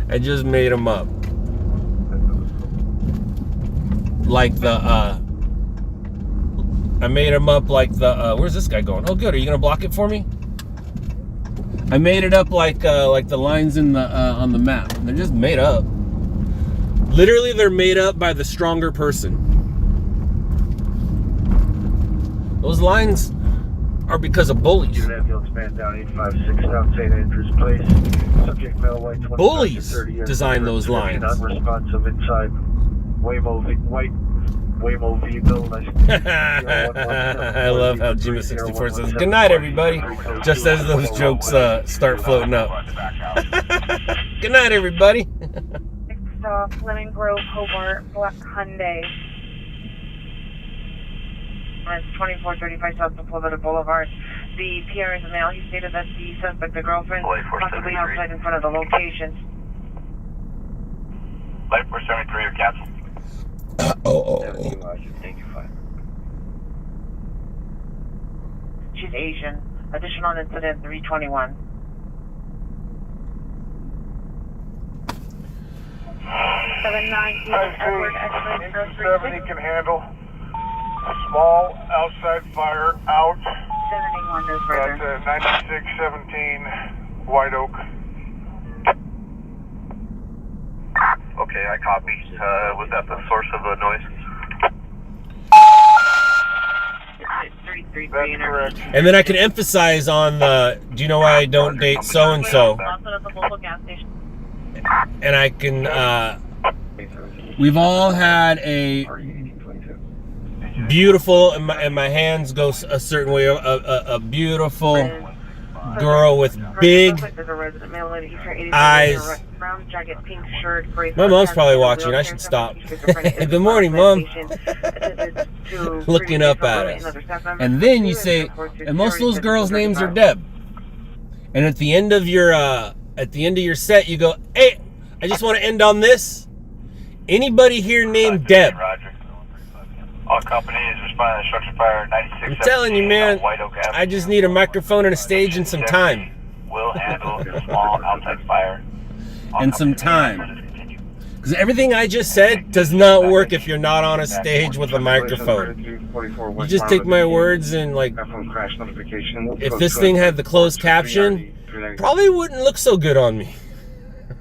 I just made them up. Like I made them up like where's this guy going? Oh, good. Are you gonna block it for me? I made it up like the lines in the on the map. They're just made up. Literally, they're made up by the stronger person. Those lines are because of bullies. Bullies design those lines. Unresponsive inside Waymo V building. I love how Gima64 says, "Good night, everybody," just as those jokes start floating up. Good night, everybody. Fleming Grove, Hobart, Black Hyundai. It's 2435 South Florida Boulevard. The PR is a male. He stated that the suspect, the girlfriend, possibly outside in front of the location. Light 473 or cancel. She's Asian. Additional incident 321. 79 Edward X-ray 70 can handle. Small outside fire out. 71 is right there. At 9617 White Oak. Okay, I copy. Was that the source of the noise? That's correct. And then I can emphasize on the, do you know why I don't date so-and-so? And I can, we've all had a beautiful, and my hands go a certain way, a beautiful girl with big eyes. My mom's probably watching. I should stop. Good morning, Mom. Looking up at us. And then you say, and most of those girls' names are Deb. And at the end of your set, you go, "Hey, I just want to end on this. Anybody here named Deb?" All companies responding to structure fire 96. I'm telling you, man, I just need a microphone and a stage and some time. Will handle small outside fire. And some time. Because everything I just said does not work if you're not on a stage with a microphone. You just take my words and, like, if this thing had the closed caption, probably wouldn't look so good on me.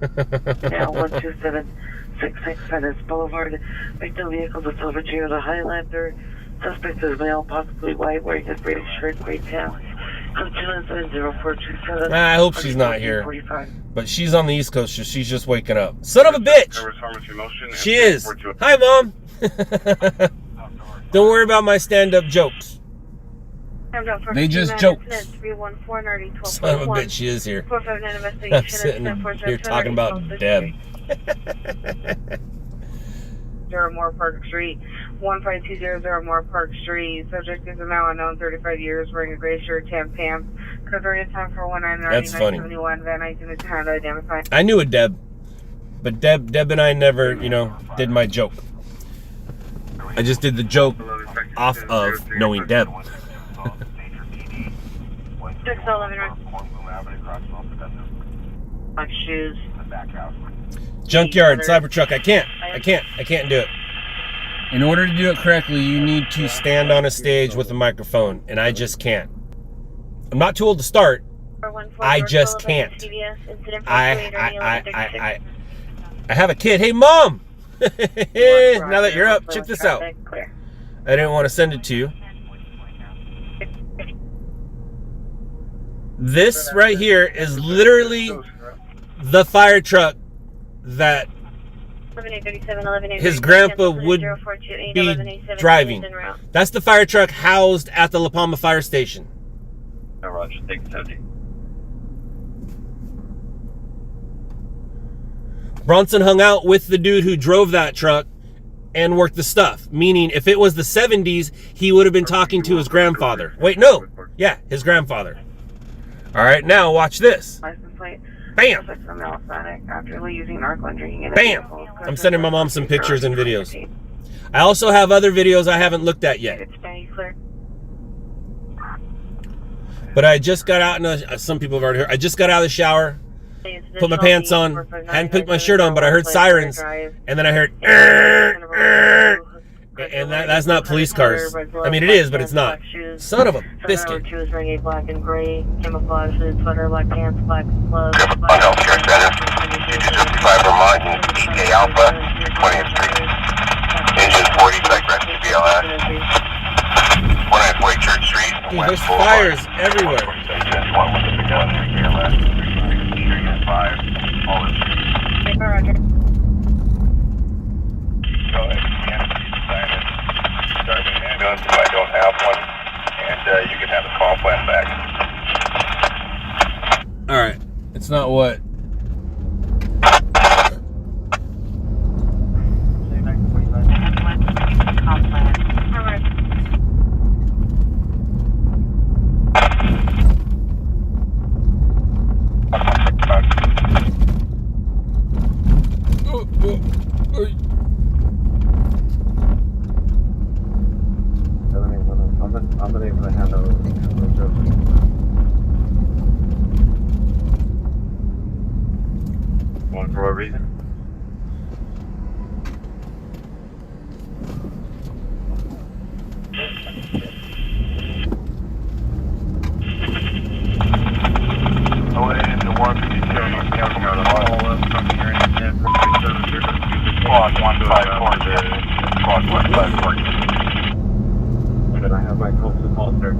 Now 12766 Venice Boulevard. Victim vehicle, the silver Toyota Highlander. Suspect is male, possibly white, wearing a gray shirt, gray pants. Come to us at 0427. I hope she's not here. But she's on the East Coast, so she's just waking up. Son of a bitch! She is. Hi, Mom. Don't worry about my stand-up jokes. They just joked. Son of a bitch, she is here. I'm sitting here talking about Deb. Moore Park Street, 15200 Moore Park Street. Subject is a male unknown, 35 years, wearing a gray shirt, tan pants. Covering time for 1991. Van Nuys in the town to identify. I knew a Deb, but Deb and I never, did my joke. I just did the joke off of knowing Deb. 611 my shoes. Junkyard, Cybertruck, I can't do it. In order to do it correctly, you need to stand on a stage with a microphone, and I just can't. I'm not too old to I have a kid. Hey, Mom! Now that you're up, check this out. I didn't want to send it to you. This right here is literally the fire truck that his grandpa would be driving. That's the fire truck housed at the La Palma Fire Station. Roger, take 70. Bronson hung out with the dude who drove that truck and worked the stuff. Meaning, if it was the 70s, he would have been talking to his grandfather. Wait, no. Yeah, his grandfather. All right, now watch this. Bam! Bam! I'm sending my mom some pictures and videos. I also have other videos I haven't looked at yet. But I just got out, and some people have already heard, I just got out of the shower, put my pants on, hadn't put my shirt on, but I heard sirens, and then I heard, and that's not police cars. I mean, it is, but it's not. Son of a biscuit. Black and gray, camouflage suit, sweater, black pants, black gloves. On Healthcare Center, UT-55 Vermont, EK Alpha, 20th Street. Engine 40, check ready to BLS. 140 Church Street. Dude, there's fires everywhere. Go ahead, sign it. Start an ambulance if I don't have one, and you can have the call plan back. All right, it's not what. I'm not able to handle one for what reason? Oh, and the 152 counting out of all of from here and Squad 154. Squad 154. Then I have my closest holster.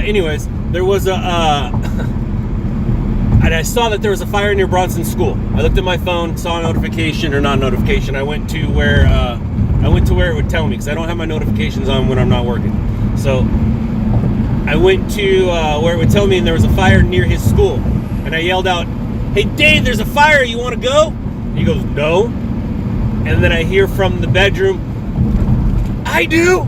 Anyways, there was a, and I saw that there was a fire near Bronson School. I looked at my phone, saw a notification or not notification. I went to where it would tell me because I don't have my notifications on when I'm not working. So I went to where it would tell me, and there was a fire near his school. And I yelled out, "Hey Dave, there's a fire. You want to go?" And he goes, "No." And then I hear from the bedroom, "I do."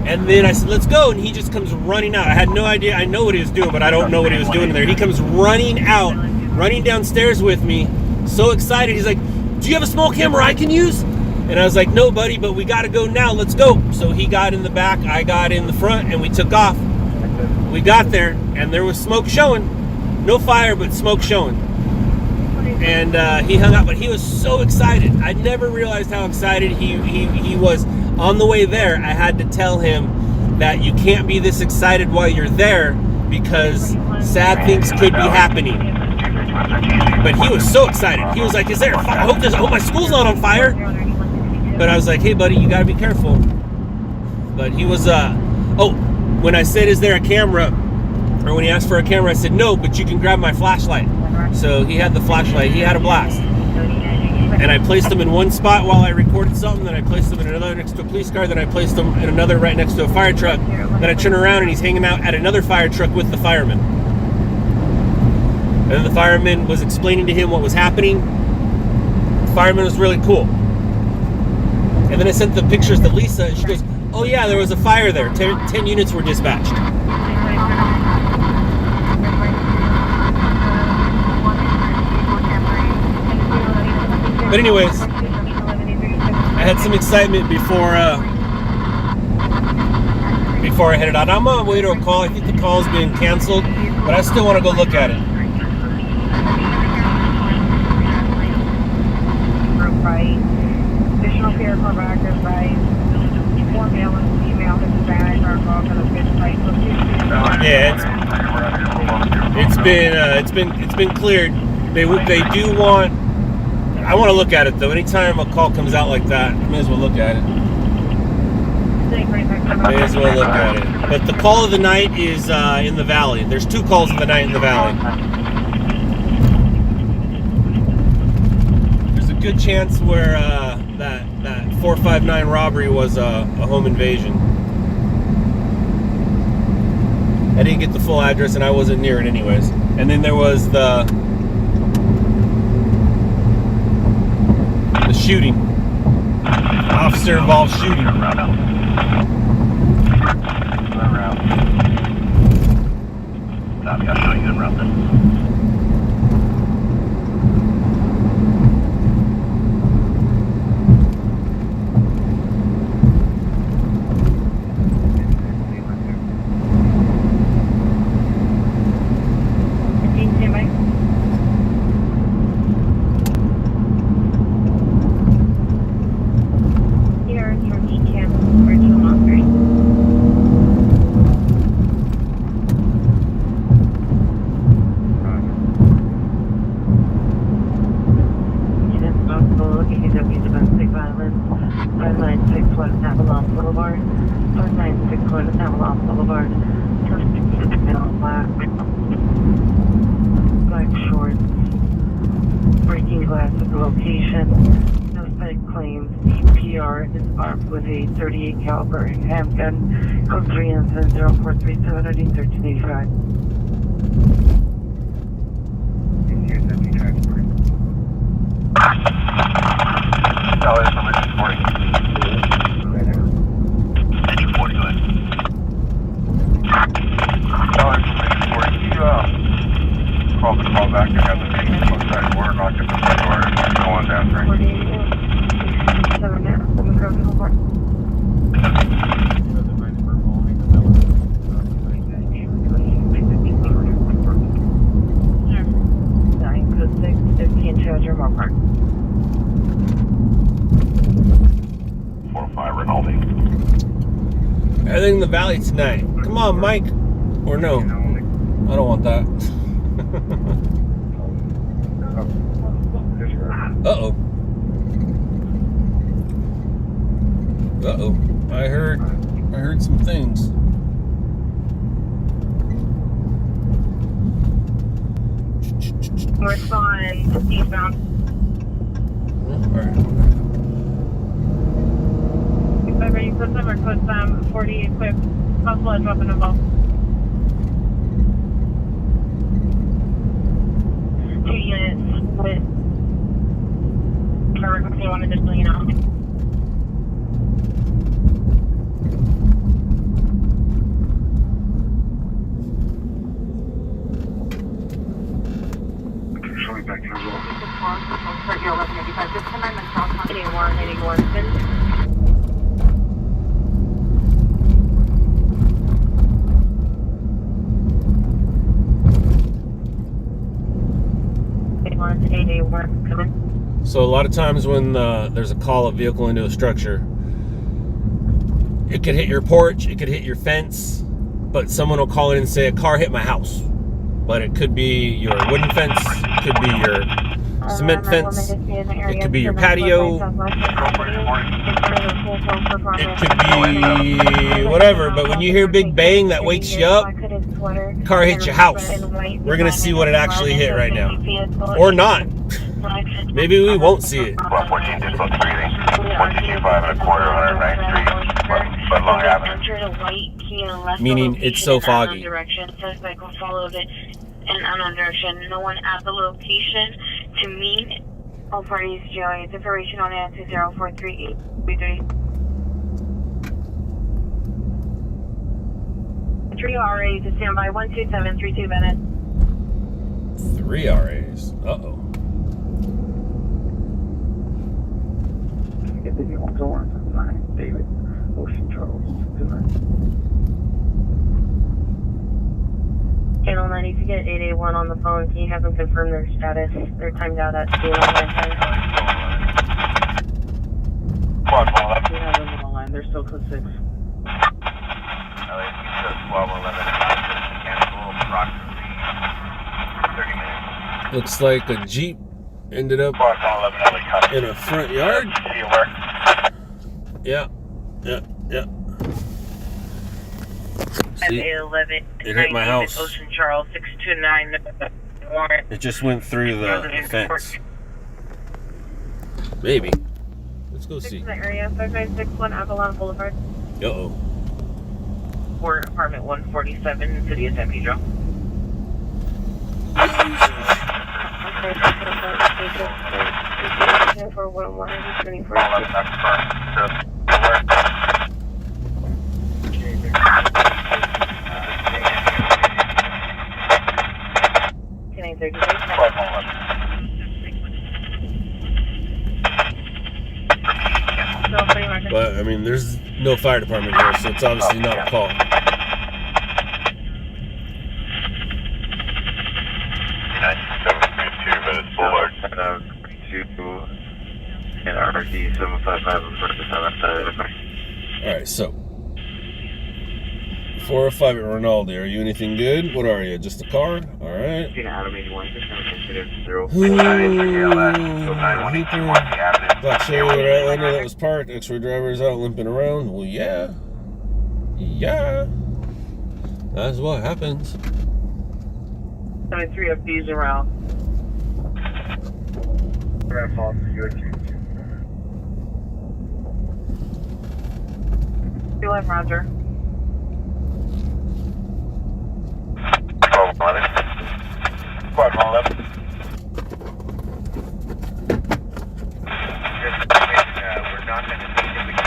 And then I said, "Let's go." And he just comes running out. I had no idea. I know what he was doing, but I don't know what he was doing in there. He comes running out, running downstairs with me, so excited. He's like, "Do you have a small camera I can use?" And I was like, "No, buddy, but we got to go now. Let's go." So he got in the back, I got in the front, and we took off. We got there, and there was smoke showing. No fire, but smoke showing. And he hung up, but he was so excited. I never realized how excited he was. On the way there, I had to tell him that you can't be this excited while you're there because sad things could be happening. But he was so excited. He was like, "Is there a fire? I hope my school's not on fire." But I was like, "Hey, buddy, you gotta be careful." But he was, when I said, "Is there a camera?" or when he asked for a camera, I said, "No, but you can grab my flashlight." So he had the flashlight. He had a blast. and I placed them in one spot while I recorded something, then I placed them in another next to a police car, then I placed them in another right next to a fire truck, then I turn around and he's hanging out at another fire truck with the fireman. And then the fireman was explaining to him what was happening. The fireman was really cool. And then I sent the pictures to Lisa, and she goes, oh yeah, there was a fire there. 10 units were dispatched. But anyways, I had some excitement before I headed out. I'm on my way to a call. I think the call is being canceled, but I still want to go look at it. Additional fear for backers by 4 male and female Hispanic are involved in a fist fight. Yeah, it's been cleared. They do want. I want to look at it though. Anytime a call comes out like that, may as well look at it. May as well look at it. But the call of the night is in the valley. There's 2 calls of the night in the valley. There's a good chance where that 459 robbery was a home invasion. I didn't get the full address and I wasn't near it anyways. And then there was the shooting. Officer involved shooting. Copy, I'll show you in route then. With a 38 caliber handgun, code 3 and 70437 1385. Call back and have the thing outside. We're not going to go on down there. Everything in the valley tonight. Come on, Mike. Or no. I don't want that. Uh-oh. Uh-oh. I heard some things. Respond eastbound. Alright. Ready for some or code 40 equipped. Possible edge weapon involved. 2 units with emergency 1 additional unit. Back to the road. 81 So a lot of times when there's a call of vehicle into a structure, it could hit your porch, it could hit your fence, but someone will call in and say a car hit my house. But it could be your wooden fence, it could be your cement fence, it could be your patio, it could be whatever. But when you hear big bang that wakes you up, car hit your house. We're gonna see what it actually hit right now, or not. Maybe we won't see it. 1214 Dispo 3, 1225 and a quarter, 109th Street, Long Avenue. Meaning it's so foggy. Direction. Suspect will follow an unknown direction. No one at the location to meet. All parties join. Information on answer 043833. 3 RA to standby 12732 minutes. 3 RAs. Uh-oh. Get the also on 9, David, Ocean Charles, tonight. Channel 9, if you get 881 on the phone, can you have them confirm their status? They're timed out at 211. Quad 111. We have them on the line, they're still code 6. LAC says 1211, mechanical, approximately 30 minutes. Looks like a Jeep ended up Quad 111, LA cut. in a front yard. See you where? Yeah. See, it hit my house. Ocean Charles 629 warrant. It just went through the fence. Maybe. Let's go see. Area 5961 Avalon Boulevard. Uh-oh. Or apartment 147, City of San Pedro. But, I mean, there's no fire department here, so it's obviously not a call. And RD 755 Alright, so 405 at Rinaldi. Are you anything good? What are you? Just a car? Alright. Black Chevrolet Outlander that was parked. X-ray driver is out limping around. Well, yeah. Yeah. That's what happens. 73 FDs around. You like Roger? 1211. Quad 111. We're not going to see if we can.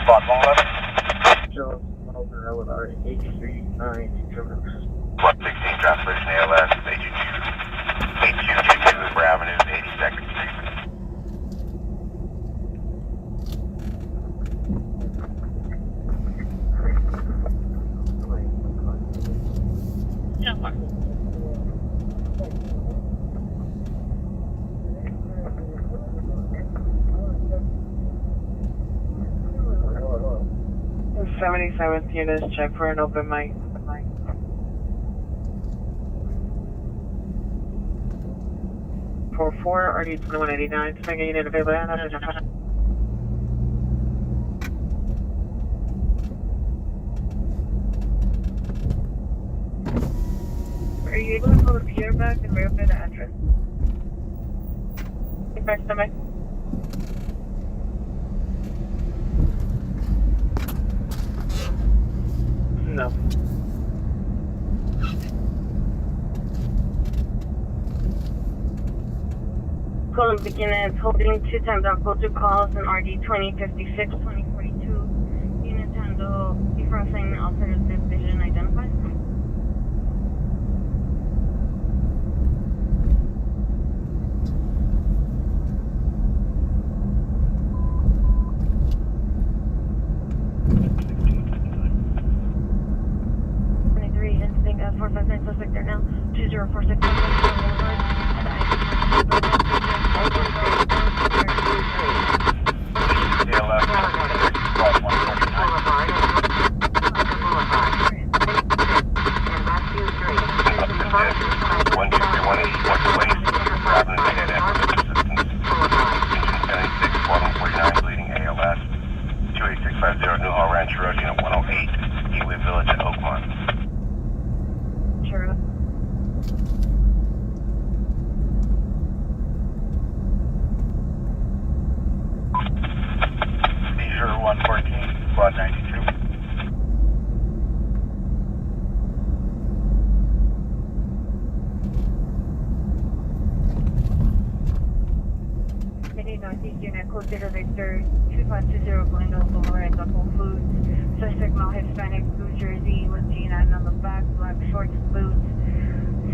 Quad 111. Joe, Melbourne, LR 839. Quad 16, transportation ALS, 8222 River Avenue, 82nd Street. The 77th unit is check for an open mic. 44 RD 2189. Second unit available. Are you able to pull the Peter back and verify the address? Get back to me. No. Column beginning holding 2 times out call to calls and RD 2056 2042. Units handle before assignment alternative vision identified. Instinct 459 suspect there now. 2046 New Hall Ranch Road, Unit 108, Gateway Village at Oakmont. Northeast unit, code data Victor, 2520 Glendale Boulevard, the Whole Foods. Suspect male Hispanic, blue jersey with G9 on the back, black shorts, boots.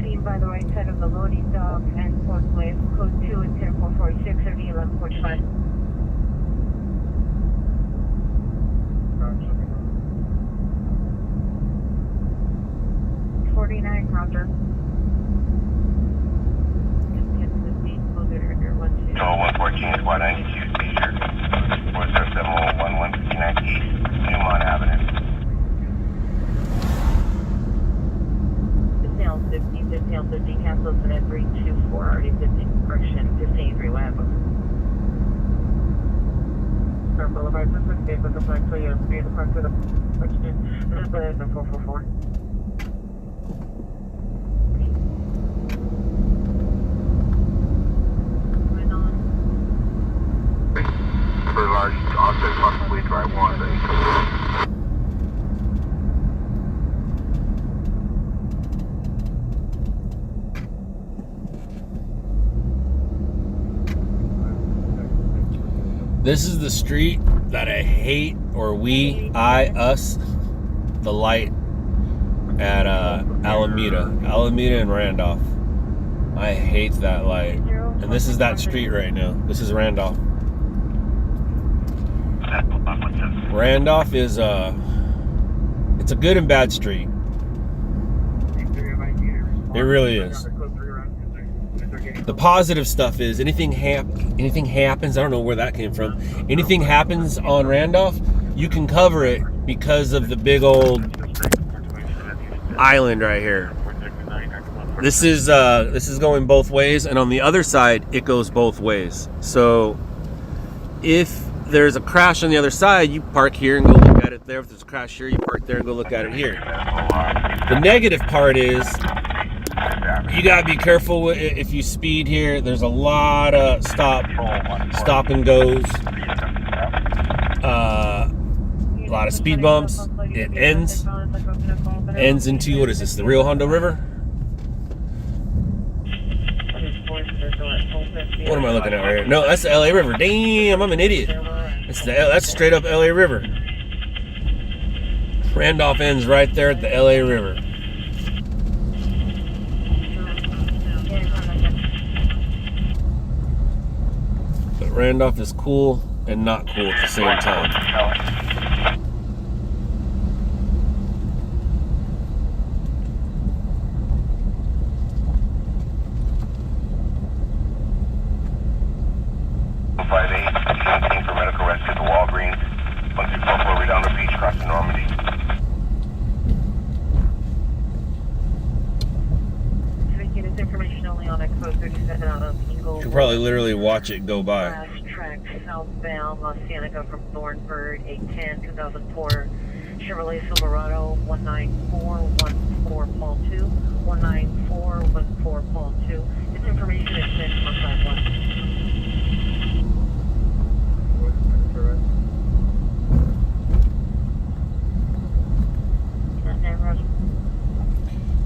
Seen by the right side of the loading dock and forklift, code 2 and 10446 of the 1145. 49, roger. So 114 squad 92 seizure. 40711 59 East, Newmont Avenue. Detail 50, cancels and at 324, already 15, correction, 15 Web. Boulevard, this is David, the flag, so you're free to park to the question. This is the 444. Very large object, possibly drive 1. This is the street that I hate, or us, the light at Alameda and Randolph. I hate that light. And this is that street right now. This is Randolph. Randolph is it's a good and bad street. It really is. The positive stuff is anything happens, I don't know where that came from. Anything happens on Randolph, you can cover it because of the big old island right here. This is going both ways, and on the other side it goes both ways. So if there's a crash on the other side, you park here and go look at it there. If there's a crash here, you park there and go look at it here. The negative part is you gotta be careful if you speed here. There's a lot of stop and goes, a lot of speed bumps. It ends into, what is this, the Rio Hondo River? What am I looking at right here? No, that's the LA River. Damn, I'm an idiot. That's straight up LA River. Randolph ends right there at the LA River. But Randolph is cool and not cool at the same time. For medical rescue to Walgreens. 1244 Redondo Beach, crossing Normandy. This information only on Expo 37 out of Eagle. You can probably literally watch it go by. Last track southbound Los Cienega from Thornburg, 810, 2004. Chevrolet Silverado, 19414 Paul 2. 19414 Paul 2. This information is sent on side 1.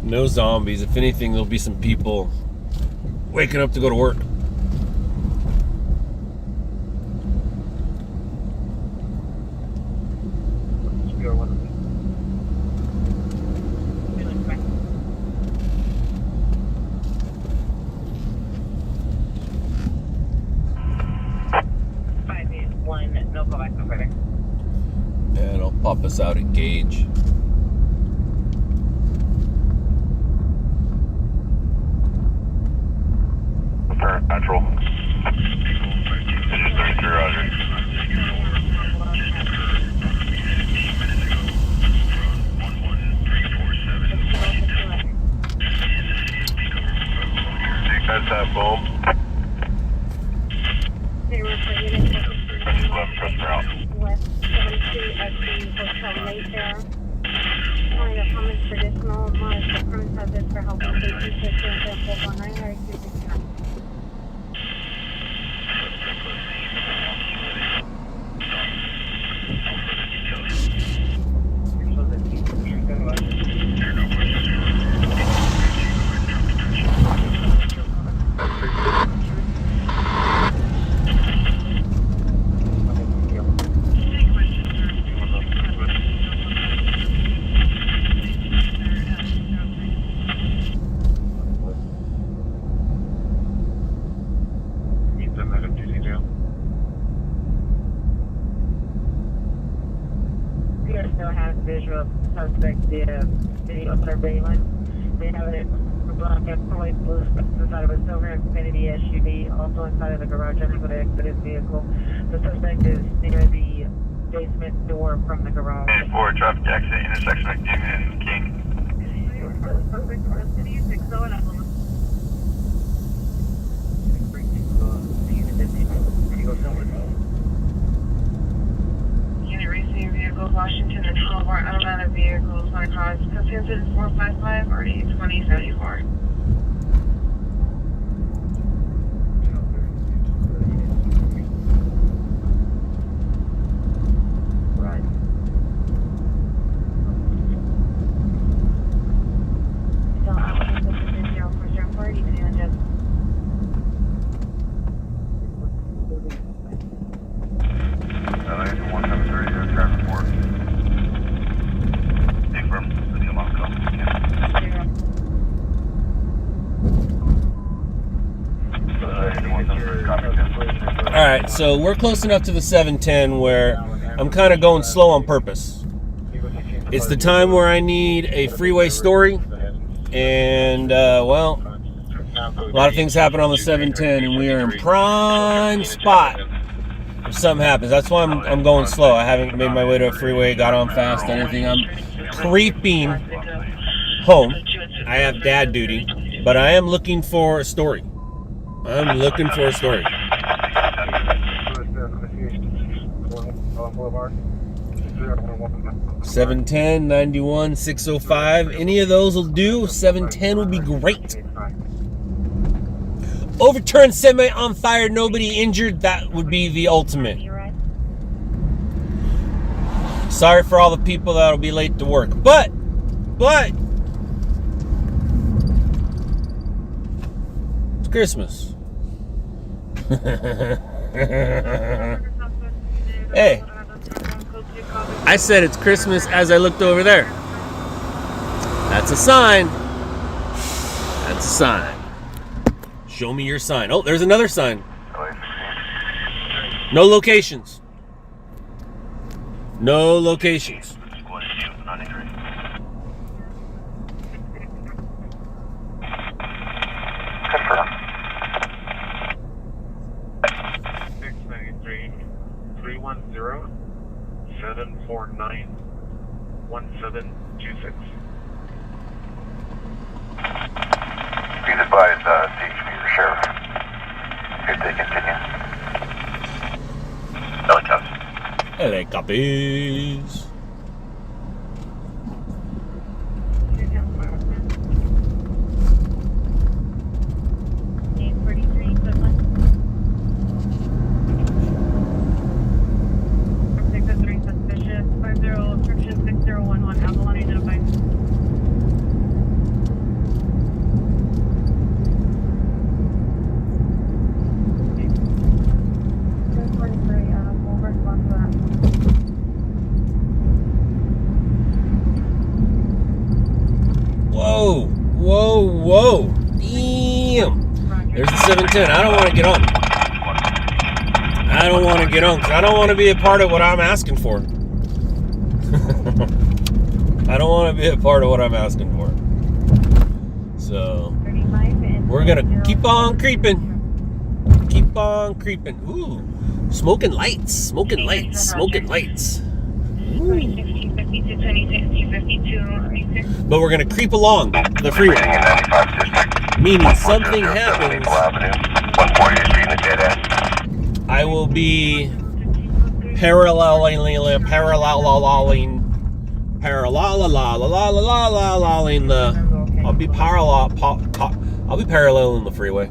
No zombies. If anything, there'll be some people waking up to go to work. And I'll pop us out at Gage. Natural. This is 33, Roger. That's that bulb. Left customer out. West 72 at the hotel Mayfair. Calling the comments for additional monitoring permits subject for health and safety. Take care of 419 or 269. visual suspect via video surveillance. They have it black and white blue specks inside of a silver Infiniti SUV, also inside of the garage on the exit his vehicle. The suspect is near the basement door from the garage. 4 traffic accident, intersection activity and King. Suspect custody, 609. Unit racing vehicles, Washington and 12 more automatic vehicles, my cause, Consensus 455 or 2074. Alright, so we're close enough to the 710 where I'm kind of going slow on purpose. It's the time where I need a freeway story, and, well, a lot of things happen on the 710, and we are in prime spot if something happens. That's why I'm going slow. I haven't made my way to a freeway, got on fast, anything. I'm creeping home. I have dad duty, but I am looking for a story. I'm looking for a story. 710, 91, 605. Any of those will do. 710 would be great. Overturned semi on fire, nobody injured. That would be the ultimate. Sorry for all the people that'll be late to work. But it's Christmas. Hey, I said it's Christmas as I looked over there. That's a sign. That's a sign. Show me your sign. Oh, there's another sign. No locations. No locations. Confirm. 693 310 749 1726. Be advised, CHP the sheriff. If they continue. Helicopter. Helicopters. Whoa. Damn. There's the 710. I don't want to get on. I don't want to get on because I don't want to be a part of what I'm asking for. I don't want to be a part of what I'm asking for. So, we're going to keep on creeping. Keep on creeping. Ooh. Smoking lights. Smoking lights. Smoking lights. Ooh. But we're going to creep along the freeway. Meaning something happens. I will be paralleling the. I'll be paralleling the freeway.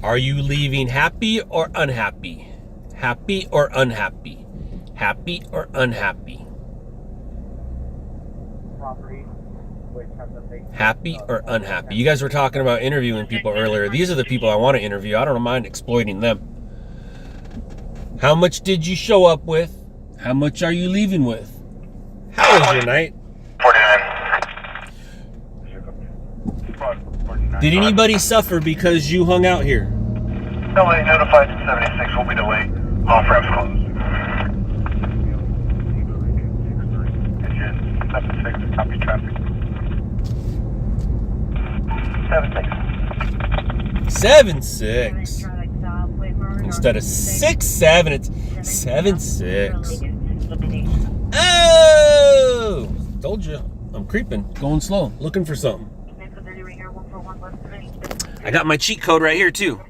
Are you leaving happy or unhappy? Happy or unhappy? Happy or unhappy? Happy or unhappy? You guys were talking about interviewing people earlier. These are the people I want to interview. I don't mind exploiting them. How much did you show up with? How much are you leaving with? How was your night? 49 Did anybody suffer because you hung out here? Nobody notified at 76. We'll be delayed. Off ramps closed. Engine 76. Copy traffic. 7-6. Instead of 6-7, it's 7-6. Oh! Told you. I'm creeping. Going slow. Looking for something. I got my cheat code right here, too.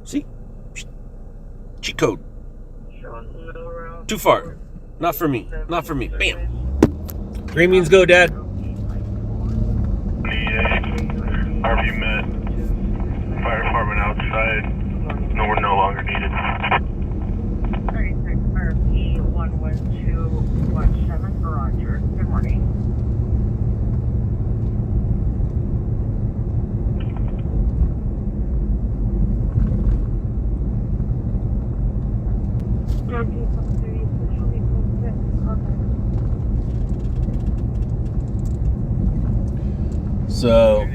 See? Cheat code. Too far. Not for me. Not for me. Bam. Green means go, Dad. RV met. Fire department outside. No, we're no longer needed. 36 RP 11217, Roger. Good morning. So,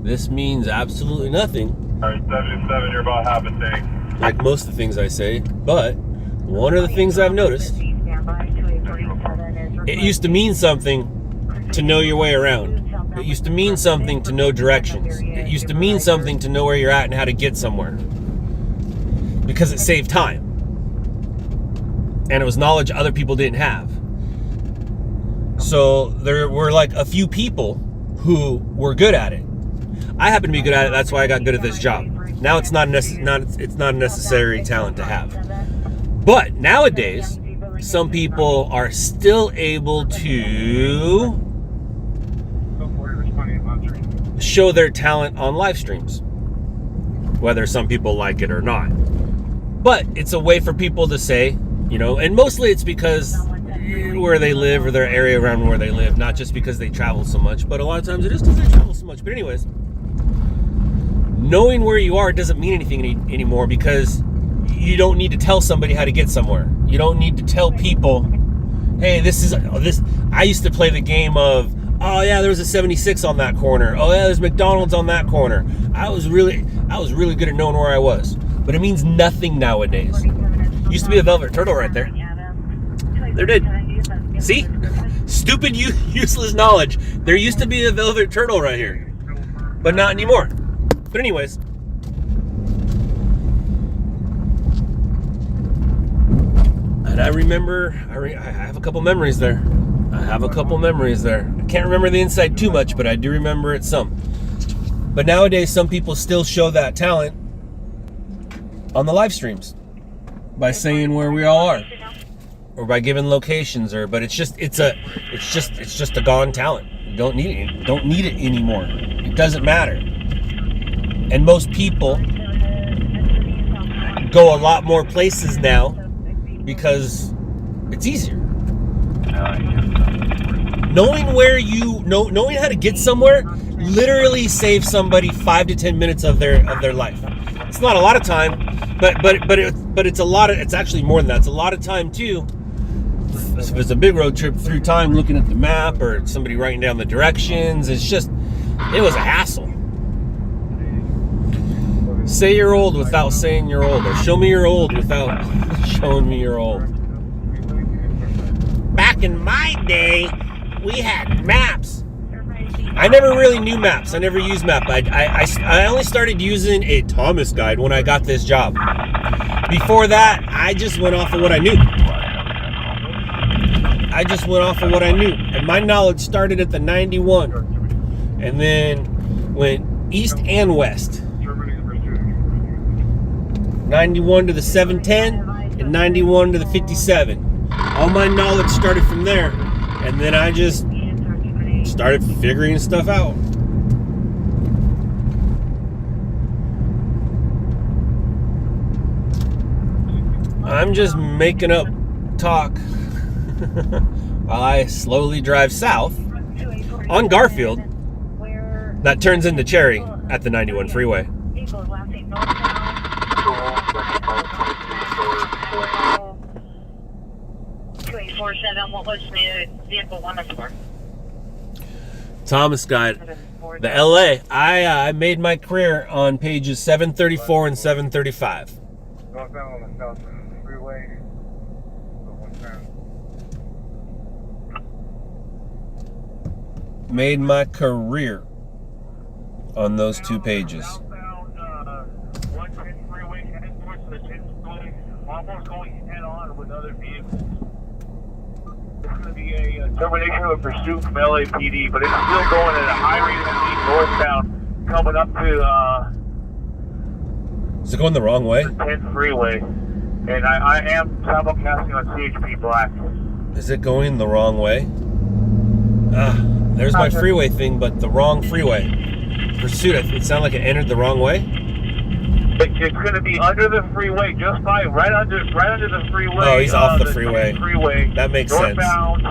this means absolutely nothing. Alright, 77, you're about half a tank. Like most of the things I say, but one of the things I've noticed, it used to mean something to know your way around. It used to mean something to know directions. It used to mean something to know where you're at and how to get somewhere. Because it saved time. And it was knowledge other people didn't have. So there were like a few people who were good at it. I happen to be good at it, that's why I got good at this job. Now it's not a necessary talent to have. But nowadays, some people are still able to show their talent on live streams, whether some people like it or not. But it's a way for people to say, you know, and mostly it's because where they live or their area around where they live, not just because they travel so much, but a lot of times it is because they travel so much. But anyways, knowing where you are doesn't mean anything anymore, because you don't need to tell somebody how to get somewhere. You don't need to tell people, hey, this. I used to play the game of, oh yeah, there was a 76 on that corner. Oh yeah, there's McDonald's on that corner. I was really good at knowing where I was. But it means nothing nowadays. Used to be a velvet turtle right there. There did. See? Stupid, useless knowledge. There used to be a velvet turtle right here, but not anymore. But anyways, and I remember, I have a couple memories there. I can't remember the inside too much, but I do remember it some. But nowadays, some people still show that talent on the live streams by saying where we all are, or by giving locations, but it's just a gone talent. You don't need it anymore. It doesn't matter. And most people go a lot more places now because it's easier. Knowing knowing how to get somewhere literally saves somebody 5 to 10 minutes of their life. It's not a lot of time, but it's a lot of, it's actually more than that. It's a lot of time too. If it's a big road trip through time, looking at the map or somebody writing down the directions, it was a hassle. Say you're old without saying you're old, or show me you're old without showing me you're old. Back in my day, we had maps. I never really knew maps. I never used map. I only started using a Thomas guide when I got this job. Before that, I just went off of what I knew. And my knowledge started at the 91 and then went east and west. 91 to the 710 and 91 to the 57. All my knowledge started from there, and then I just started figuring stuff out. I'm just making up talk while I slowly drive south on Garfield that turns into Cherry at the 91 freeway. 2847, what was the vehicle 1 for? Thomas got the LA. I made my career on pages 734 and 735. Northbound on the South Freeway. Made my career on those two pages. Southbound 110 freeway heading towards the 10 freeway, almost going head on with other vehicles. It's going to be a termination of a pursuit from LAPD, but it's still going at a high rate of speed northbound, coming up to Is it going the wrong way? the 10 freeway. And I am simulcasting on CHP Black. Is it going the wrong way? There's my freeway thing, but the wrong freeway. Pursuit, it sounded like it entered the wrong way. It's going to be under the freeway, just by right under the freeway. Oh, he's off the 10 freeway. That makes sense. Northbound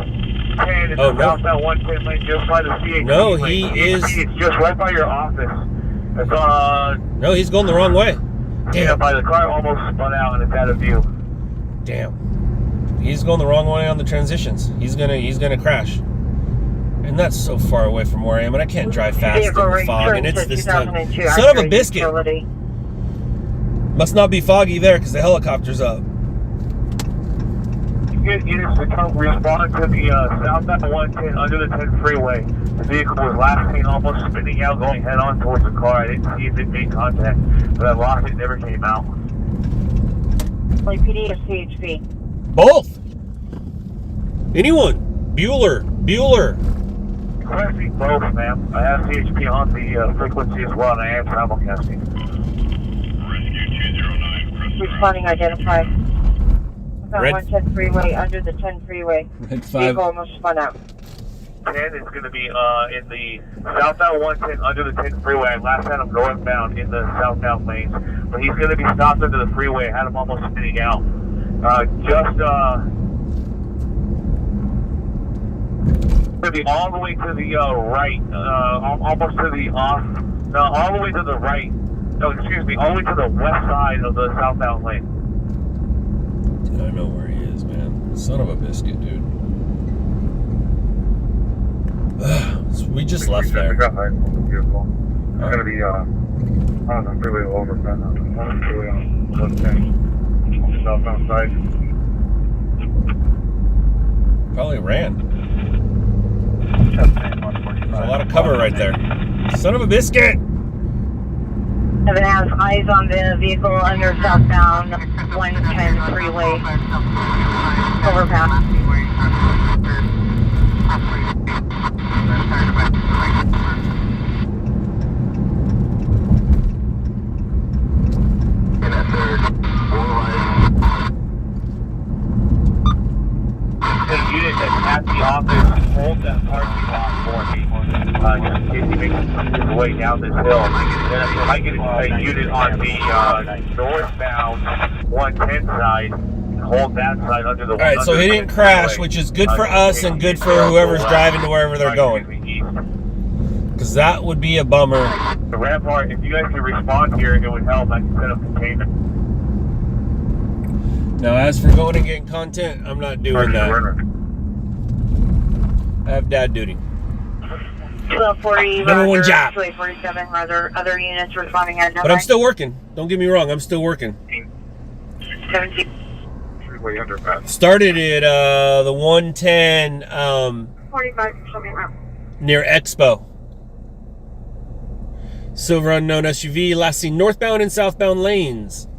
10 and Oh, no. southbound 110 lane, just by the CHP. No, lane. he is. It's just right by your office. It's No, he's going the wrong way. Yeah, by the car almost spun out and it's out of view. Damn. He's going the wrong way on the transitions. He's gonna crash. And that's so far away from where I am, and I can't drive fast in the fog, and it's this time. Son of a biscuit! Must not be foggy there, because the helicopter's up. Units to come respond to the southbound 110 under the 10 freeway. The vehicle was last seen almost spinning out, going head on towards the car. I didn't see if it made contact, but I lost it, never came out. LAPD or CHP? Both! Anyone? Bueller. Requesting both, ma'am. I have CHP on the frequency as well, and I am simulcasting. Responding identified. Red. 110 freeway, under the 10 freeway. Red 5. Vehicle almost spun out. 10 is going to be in the southbound 110 under the 10 freeway. I last had him northbound in the southbound lanes, but he's going to be stopped under the freeway. I had him almost spinning out. Going to be all the way to the right, almost to the all the way to the right. No, excuse me, all the way to the west side of the southbound lane. Dude, I know where he is, man. Son of a biscuit, dude. So we just left there. It's going to be on the freeway over, on the freeway on 110 on the southbound side. Probably ran. There's a lot of cover right there. Son of a biscuit! 7 has eyes on the vehicle under southbound 110 freeway. Overpass. The unit that's at the office, hold that parking lot for me. Just in case he makes his way down this hill. Then if I get a unit on the northbound 110 side, hold that side under the. All right, so he didn't crash, which is good for us and good for whoever's driving to wherever they're going. Because that would be a bummer. The Rampart, if you guys can respond here, it would help. I can set up containment. Now, as for going and getting content, I'm not doing that. I have dad duty. 1240. Number one job. 247. Other units responding at. But I'm still working. Don't get me wrong. I'm still working. 17. Freeway underpass. Started at the 110 45. near Expo. Silver unknown SUV, last seen northbound and southbound lanes.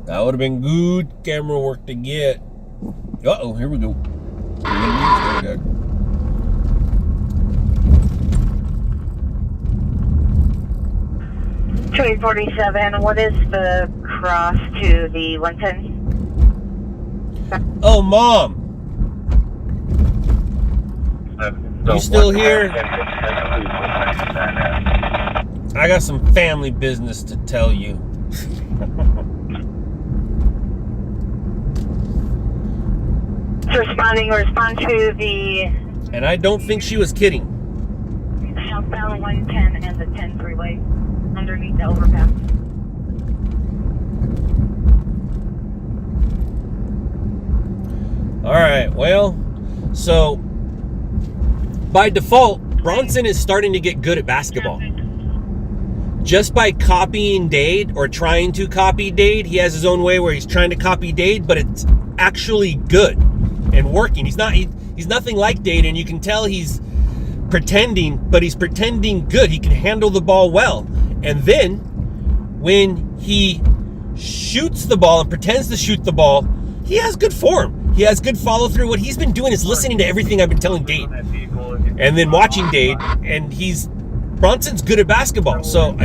That would have been good camera work to get. Uh-oh, here we go. 247. What is the cross to the 110? Oh, Mom. You still here? I got some family business to tell you. Respond to the. And I don't think she was kidding. Southbound 110 and the 10 freeway underneath the overpass. All right, well, So by default, Bronson is starting to get good at basketball. Just by copying Dade or trying to copy Dade, he has his own way where he's trying to copy Dade, but it's actually good and working. He's nothing like Dade, and you can tell he's pretending, but he's pretending good. He can handle the ball well. And then when he shoots the ball and pretends to shoot the ball, he has good form. He has good follow through. What he's been doing is listening to everything I've been telling Dade and then watching Dade, and Bronson's good at basketball. So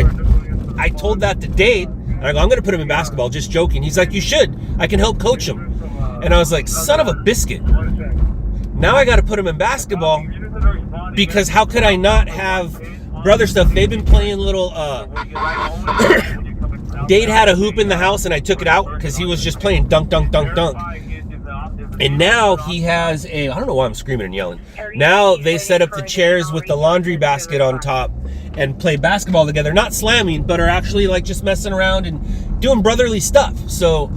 I told that to Dade, and I go, I'm going to put him in basketball, just joking. He's like, you should. I can help coach him. And I was like, son of a biscuit. Now I got to put him in basketball, because how could I not have brother stuff? They've been playing little, Dade had a hoop in the house and I took it out because he was just playing dunk, dunk, dunk, dunk. And now he has I don't know why I'm screaming and yelling. Now they set up the chairs with the laundry basket on top and play basketball together. Not slamming, but are actually like just messing around and doing brotherly stuff. So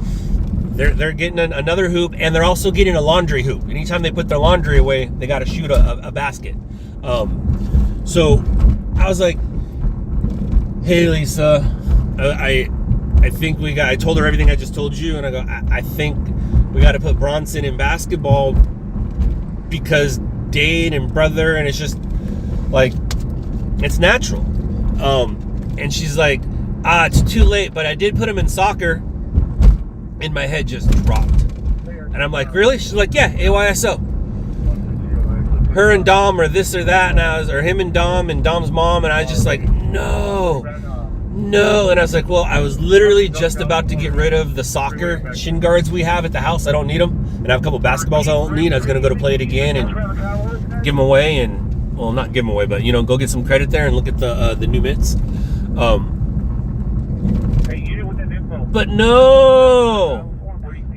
they're getting another hoop, and they're also getting a laundry hoop. Anytime they put their laundry away, they got to shoot a basket. So I was like, hey, Lisa, I think I told her everything I just told you, and I go, I think we got to put Bronson in basketball because Dade and brother, and it's just like, it's natural. And she's like, it's too late, but I did put him in soccer. And my head just dropped. And I'm like, really? She's like, yeah, AYSO. Her and Dom or this or that, or him and Dom's mom, and I was just like, no. And I was like, well, I was literally just about to get rid of the soccer shin guards we have at the house. I don't need them. And I have a couple basketballs I don't need. I was going to go to play it again and give them away, and, well, not give them away, but, go get some credit there and look at the new mitts. But no,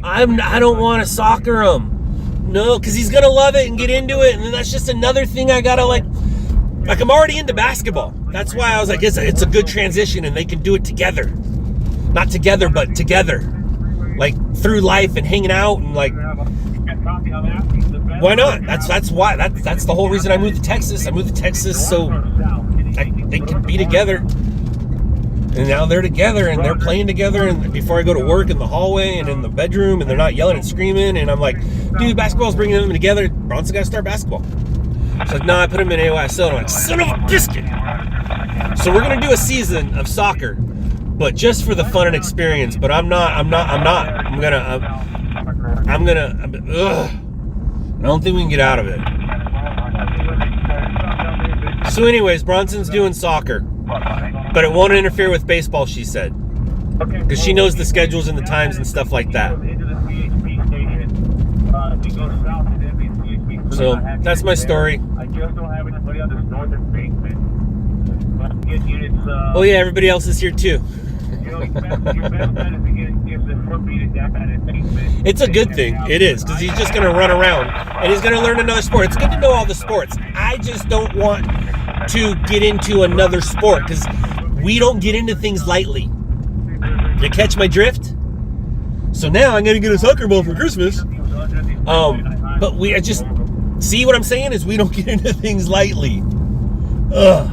I don't want to soccer him. No, because he's going to love it and get into it. And then that's just another thing I got to like I'm already into basketball. That's why I was like, it's a good transition, and they can do it together. Not together, but together. Like through life and hanging out and like, why not? That's why. That's the whole reason I moved to Texas. I moved to Texas so they can be together. And now they're together and they're playing together, and before I go to work in the hallway and in the bedroom, and they're not yelling and screaming, and I'm like, dude, basketball's bringing them together. Bronson got to start basketball. She's like, no, I put him in AYSO. And I'm like, son of a biscuit. So we're going to do a season of soccer, but just for the fun and experience. But I don't think we can get out of it. So anyways, Bronson's doing soccer. But it won't interfere with baseball, she said. Because she knows the schedules and the times and stuff like that. So, that's my story. Oh yeah, everybody else is here too. It's a good thing. It is, because he's just going to run around. And he's going to learn another sport. It's good to know all the sports. I just don't want to get into another sport, because we don't get into things lightly. You catch my drift? So now I'm gonna get a soccer ball for Christmas. But I just see what I'm saying is we don't get into things lightly. Ugh.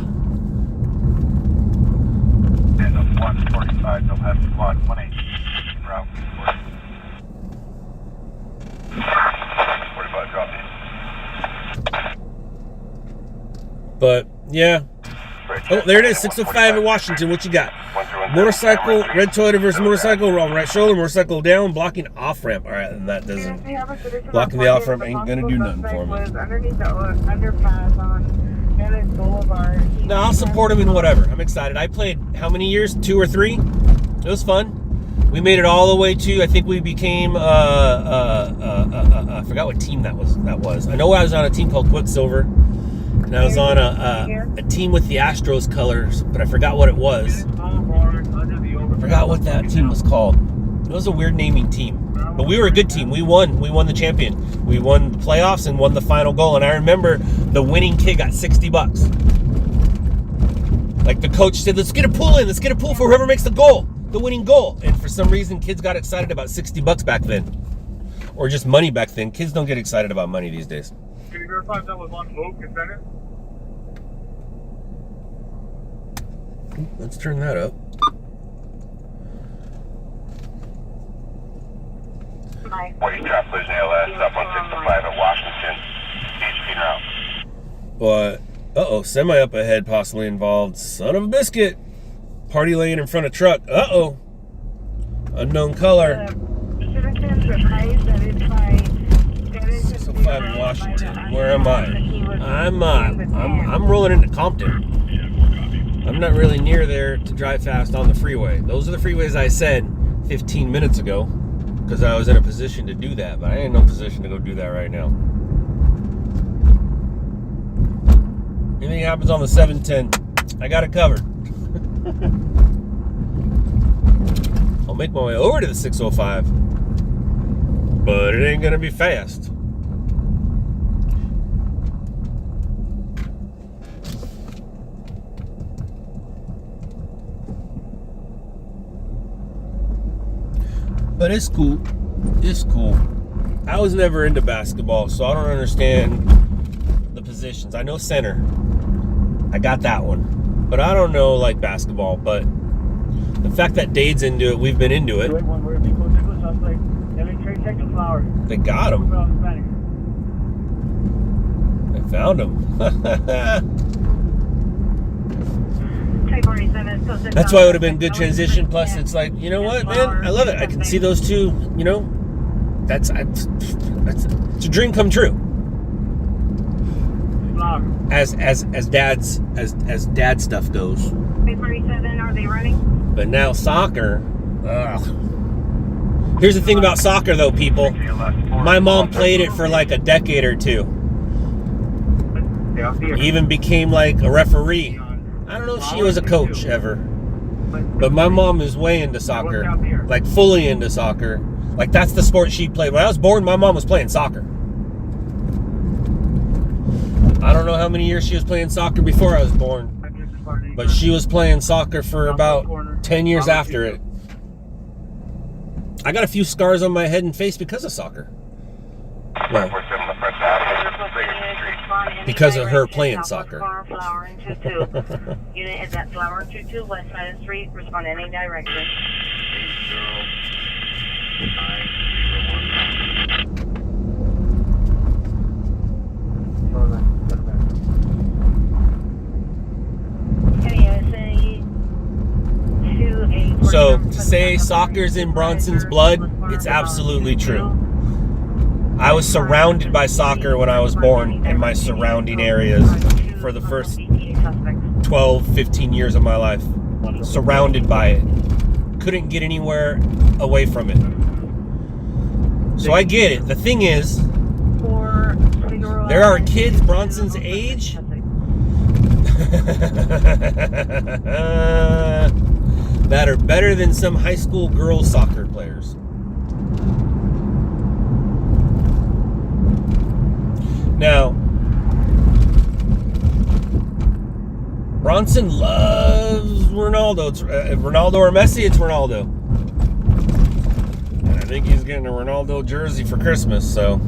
And 145, they'll have squad 180 en route. 45 drop in. But yeah. Oh, there it is, 605 in Washington. What you got? Motorcycle, red Toyota versus motorcycle, wrong right shoulder, motorcycle down, blocking off ramp. All right, and that doesn't. Blocking the off ramp ain't gonna do nothing for me. No, I'll support him in whatever. I'm excited. I played how many years? 2 or 3? It was fun. We made it all the way to. I think we became. I forgot what team that was. I know I was on a team called Quicksilver. And I was on a team with the Astros colors, but I forgot what it was. I forgot what that team was called. It was a weird naming team. But we were a good team. We won. We won the champion. We won the playoffs and won the final goal. And I remember the winning kid got $60. Like the coach said, let's get a pool in. Let's get a pool for whoever makes the goal, the winning goal. And for some reason, kids got excited about $60 back then. Or just money back then. Kids don't get excited about money these days. Can you verify if that was on Oak and Bennett? Let's turn that up. Morning trap collision ALS up 165 at Washington. HP route. But, uh-oh, semi up ahead possibly involved. Son of a biscuit. Party laying in front of truck. Uh-oh. Unknown color. 605 in Washington. Where am I? I'm rolling into Compton. I'm not really near there to drive fast on the freeway. Those are the freeways I said 15 minutes ago because I was in a position to do that, but I ain't in no position to go do that right now. Anything happens on the 710, I got it covered. I'll make my way over to the 605, but it ain't gonna be fast. But it's cool. It's cool. I was never into basketball, so I don't understand the positions. I know center. I got that one. But I don't know like basketball. But the fact that Dade's into it, we've been into it. They got him. They found him. That's why it would have been good transition. Plus, it's like, you know what, man? I love it. I can see those two. You know, it's a dream come true. As dad stuff goes. 847, are they running? But now soccer. Ugh. Here's the thing about soccer, though, people. My mom played it for like a decade or two. Even became like a referee. I don't know if she was a coach ever, but my mom is way into soccer, like fully into soccer. Like that's the sport she played. When I was born, my mom was playing soccer. I don't know how many years she was playing soccer before I was born, but she was playing soccer for about 10 years after it. I got a few scars on my head and face because of soccer. Well, because of her playing soccer. Unit is at Flower 22 West Side of the Street. Respond in any direction. So to say soccer's in Bronson's blood, it's absolutely true. I was surrounded by soccer when I was born in my surrounding areas for the first 12, 15 years of my life. Surrounded by it. Couldn't get anywhere away from it. So I get it. The thing is, there are kids Bronson's age that are better than some high school girls soccer players. Now, Bronson loves Ronaldo. It's Ronaldo or Messi, it's Ronaldo. And I think he's getting a Ronaldo jersey for Christmas, so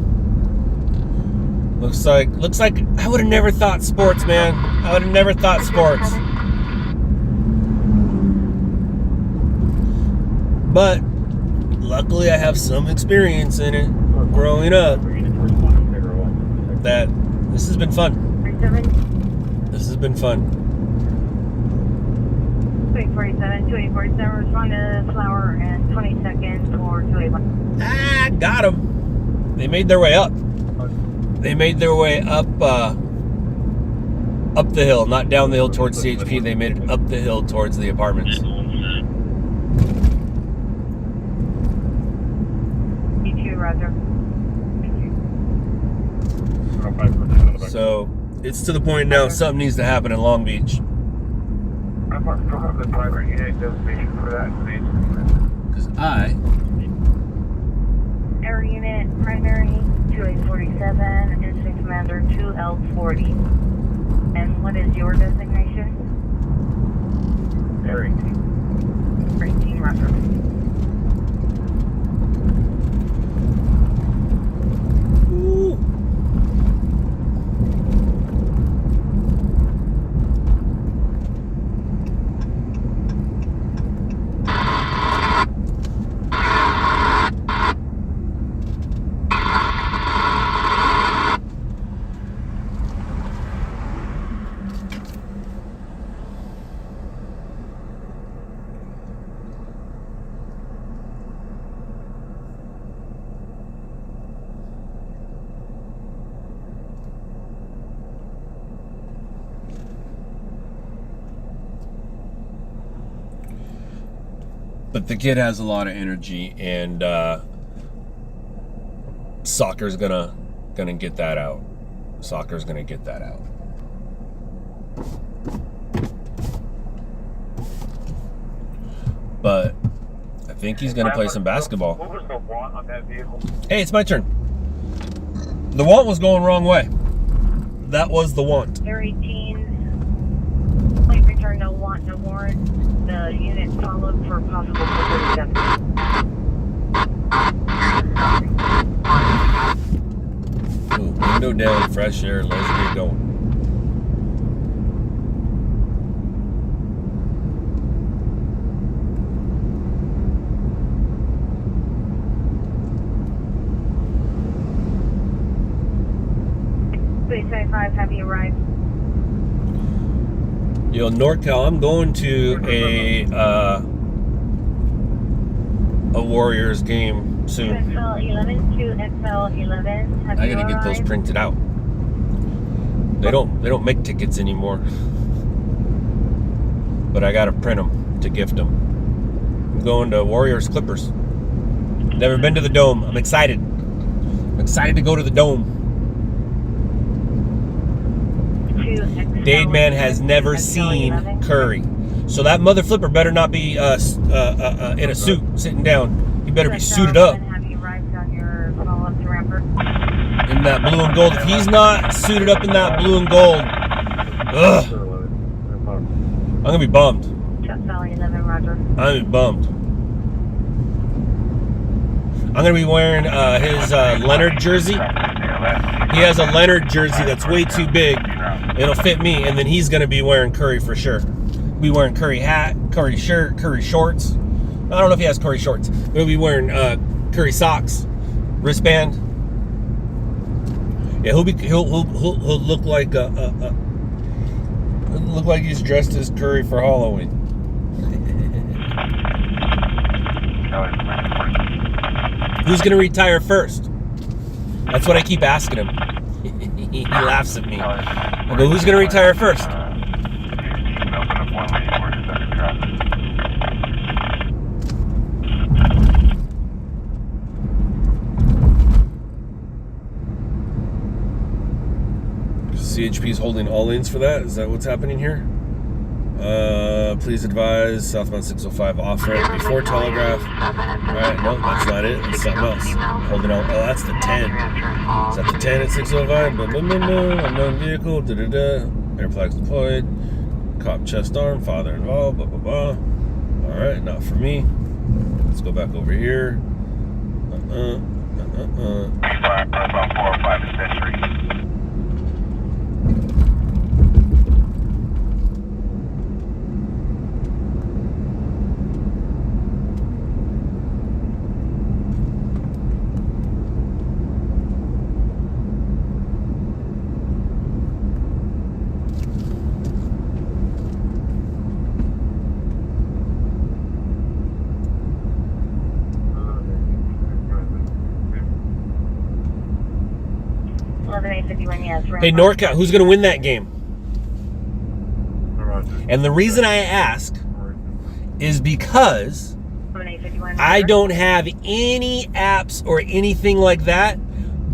looks like I would have never thought sports, man. I would have never thought sports. But luckily I have some experience in it growing up. That this has been fun. This has been fun. 247, 2847, respond to Flower and 20 seconds for 281. Ah, got them. They made their way up. They made their way up up the hill, not down the hill towards CHP. They made it up the hill towards the apartments. E2, Roger. So it's to the point now something needs to happen in Long Beach. Because Air unit, primary 2847, Instinct Commander 2L40. And what is your designation? Air 18. Air 18, Roger. But the kid has a lot of energy, and soccer's gonna get that out. Soccer's gonna get that out. But I think he's gonna play some basketball. What was the want on that vehicle? Hey, it's my turn. The want was going wrong way. That was the want. Air 18, please return no want, no warrant. The unit followed for possible pursuit. Ooh, window down, fresh air, let's get going. Have you arrived? Yo, NorCal, I'm going to a Warriors game soon. XL 11 to XL 11. I gotta get those printed out. They don't make tickets anymore, but I gotta print them to gift them. I'm going to Warriors Clippers. Never been to the Dome. I'm excited. I'm excited to go to the Dome. Dade Man has never seen Curry, so that mother flipper better not be in a suit sitting down. He better be suited up. Have you arrived on your follow-up to Rampart? In that blue and gold. If he's not suited up in that blue and gold, ugh, I'm gonna be bummed. Valley 11, Roger. I'm gonna be bummed. I'm gonna be wearing his Leonard jersey. He has a Leonard jersey that's way too big. It'll fit me, and then he's gonna be wearing Curry for sure. Be wearing Curry hat, Curry shirt, Curry shorts. I don't know if he has Curry shorts. He'll be wearing Curry socks, wristband. Yeah, he'll look like look like he's dressed as Curry for Halloween. Who's gonna retire first? That's what I keep asking him. He laughs at me. I go, who's gonna retire first? CHP's holding all lanes for that? Is that what's happening here? Please advise southbound 605 off ramp before telegraph. Alright, no, that's not it. It's something else. Holding all. Oh, that's the 10. Is that the 10 at 605? Unknown vehicle. Air flags deployed. Cop chest arm. Father involved. Blah, blah, blah. Alright, not for me. Let's go back over here. 405 is Century. Hey, NorCal, who's going to win that game? And the reason I ask is because I don't have any apps or anything like that,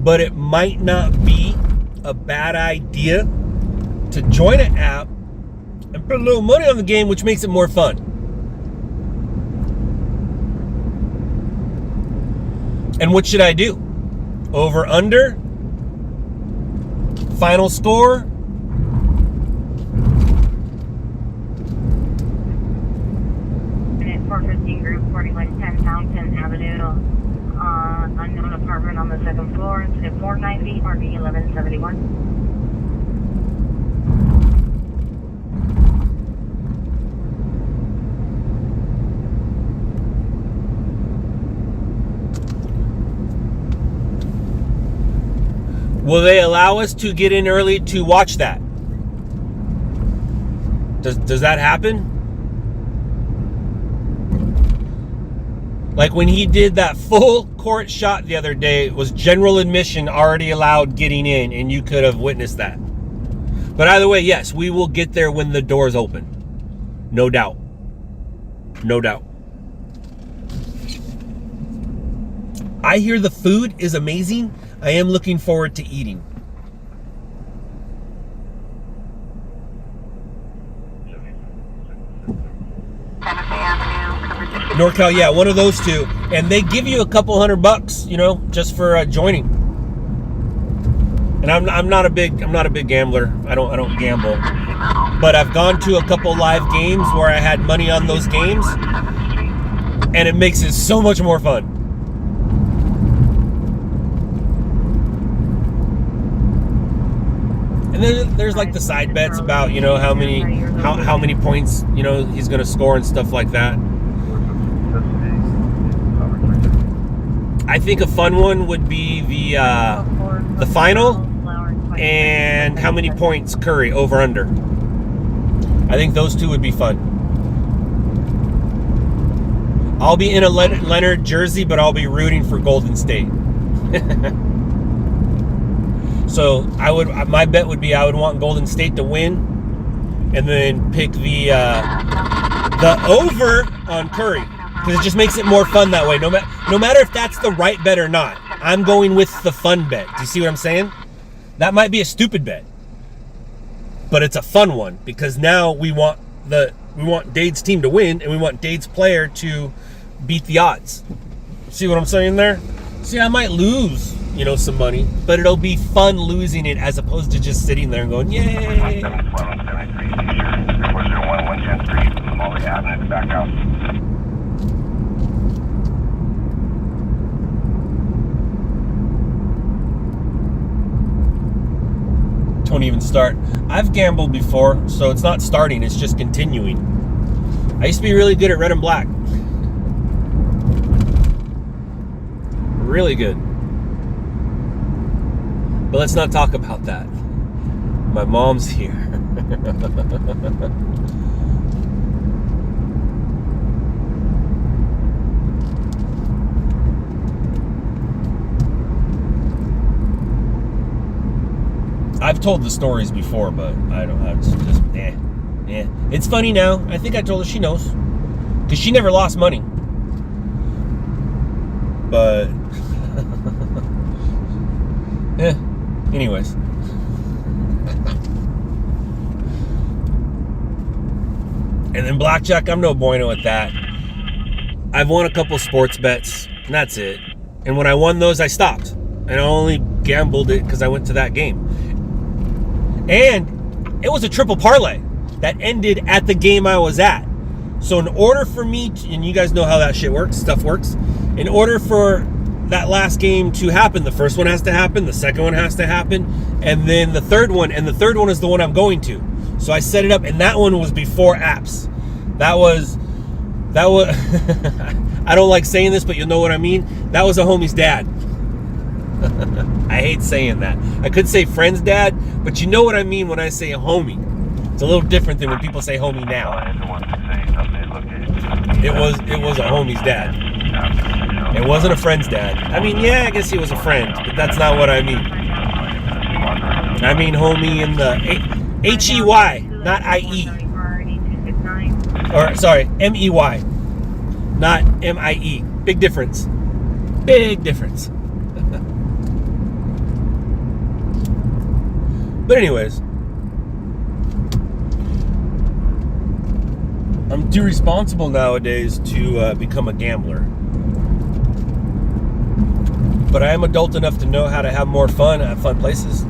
but it might not be a bad idea to join an app and put a little money on the game, which makes it more fun. And what should I do? Over, under? Final score? Unit 415 Group 4110 Fountain Avenue, unknown apartment on the second floor, incident 490, RV 1171. Will they allow us to get in early to watch that? Does that happen? Like when he did that full court shot the other day, it was general admission already allowed getting in, and you could have witnessed that. But either way, yes, we will get there when the doors open. No doubt. No doubt. I hear the food is amazing. I am looking forward to eating. NorCal, yeah, one of those two, and they give you a couple $100, you know, just for joining. And I'm not a big gambler. I don't gamble, but I've gone to a couple live games where I had money on those games, and it makes it so much more fun. And then there's like the side bets about, you know, how many points, you know, he's going to score and stuff like that. I think a fun one would be the final and how many points Curry over under. I think those two would be fun. I'll be in a Leonard jersey, but I'll be rooting for Golden State. So my bet would be I would want Golden State to win, and then pick the over on Curry, because it just makes it more fun that way. No matter if that's the right bet or not, I'm going with the fun bet. Do you see what I'm saying? That might be a stupid bet, but it's a fun one, because now we want Dade's team to win, and we want Dade's player to beat the odds. See what I'm saying there? See, I might lose, you know, some money, but it'll be fun losing it as opposed to just sitting there and going, yay. Don't even start. I've gambled before, so it's not starting, it's just continuing. I used to be really good at red and black. Really good. But let's not talk about that. My mom's here. I've told the stories before, but I don't. It's just It's funny now. I think I told her, she knows, because she never lost money. But anyways. And then blackjack, I'm no bueno at that. I've won a couple sports bets, and that's it. And when I won those, I stopped. And I only gambled it because I went to that game. And it was a triple parlay that ended at the game I was at. So in order for me to, and you guys know how that shit works, stuff works. In order for that last game to happen, the first one has to happen, the second one has to happen, and then the third one, and the third one is the one I'm going to. So I set it up, and that one was before apps. That was I don't like saying this, but you'll know what I mean. That was a homie's dad. I hate saying that. I could say friend's dad, but you know what I mean when I say a homie. It's a little different than when people say homie now. It was a homie's dad. It wasn't a friend's dad. I mean, yeah, I guess he was a friend, but that's not what I mean. I mean homie in the H-E-Y, not I-E. Or, sorry, M-E-Y, not M-I-E. Big difference. Big difference. But anyways, I'm too responsible nowadays to become a gambler. But I am adult enough to know how to have more fun at fun places.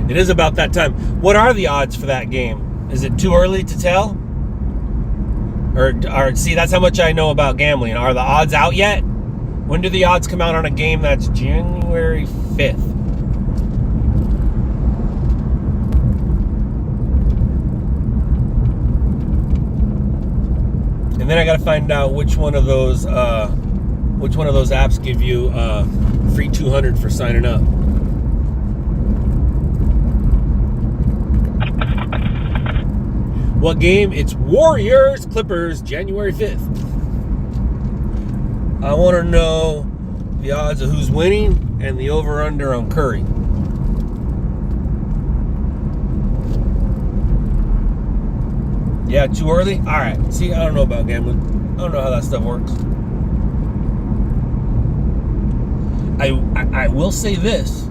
It is about that time. What are the odds for that game? Is it too early to tell? Or see, that's how much I know about gambling. Are the odds out yet? When do the odds come out on a game that's January 5th? And then I got to find out which one of those apps give you free 200 for signing up. What game? It's Warriors Clippers, January 5th. I want to know the odds of who's winning, and the over-under on Curry. Yeah, too early? All right. See, I don't know about gambling. I don't know how that stuff works. I will say this.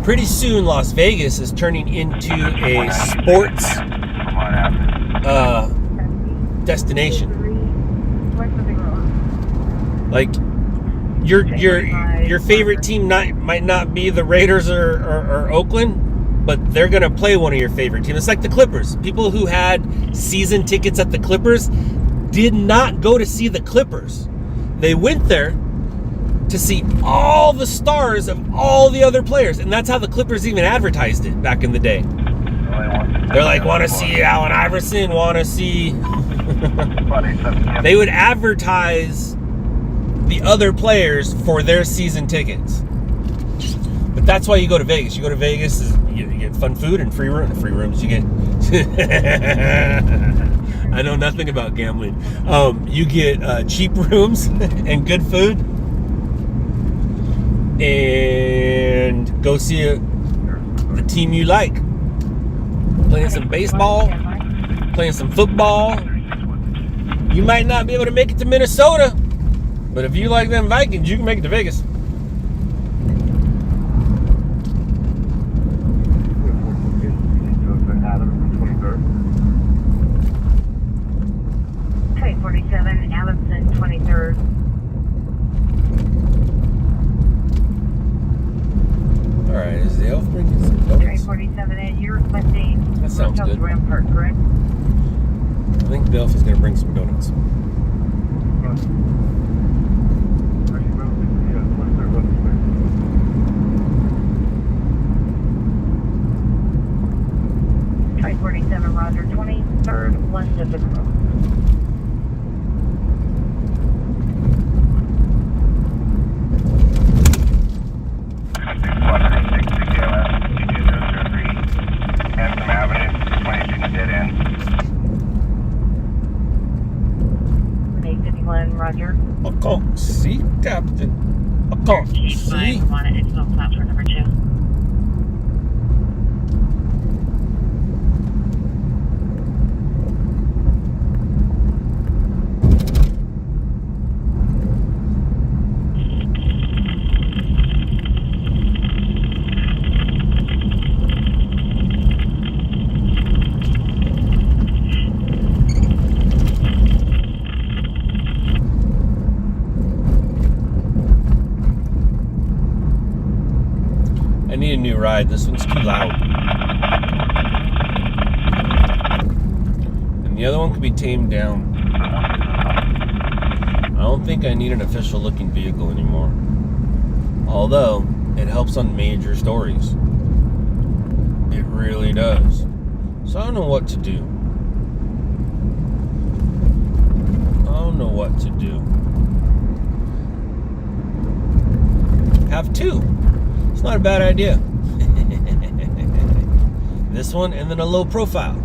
Pretty soon, Las Vegas is turning into a sports destination. Like your favorite team might not be the Raiders or Oakland, but they're gonna play one of your favorite teams. It's like the Clippers. People who had season tickets at the Clippers did not go to see the Clippers. They went there to see all the stars of all the other players. And that's how the Clippers even advertised it back in the day. They're like, want to see Allen Iverson, want to see... They would advertise the other players for their season tickets. But that's why you go to Vegas. You go to Vegas, you get fun food and free rooms. You get... I know nothing about gambling. You get cheap rooms and good food. And go see the team you like. Playing some baseball, playing some football. You might not be able to make it to Minnesota, but if you like them Vikings, you can make it to Vegas. Trade 47, Allenson, 23rd. Alright, is the elf bringing some donuts? 47 and you're requesting That sounds good. Rampart, correct? I think the elf is going to bring some donuts. Trade 47, Roger, 23rd, 1 to the road. Roger. I can't see, Captain. I can't see. On it. It's on platform number 2. I need a new ride. This one's too loud. And the other one could be tamed down. I don't think I need an official looking vehicle anymore. Although, it helps on major stories. It really does. So I don't know what to do. I don't know what to do. Have two. It's not a bad idea. This one and then a low profile.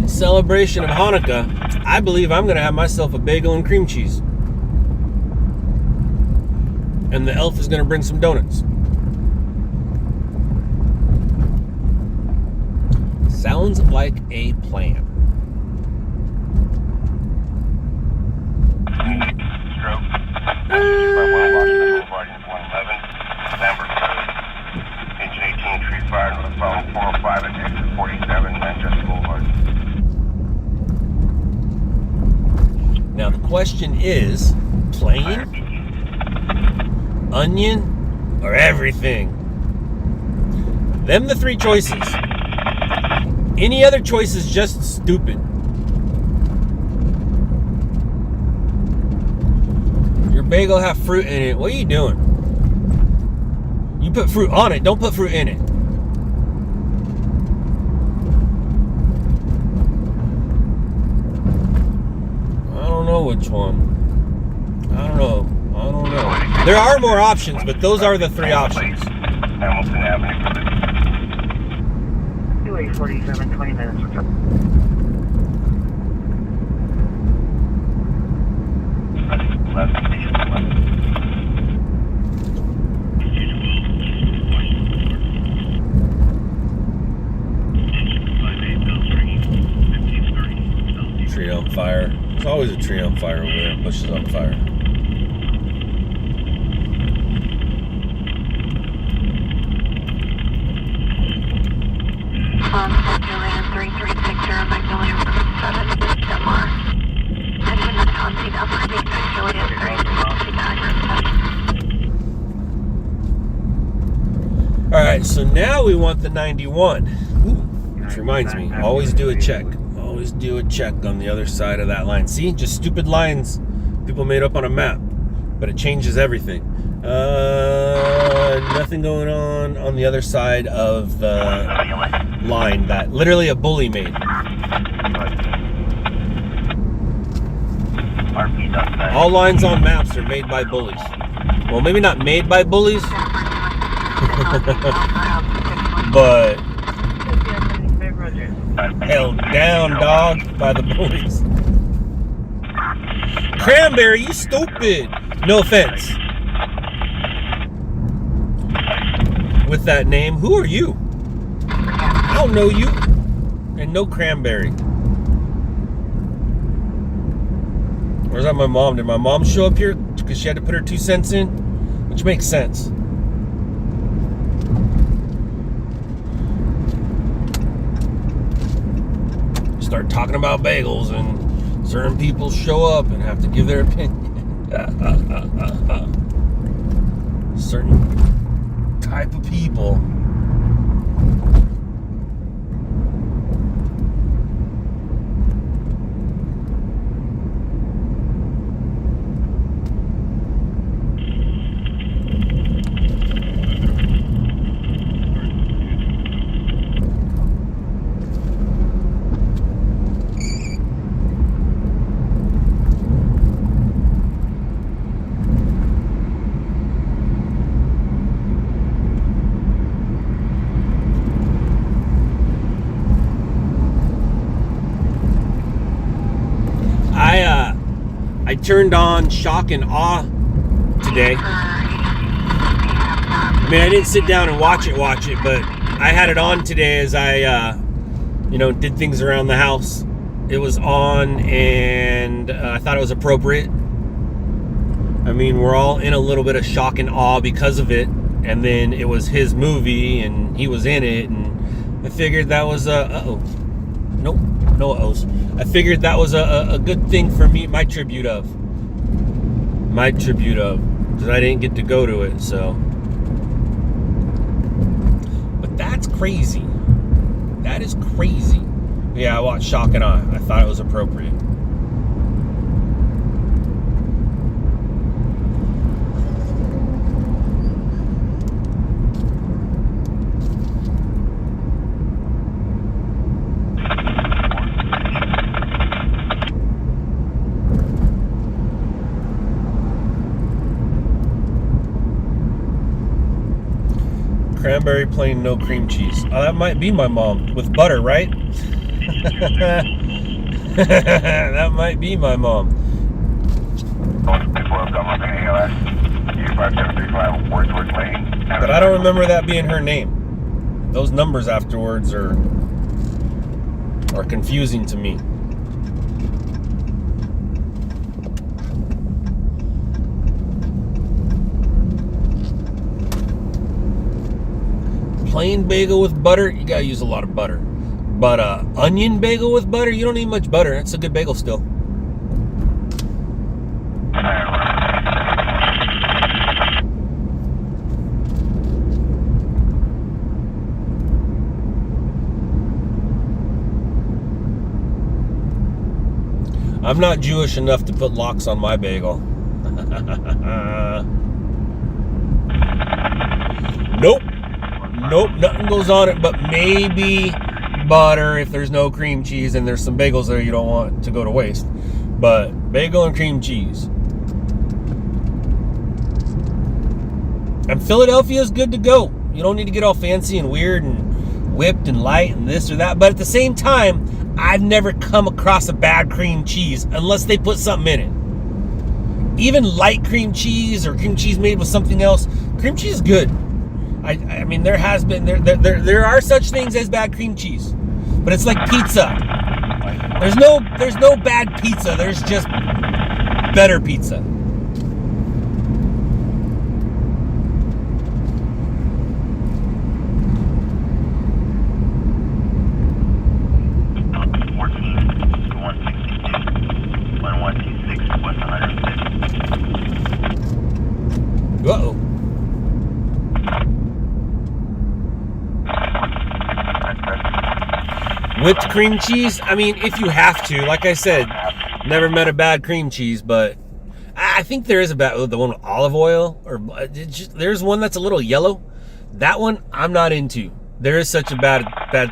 Celebration of Hanukkah, I believe I'm going to have myself a bagel and cream cheese. And the elf is going to bring some donuts. Sounds like a plan. Engine 18, tree fire, north phone 405 at exit 47, Manchester Boulevard. Now the question is, plain, onion, or everything? Them the three choices. Any other choice is just stupid. Your bagel have fruit in it. What are you doing? You put fruit on it. Don't put fruit in it. I don't know which one. I don't know. There are more options, but those are the three options. Hamilton Avenue. 2:47, 20 minutes. Tree on fire. There's always a tree on fire over there. Bushes on fire. Julian 3360 Magnolia 7 Denmark. Engine is on seat upper seat, Julian 3360. Alright, so now we want the 91. Ooh, which reminds me, always do a check. Always do a check on the other side of that line. See, just stupid lines people made up on a map, but it changes everything. Nothing going on the other side of the line that literally a bully made. All lines on maps are made by bullies. Well, maybe not made by bullies, but held down, dog, by the bullies. Cranberry, you stupid. No offense. With that name, who are you? I don't know you. And no Cranberry. Where's my mom? Did my mom show up here because she had to put her 2 cents in? Which makes sense. Start talking about bagels and certain people show up and have to give their opinion. Certain type of people. I turned on Shock and Awe today. I mean, I didn't sit down and watch it, but I had it on today as I, did things around the house. It was on, and I thought it was appropriate. I mean, we're all in a little bit of shock and awe because of it, and then it was his movie, and he was in it, and I figured that was no uh-ohs. I figured that was a good thing for me, my tribute of, because I didn't get to go to it, so. But that's crazy. That is crazy. Yeah, I watched Shock and Awe. I thought it was appropriate. Cranberry plain, no cream cheese. Oh, that might be my mom. With butter, right? That might be my mom. But I don't remember that being her name. Those numbers afterwards are confusing to me. Plain bagel with butter, you gotta use a lot of butter. But onion bagel with butter, you don't need much butter. It's a good bagel still. I'm not Jewish enough to put locks on my bagel. Nope. Nope, nothing goes on it but maybe butter if there's no cream cheese, and there's some bagels there you don't want to go to waste. But bagel and cream cheese. And Philadelphia is good to go. You don't need to get all fancy and weird and whipped and light and this or that. But at the same time, I've never come across a bad cream cheese unless they put something in it. Even light cream cheese or cream cheese made with something else, cream cheese is good. I mean, there are such things as bad cream cheese, but it's like pizza. There's no bad pizza. There's just better pizza. Uh-oh. Whipped cream cheese? I mean, if you have to. Like I said, never met a bad cream cheese, but I think there is a bad, the one with olive oil, or there's one that's a little yellow. That one I'm not into. There is such a bad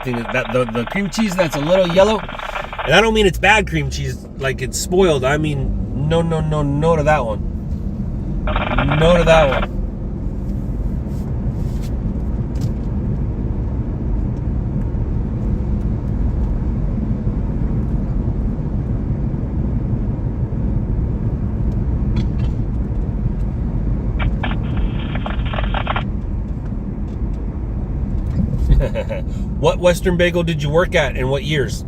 thing that the cream cheese that's a little yellow, and I don't mean it's bad cream cheese, like it's spoiled. I mean, no to that one. No to that one. What Western Bagel did you work at and what years?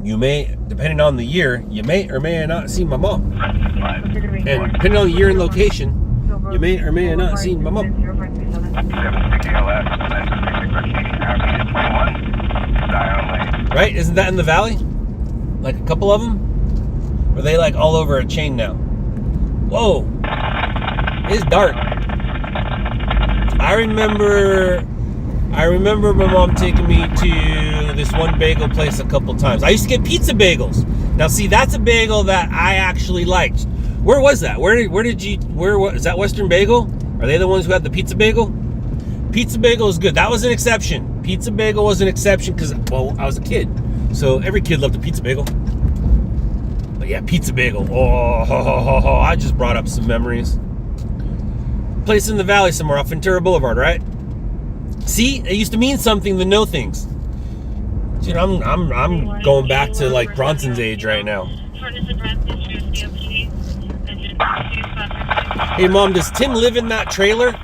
You may, depending on the year, you may or may not see my mom. And depending on the year and location, you may or may not see my mom. Right? Isn't that in the valley? Like a couple of them? Or are they like all over a chain now? Whoa. It's dark. I remember my mom taking me to this one bagel place a couple times. I used to get pizza bagels. Now see, that's a bagel that I actually liked. Where was that? Where is that Western Bagel? Are they the ones who had the pizza bagel? Pizza bagel is good. That was an exception. Pizza bagel was an exception because, well, I was a kid. So every kid loved a pizza bagel. But yeah, pizza bagel. Oh, I just brought up some memories. Place in the valley somewhere off Ventura Boulevard, right? See, it used to mean something to know things. Dude, I'm going back to like Bronson's age right now. Hey Mom, does Tim live in that trailer?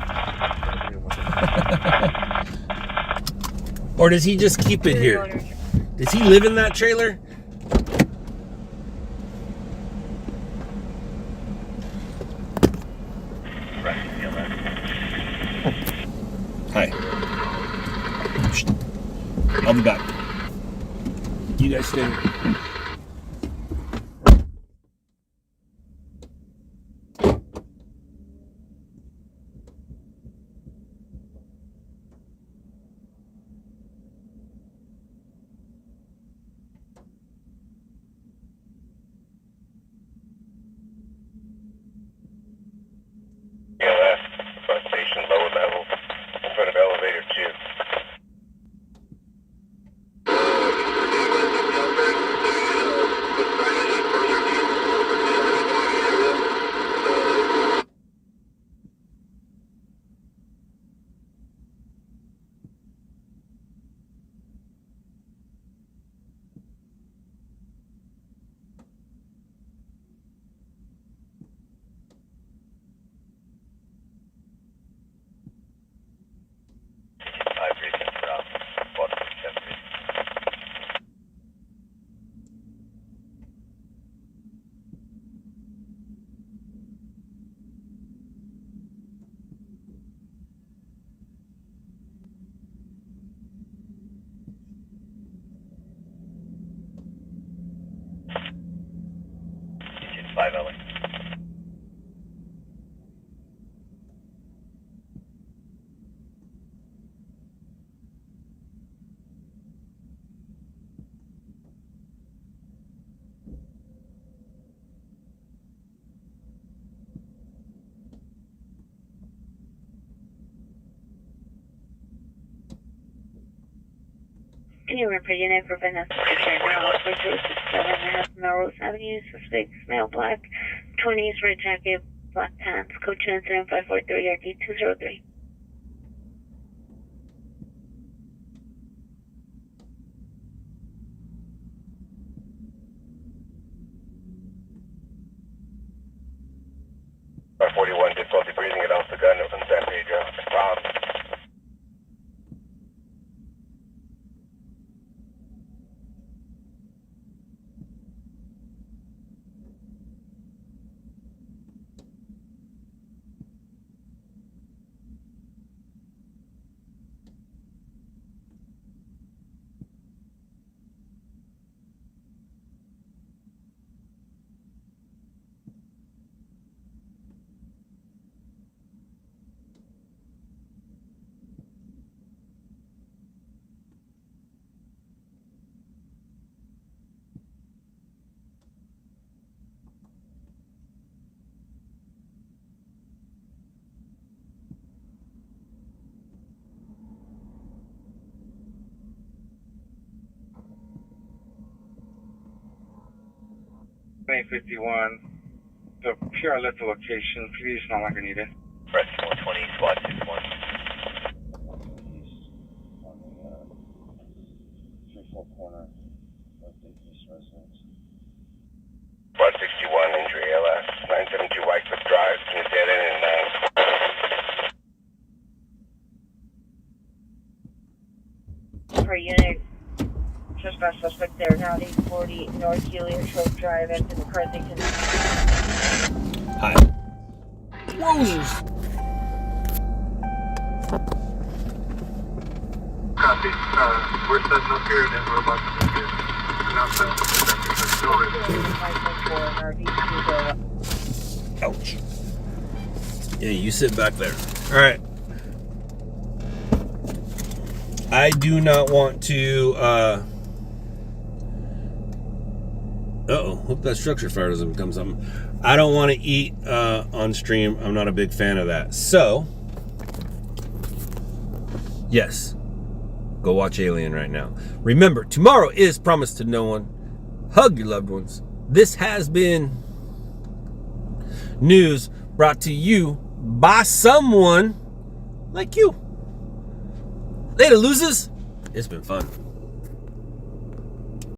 Or does he just keep it here? Does he live in that trailer? Hi. I'll be back. You guys stay here. Bus station, lower level, in front of elevator 2. P.M. per unit for Vanessa General for 7.5 Melrose Avenue, suspect male black, 20s, red jacket, black pants, code 27543 RD 203. Car 41, difficulty breathing at Alpha Gun, open San Pedro. Tom. May 51. The PR left the location. Please no longer needed. Press 420, squad 61. Squad 61, injury ALS. 972 Whitefoot Drive. Can you stand in and Per unit, suspect there, now 840 North Helios Shore Drive, into the Carthagena. Hi. Whoa! Copy. We're setting up here and then we're about to move here. And now setting up Ouch. Yeah, you sit back there. All right. I do not want to, uh-oh, hope that structure fire doesn't become something. I don't want to eat on stream. I'm not a big fan of that. So, yes, go watch Alien right now. Remember, tomorrow is Promise to No One. Hug your loved ones. This has been news brought to you by someone like you. Later, losers. It's been fun.